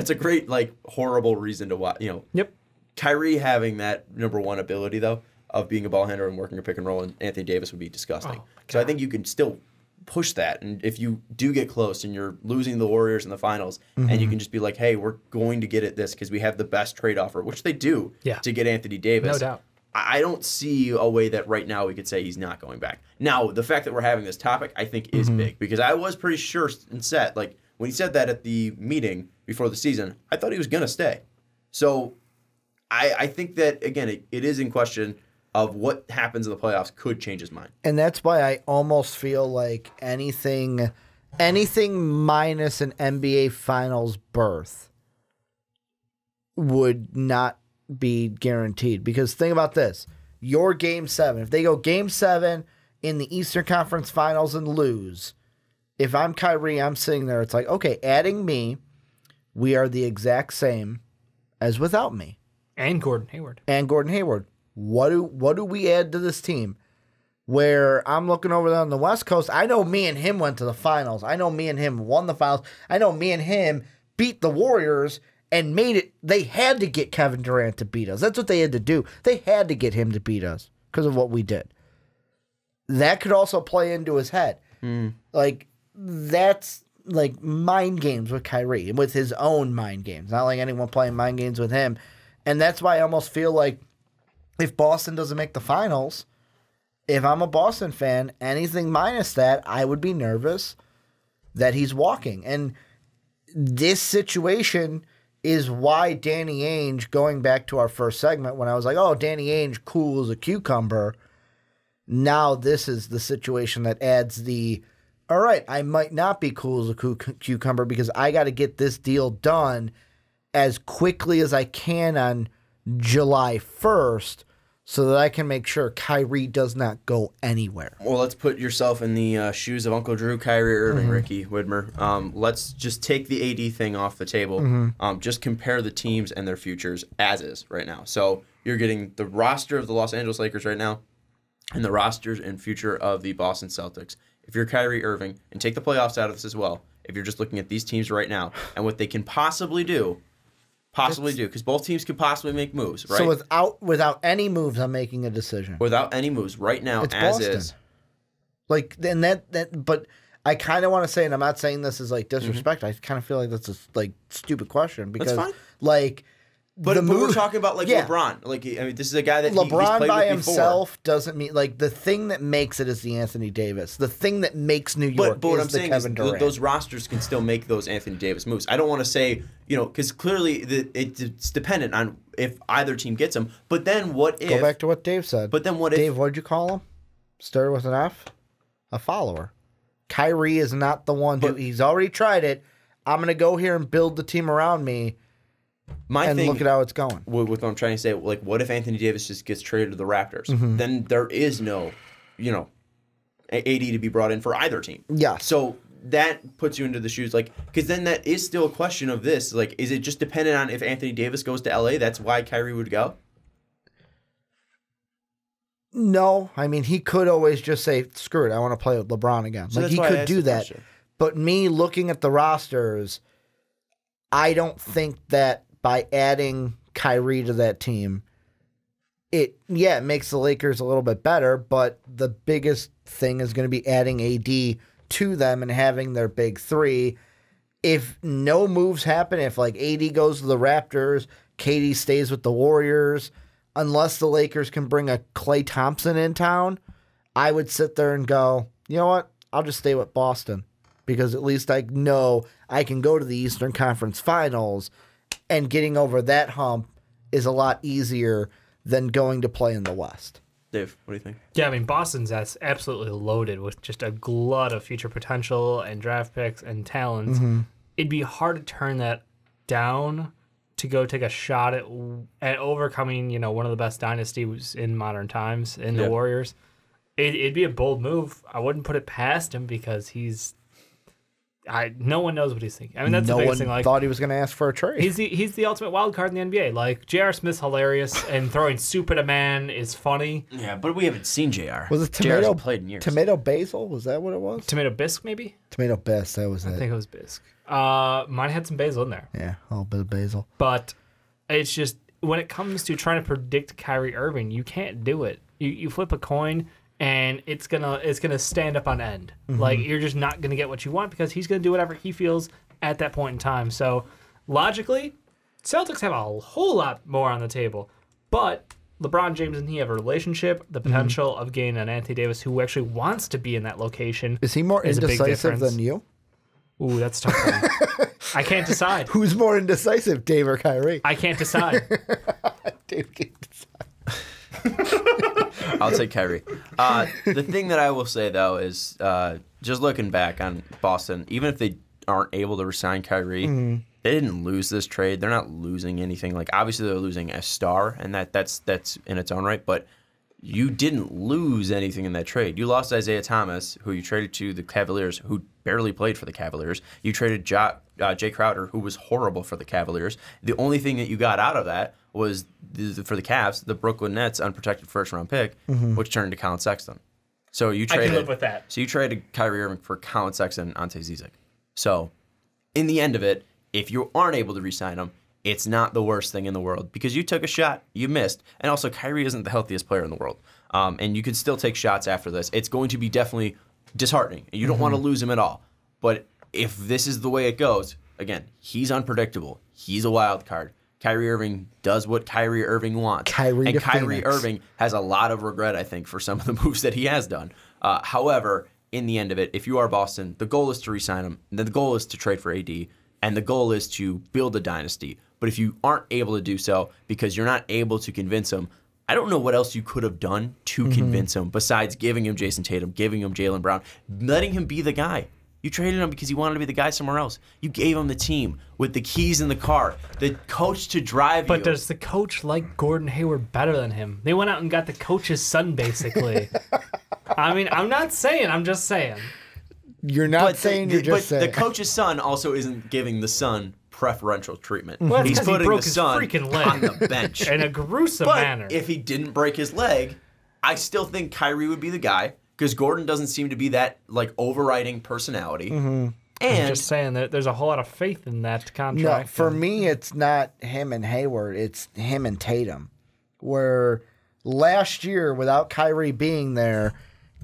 horrible reason to watch. Yep. Kyrie having that number one ability though of being a ball handler and working a pick and roll, and Anthony Davis would be disgusting. So I think you can still push that, and if you do get close and you're losing the Warriors in the finals, and you can just be like, hey, we're going to get at this because we have the best trade offer, which they do to get Anthony Davis. No doubt. I don't see a way that right now we could say he's not going back. Now, the fact that we're having this topic, I think, is big because I was pretty sure and set, when he said that at the meeting, before the season, I thought he was going to stay. So I think that, again, it is in question of what happens in the playoffs could change his mind. And that's why I almost feel like anything minus an NBA Finals berth would not be guaranteed. Because think about this. Your Game 7. If they go Game 7 in the Eastern Conference Finals and lose, if I'm Kyrie, I'm sitting there. It's like, okay, adding me, we are the exact same as without me. And Gordon Hayward. What do we add to this team? Where I'm looking over there on the West Coast, I know me and him went to the finals. I know me and him won the finals. I know me and him beat the Warriors and made it. They had to get Kevin Durant to beat us. That's what they had to do. They had to get him to beat us because of what we did. That could also play into his head. Like, that's like mind games with Kyrie, with his own mind games. Not like anyone playing mind games with him. And that's why I almost feel like if Boston doesn't make the finals, if I'm a Boston fan, anything minus that, I would be nervous that he's walking. And this situation is why Danny Ainge, going back to our first segment when I was like, oh, Danny Ainge, cool as a cucumber. Now this is the situation that adds the, all right, I might not be cool as a cucumber because I got to get this deal done as quickly as I can on July 1st so that I can make sure Kyrie does not go anywhere. Well, let's put yourself in the shoes of Uncle Drew, Kyrie Irving, Ricky Widmer. Let's just take the AD thing off the table. Just compare the teams and their futures as is right now. So you're getting the roster of the Los Angeles Lakers right now and the rosters and future of the Boston Celtics. If you're Kyrie Irving, and take the playoffs out of this as well, if you're just looking at these teams right now and what they can possibly do, because both teams could possibly make moves, right? So without any moves, I'm making a decision. Without any moves, right now, it's as Boston. is. Like, and but I kind of want to say, and I'm not saying this is like disrespect. I kind of feel like that's a like stupid question because That's fine. Like. But we're talking about like LeBron. Like, I mean, this is a guy that LeBron he's played by with himself before. doesn't mean like the thing that makes it is the Anthony Davis. The thing that makes New York but what I'm is the saying Kevin is Durant. those rosters can still make those Anthony Davis moves. I don't want to say, because clearly it's dependent on if either team gets him. But then what if? Go back to what Dave said. But then what if? Dave, what'd you call him? Started with an F? A follower. Kyrie is not the one who he's already tried it. I'm going to go here and build the team around me. Look at how it's going. With what I'm trying to say, like, what if Anthony Davis just gets traded to the Raptors? Then there is no, AD to be brought in for either team. Yeah. So that puts you into the shoes, like, because then that is still a question of this. Like, is it just dependent on if Anthony Davis goes to LA? That's why Kyrie would go? No. I mean, he could always just say, screw it, I want to play with LeBron again. So like, he could do that. Question. But me looking at the rosters, I don't think that by adding Kyrie to that team, it makes the Lakers a little bit better, but the biggest thing is going to be adding AD to them and having their big three. If no moves happen, if like AD goes to the Raptors, KD stays with the Warriors, unless the Lakers can bring a Klay Thompson in town, I would sit there and go, you know what? I'll just stay with Boston because at least I know I can go to the Eastern Conference Finals. And getting over that hump is a lot easier than going to play in the West. Dave, what do you think? Yeah, I mean, Boston's absolutely loaded with just a glut of future potential and draft picks and talent. It'd be hard to turn that down to go take a shot at overcoming, one of the best dynasties in modern times in the Warriors. It'd be a bold move. I wouldn't put it past him because no one knows what he's thinking. I mean, that's the biggest thing. Like, thought he was going to ask for a trade. He's the ultimate wild card in the NBA. Like, J.R. Smith's hilarious, and throwing soup at a man is funny. Yeah, but we haven't seen J.R. Was it JR's played in years. Tomato basil? Was that what it was? Tomato bisque, maybe? Tomato bisque, that was it. I think it was bisque. Mine had some basil in there. Yeah, a little bit of basil. But it's just, when it comes to trying to predict Kyrie Irving, you can't do it. You flip a coin, and it's gonna stand up on end. Like, you're just not gonna get what you want because he's gonna do whatever he feels at that point in time. So logically, Celtics have a whole lot more on the table. But LeBron James and he have a relationship. The potential of getting an Anthony Davis who actually wants to be in that location. Is he more indecisive than you? Ooh, that's a tough one. I can't decide. Who's more indecisive, Dave or Kyrie? I can't decide. Dave can't decide. I'll take Kyrie. The thing that I will say, though, is just looking back on Boston, even if they aren't able to resign Kyrie, they didn't lose this trade. They're not losing anything. Like, obviously, they're losing a star, and that's in its own right, but you didn't lose anything in that trade. You lost Isaiah Thomas, who you traded to the Cavaliers, who barely played for the Cavaliers. You traded Jay Crowder, who was horrible for the Cavaliers. The only thing that you got out of that was, for the Cavs, the Brooklyn Nets unprotected first-round pick, which turned to Colin Sexton. So you traded, I can live with that. So you traded Kyrie Irving for Colin Sexton and Ante Zizic. So in the end of it, if you aren't able to re-sign him, it's not the worst thing in the world because you took a shot, you missed, and also Kyrie isn't the healthiest player in the world. And you can still take shots after this. It's going to be definitely disheartening. You don't want to lose him at all. But if this is the way it goes, again, he's unpredictable. He's a wild card. Kyrie Irving does what Kyrie Irving wants. Kyrie Irving has a lot of regret, I think, for some of the moves that he has done. However, in the end of it, if you are Boston, the goal is to re-sign him. The goal is to trade for AD. And the goal is to build a dynasty. But if you aren't able to do so because you're not able to convince him, I don't know what else you could have done to convince him besides giving him Jason Tatum, giving him Jaylen Brown, letting him be the guy. You traded him because he wanted to be the guy somewhere else. You gave him the team with the keys in the car, the coach to drive you. But does the coach like Gordon Hayward better than him? They went out and got the coach's son, basically. I mean, I'm not saying. I'm just saying. You're not saying. You're just saying. The coach's son also isn't giving the son preferential treatment. Well, he's putting he the son on the bench in a gruesome manner. If he didn't break his leg, I still think Kyrie would be the guy because Gordon doesn't seem to be that like overriding personality. And I'm just saying that there's a whole lot of faith in that contract. No, for me, it's not him and Hayward. It's him and Tatum. Where last year, without Kyrie being there,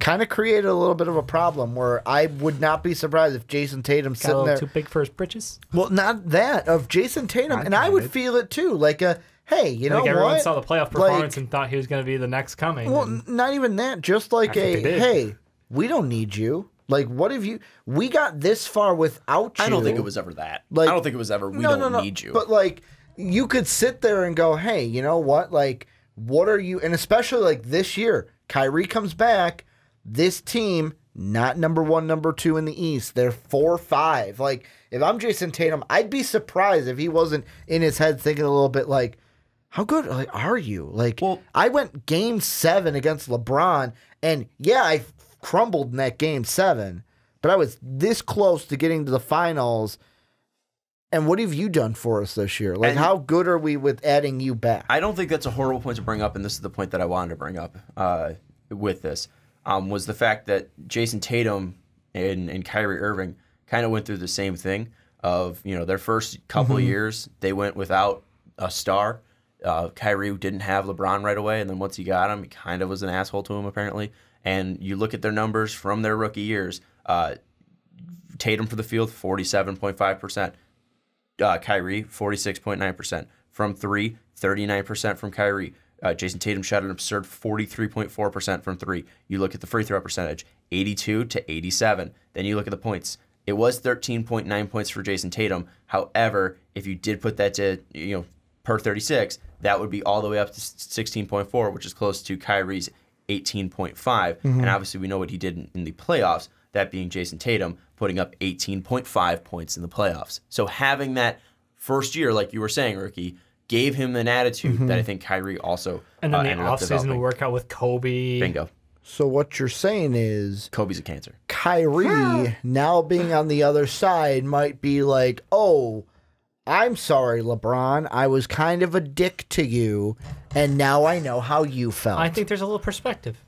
kind of created a little bit of a problem where I would not be surprised if Jason Tatum sitting there too big for his britches. Well, not that of Jason Tatum, and I would feel it too. Like hey, you know what? Everyone saw the playoff performance and thought he was going to be the next coming. Well, not even that. Just like hey, we don't need you. Like, what have you? We got this far without you. I don't think it was ever that. Like, I don't think it was ever. We don't need you. But like, you could sit there and go, hey, you know what? Like, what are you? And especially like this year, Kyrie comes back. This team, not number 1, number 2 in the East. They're 4-5. Like, if I'm Jason Tatum, I'd be surprised if he wasn't in his head thinking a little bit like, how good are you? Like, I went Game 7 against LeBron, and yeah, I crumbled in that Game 7, but I was this close to getting to the finals. And what have you done for us this year? Like, how good are we with adding you back? I don't think that's a horrible point to bring up, and this is the point that I wanted to bring up with this. Was the fact that Jason Tatum and Kyrie Irving kind of went through the same thing of, you know, their first couple of years, they went without a star. Kyrie didn't have LeBron right away, and then once he got him, he kind of was an asshole to him, apparently. And you look at their numbers from their rookie years, Tatum for the field, 47.5%. Kyrie, 46.9%. From 3, 39% from Kyrie. Jason Tatum shot an absurd 43.4% from 3. You look at the free throw percentage, 82 to 87. Then you look at the points. It was 13.9 points for Jason Tatum. However, if you did put that to, you know, per 36, that would be all the way up to 16.4, which is close to Kyrie's 18.5. And obviously we know what he did in the playoffs, that being Jason Tatum putting up 18.5 points in the playoffs. So having that first year, like you were saying, Ricky, gave him an attitude that I think Kyrie also and then the offseason workout with Kobe. Bingo. So what you're saying is Kobe's a cancer. Kyrie now being on the other side might be like, oh, I'm sorry, LeBron. I was kind of a dick to you, and now I know how you felt. I think there's a little perspective.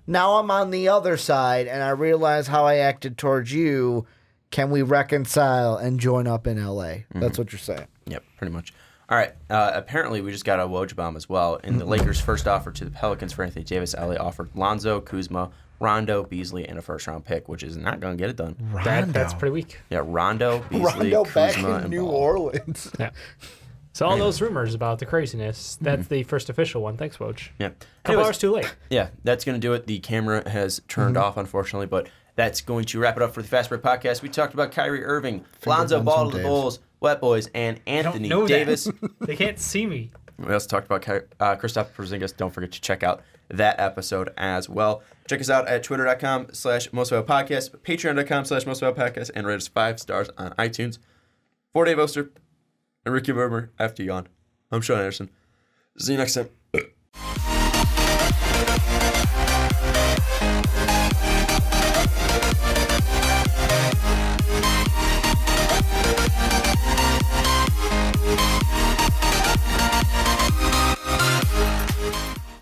Now I'm on the other side, and I realize how I acted towards you. Can we reconcile and join up in L.A.? That's what you're saying. Yep, pretty much. All right. Apparently, we just got a Woj bomb as well. In the Lakers' first offer to the Pelicans for Anthony Davis, LA offered Lonzo, Kuzma, Rondo, Beasley, and a first-round pick, which is not going to get it done. That's pretty weak. Yeah, Rondo, Beasley, Kuzma, back in and New Ball. Orleans. Yeah. So all those rumors about the craziness, that's the first official one. Thanks, Woj. Yeah. Couple hours too late. Yeah, that's going to do it. The camera has turned off, unfortunately, but That's going to wrap it up for the Fast Break Podcast. We talked about Kyrie Irving, Lonzo Ball of the Bulls, Wet Boys, and Anthony Davis. They can't see me. We also talked about Kristaps Porzingis. Don't forget to check out that episode as well. Check us out at twitter.com/mostvaluablepodcast, patreon.com/mostvaluablepodcast, and rate us 5 stars on iTunes. For Dave Oster and Ricky Widmer, after yawn, I'm Sean Anderson. See you next time.